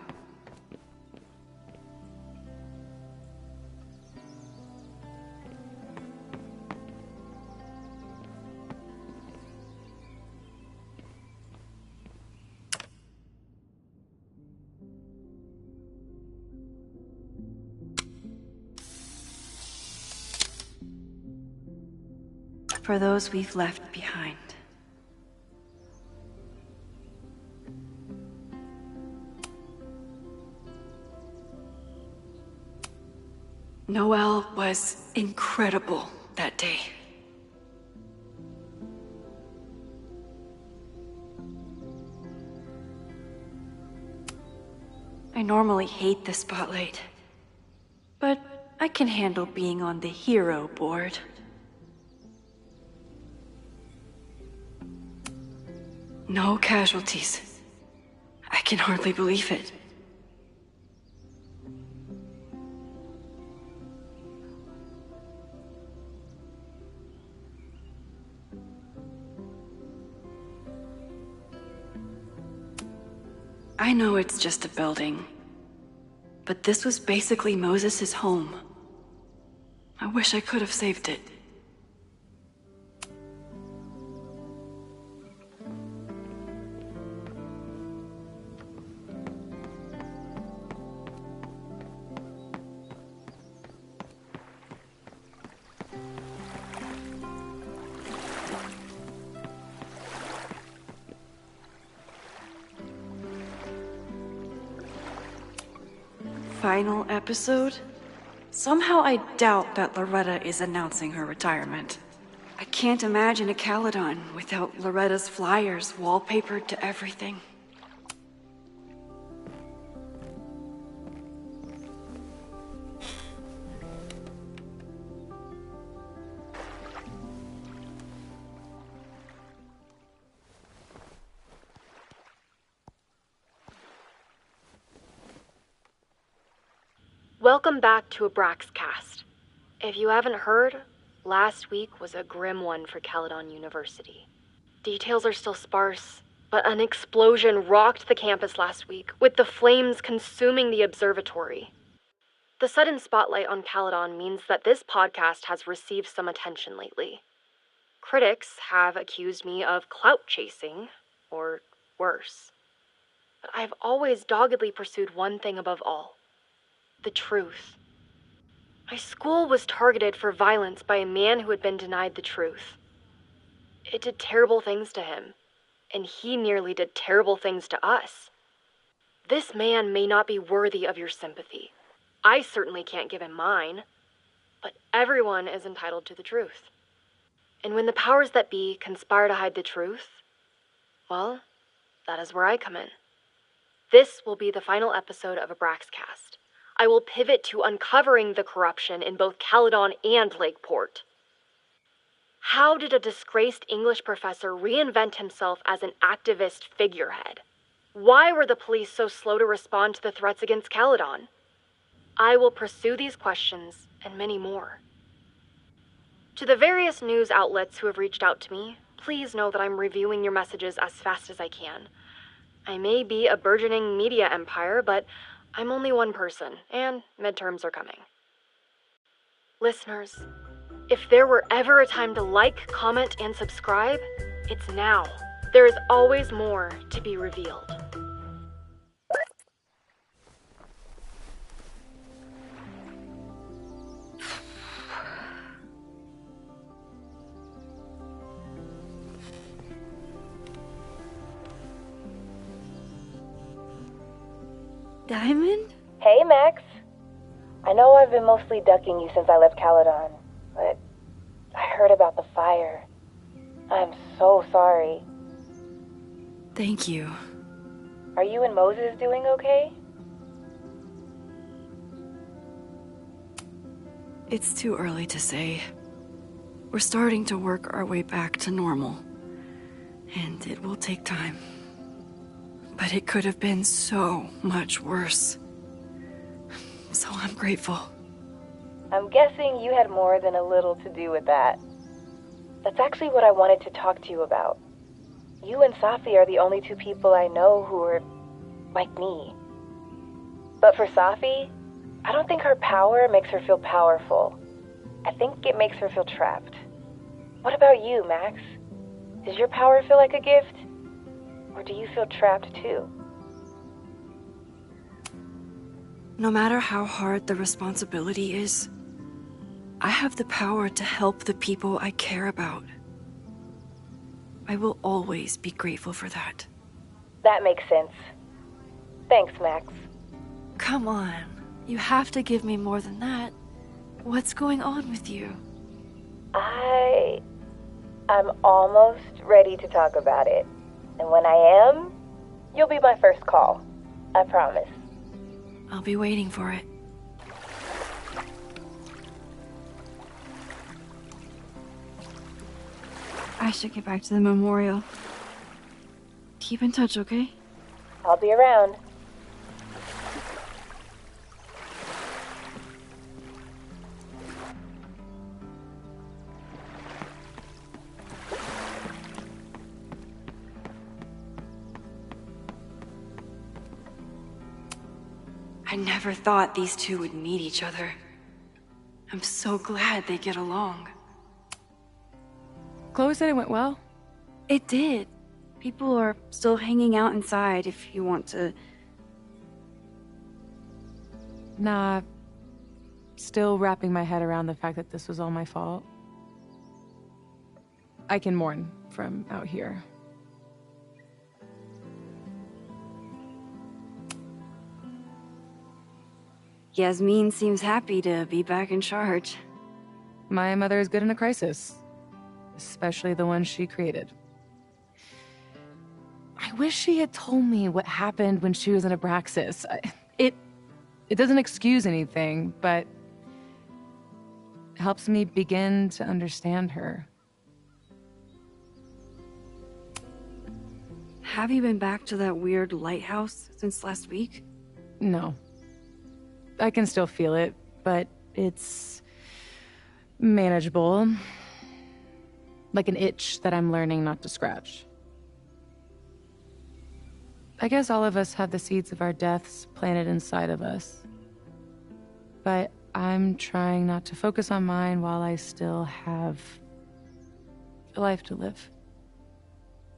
For those we've left behind. Noelle was incredible that day. I normally hate the spotlight, but I can handle being on the hero board. No casualties. I can hardly believe it. I know it's just a building, but this was basically Moses' home. I wish I could have saved it. Final episode? Somehow I doubt that Loretta is announcing her retirement. I can't imagine a Caledon without Loretta's flyers wallpapered to everything. Welcome back to Abraxcast. If you haven't heard, last week was a grim one for Caledon University. Details are still sparse, but an explosion rocked the campus last week, with the flames consuming the observatory. The sudden spotlight on Caledon means that this podcast has received some attention lately. Critics have accused me of clout chasing, or worse. But I've always doggedly pursued one thing above all: the truth. My school was targeted for violence by a man who had been denied the truth. It did terrible things to him, and he nearly did terrible things to us. This man may not be worthy of your sympathy. I certainly can't give him mine, but everyone is entitled to the truth. And when the powers that be conspire to hide the truth, well, that is where I come in. This will be the final episode of Abraxcast. I will pivot to uncovering the corruption in both Caledon and Lakeport. How did a disgraced English professor reinvent himself as an activist figurehead? Why were the police so slow to respond to the threats against Caledon? I will pursue these questions and many more. To the various news outlets who have reached out to me, please know that I'm reviewing your messages as fast as I can. I may be a burgeoning media empire, but I'm only one person, and midterms are coming. Listeners, if there were ever a time to like, comment, and subscribe, it's now. There is always more to be revealed. Diamond? Hey, Max. I know I've been mostly ducking you since I left Caledon, but I heard about the fire. I'm so sorry. Thank you. Are you and Moses doing okay? It's too early to say. We're starting to work our way back to normal, and it will take time. But it could have been so much worse. So I'm grateful. I'm guessing you had more than a little to do with that. That's actually what I wanted to talk to you about. You and Safi are the only two people I know who are like me. But for Safi, I don't think her power makes her feel powerful. I think it makes her feel trapped. What about you, Max? Does your power feel like a gift? Or do you feel trapped too? No matter how hard the responsibility is, I have the power to help the people I care about. I will always be grateful for that. That makes sense. Thanks, Max. Come on. You have to give me more than that. What's going on with you? I'm almost ready to talk about it. And when I am, you'll be my first call. I promise. I'll be waiting for it. I should get back to the memorial. Keep in touch, okay? I'll be around. I never thought these two would meet each other. I'm so glad they get along. Chloe said it went well. It did. People are still hanging out inside if you want to. Nah, still wrapping my head around the fact that this was all my fault. I can mourn from out here. Yasmin seems happy to be back in charge. My mother is good in a crisis, especially the one she created. I wish she had told me what happened when she was in Abraxas. It doesn't excuse anything, but helps me begin to understand her. Have you been back to that weird lighthouse since last week? No. I can still feel it, but it's manageable. Like an itch that I'm learning not to scratch. I guess all of us have the seeds of our deaths planted inside of us. But I'm trying not to focus on mine while I still have a life to live.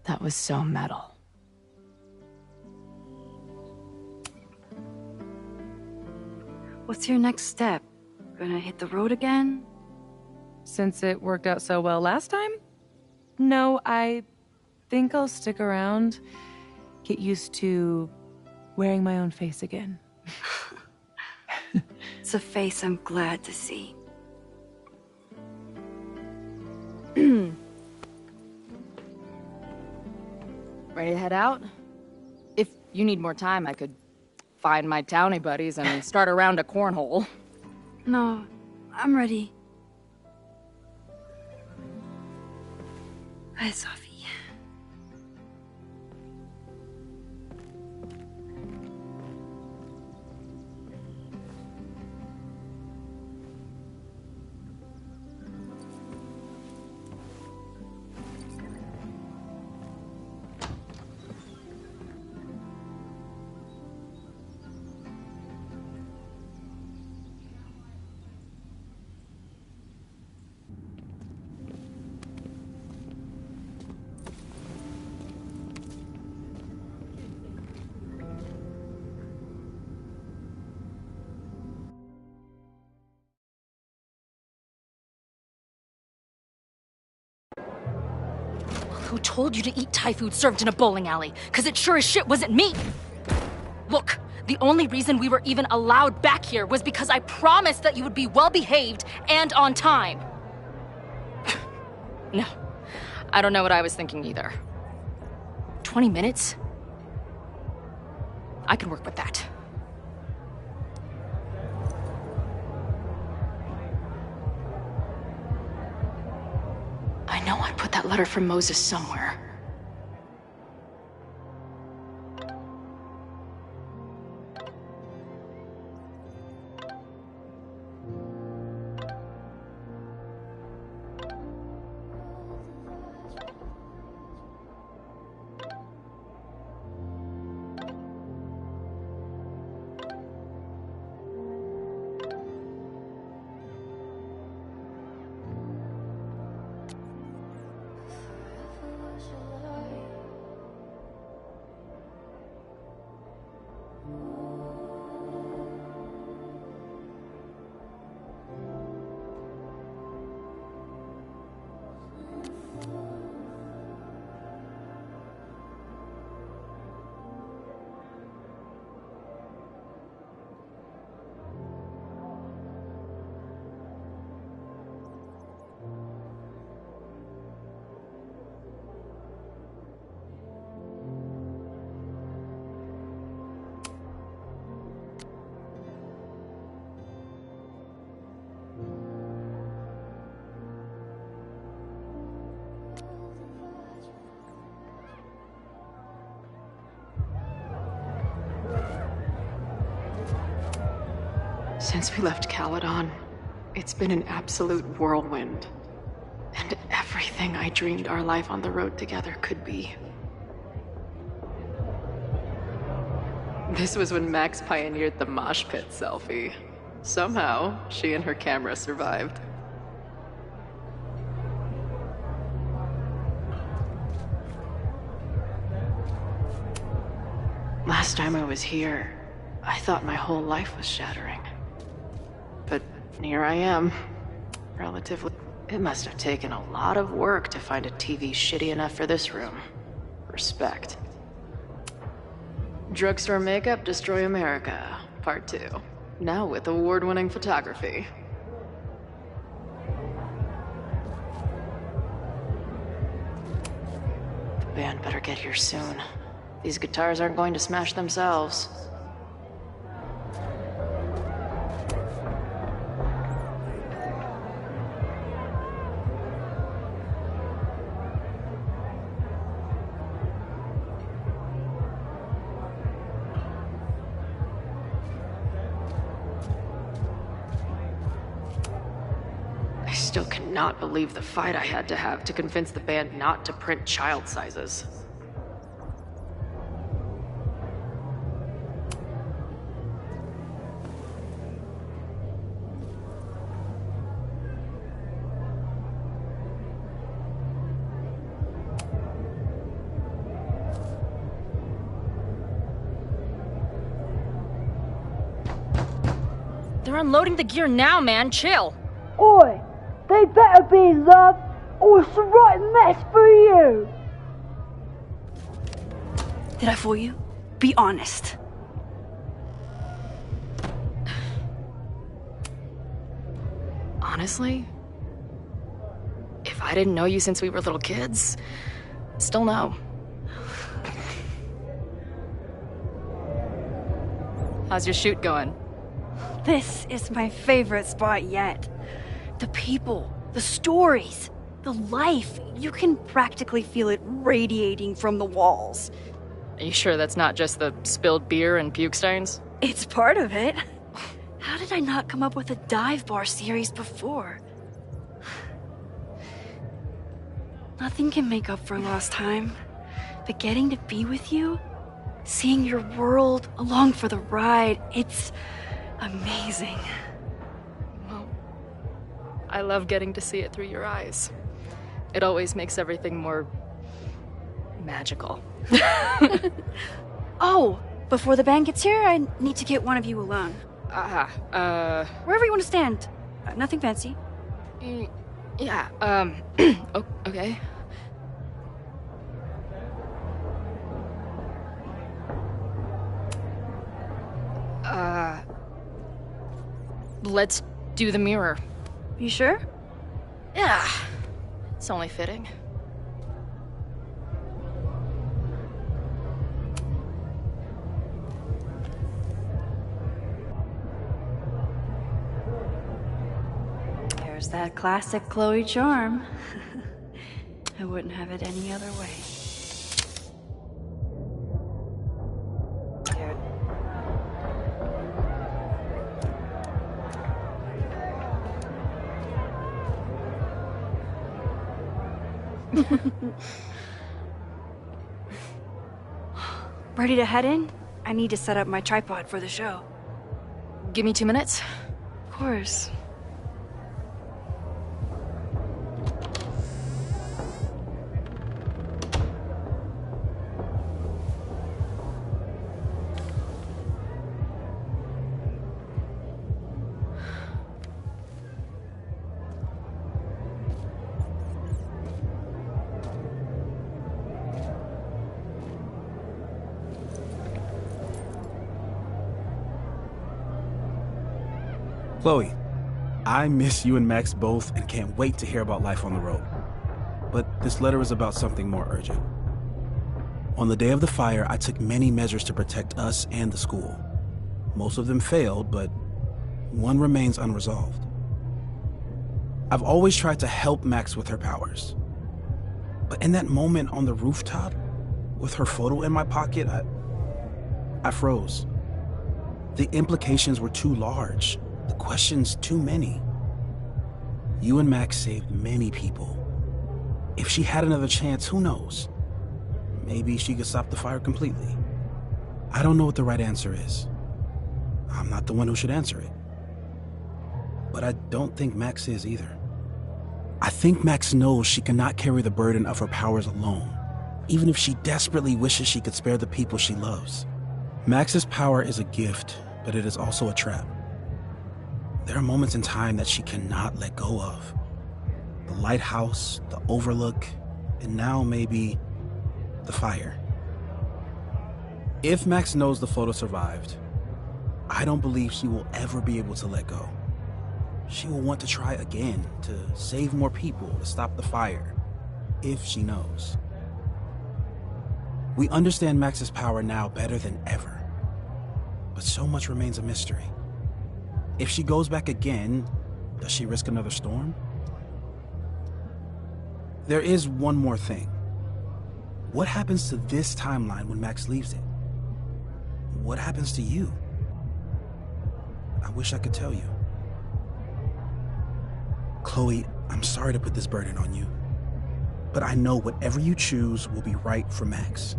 That was so metal. What's your next step? Gonna hit the road again? Since it worked out so well last time? No, I think I'll stick around, get used to wearing my own face again. It's a face I'm glad to see. Ready to head out? If you need more time, I could find my townie buddies and start a round of cornhole. No, I'm ready. Bye, Sophie. Who told you to eat Thai food served in a bowling alley? Because it sure as shit wasn't me! Look, the only reason we were even allowed back here was because I promised that you would be well-behaved and on time. No, I don't know what I was thinking either. 20 minutes? I can work with that. I know I put that letter from Moses somewhere. Since we left Caledon, it's been an absolute whirlwind. And everything I dreamed our life on the road together could be. This was when Max pioneered the mosh pit selfie. Somehow, she and her camera survived. Last time I was here, I thought my whole life was shattering. But here I am, relatively. It must have taken a lot of work to find a TV shitty enough for this room. Respect. Drugstore Makeup Destroy America, Part 2. Now with award-winning photography. The band better get here soon. These guitars aren't going to smash themselves. I still cannot believe the fight I had to have to convince the band not to print child sizes. They're unloading the gear now, man. Chill. Oi! They better be in love, or it's a right mess for you! Did I fool you? Be honest. Honestly, if I didn't know you since we were little kids, still no. How's your shoot going? This is my favorite spot yet. The people, the stories, the life. You can practically feel it radiating from the walls. Are you sure that's not just the spilled beer and puke stains? It's part of it. How did I not come up with a dive bar series before? Nothing can make up for lost time, but getting to be with you, seeing your world along for the ride, it's amazing. Well, I love getting to see it through your eyes. It always makes everything more magical. Oh, before the band gets here, I need to get one of you alone. Wherever you want to stand. Nothing fancy. Yeah, okay. Let's do the mirror. You sure? Yeah. It's only fitting. There's that classic Chloe charm. I wouldn't have it any other way. Ready to head in? I need to set up my tripod for the show. Give me 2 minutes. Of course. Chloe, I miss you and Max both and can't wait to hear about life on the road. But this letter is about something more urgent. On the day of the fire, I took many measures to protect us and the school. Most of them failed, but one remains unresolved. I've always tried to help Max with her powers. But in that moment on the rooftop, with her photo in my pocket, I froze. The implications were too large. question's too many. You and Max saved many people. If she had another chance, who knows? Maybe she could stop the fire completely. I don't know what the right answer is. I'm not the one who should answer it. But I don't think Max is either. I think Max knows she cannot carry the burden of her powers alone, even if she desperately wishes she could spare the people she loves. Max's power is a gift, but it is also a trap. There are moments in time that she cannot let go of. The lighthouse, the overlook, and now maybe the fire. If Max knows the photo survived, I don't believe she will ever be able to let go. She will want to try again, to save more people, to stop the fire, if she knows. We understand Max's power now better than ever, but so much remains a mystery. If she goes back again, does she risk another storm? There is one more thing. What happens to this timeline when Max leaves it? What happens to you? I wish I could tell you. Chloe, I'm sorry to put this burden on you, but I know whatever you choose will be right for Max,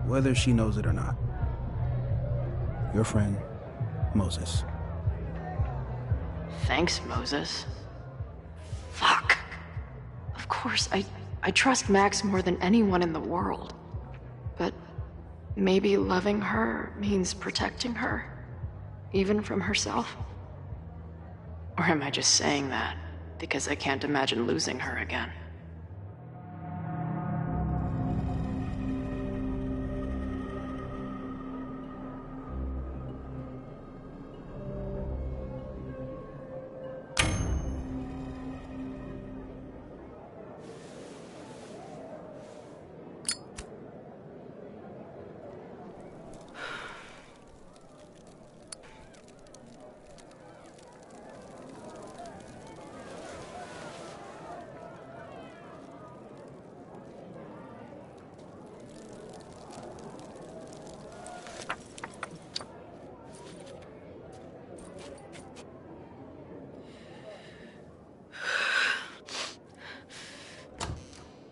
whether she knows it or not. Your friend, Moses. Thanks, Moses. Fuck. Of course, I trust Max more than anyone in the world. But maybe loving her means protecting her, even from herself? Or am I just saying that because I can't imagine losing her again?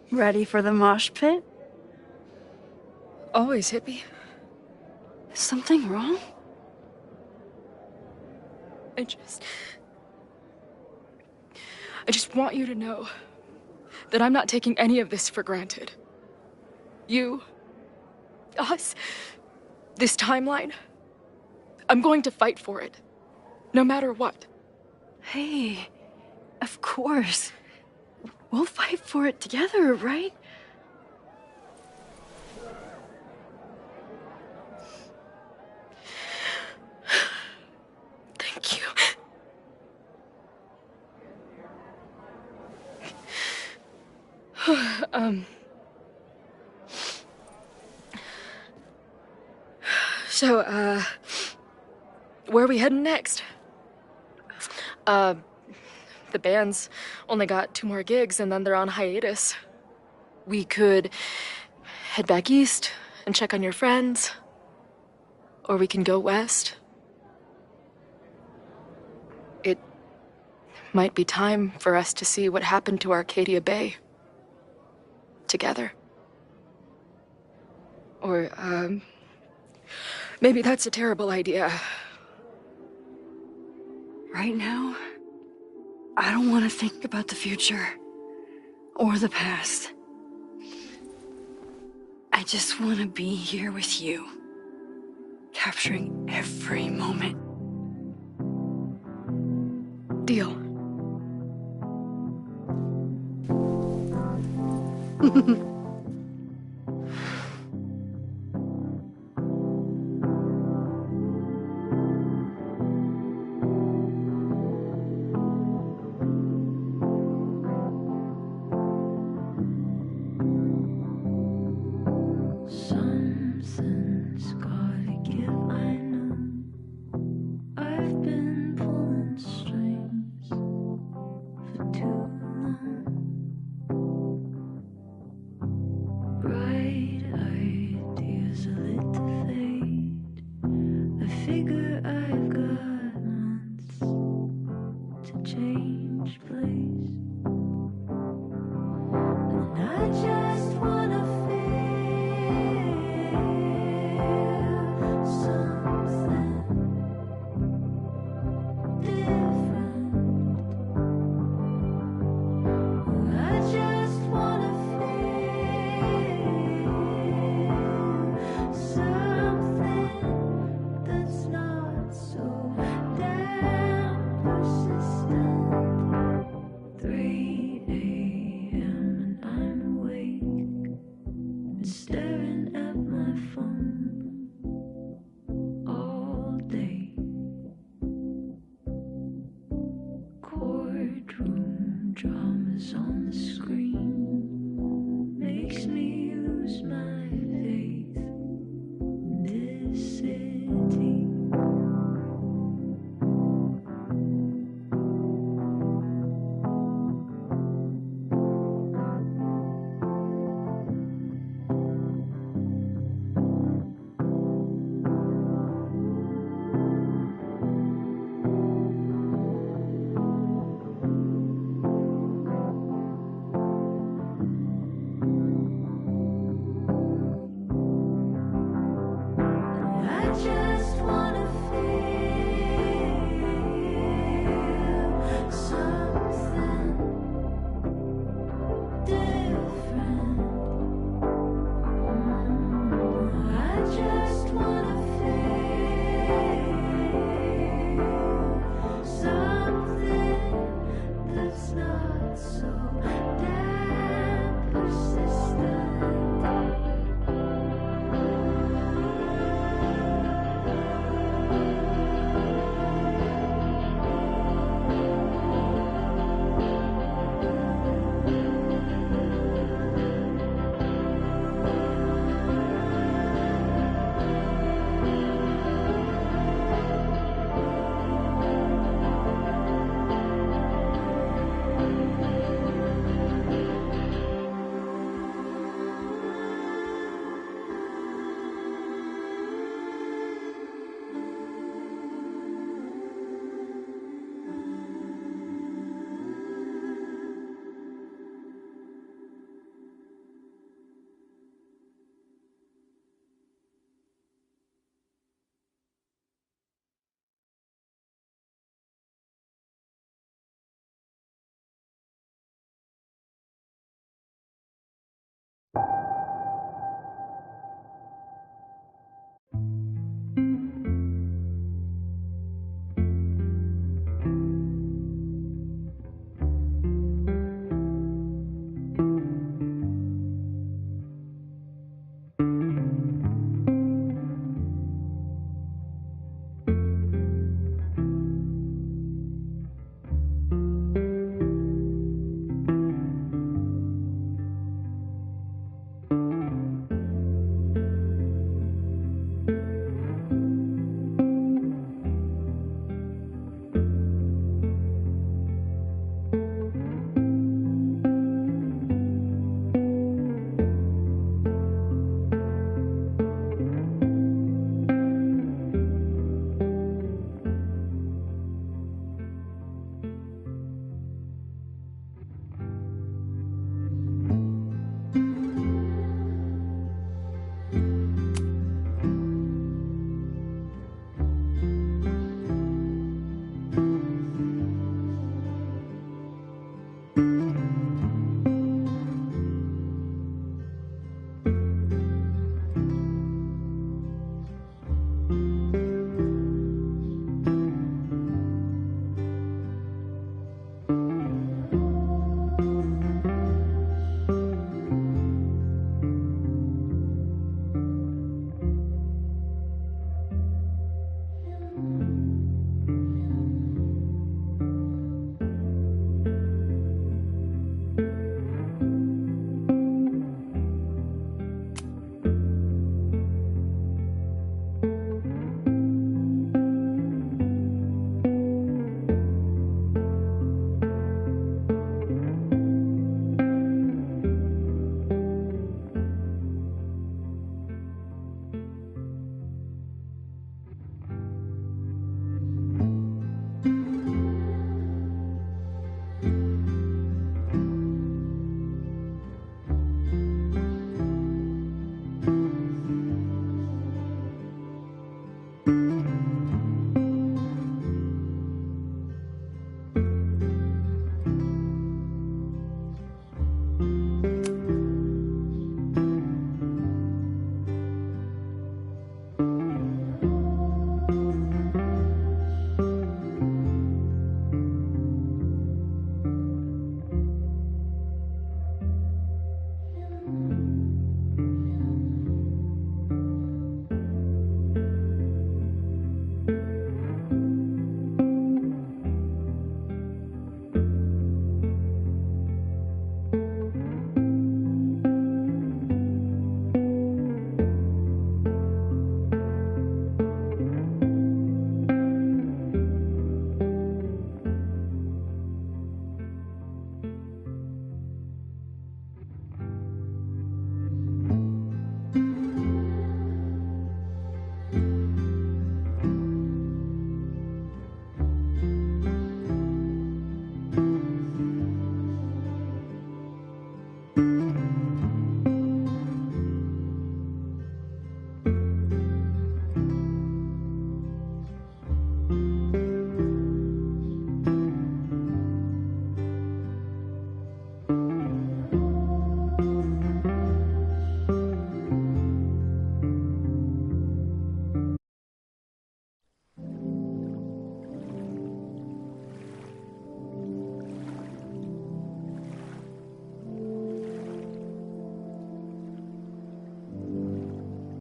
Ready for the mosh pit? Always, hippie. Is something wrong? I just want you to know that I'm not taking any of this for granted. You, us, this timeline, I'm going to fight for it, no matter what. Hey, of course. We'll fight for it together, right? Thank you. So, where are we heading next? The band's only got 2 more gigs and then they're on hiatus. We could head back east and check on your friends. Or we can go west. It might be time for us to see what happened to Arcadia Bay. Together. Or, maybe that's a terrible idea. Right now, I don't want to think about the future or the past. I just want to be here with you, capturing every moment. Deal. Something's gotta give, I know. I've been pulling strings for too long. change place. And I just wanna feel something different. I just wanna feel something that's not so damn persistent. 3 a.m. and I'm awake and staring at my phone all day. Courtroom dramas on the screen makes me lose my faith in this city. I just wanna feel something different. I just wanna feel something that's not so damn persistent.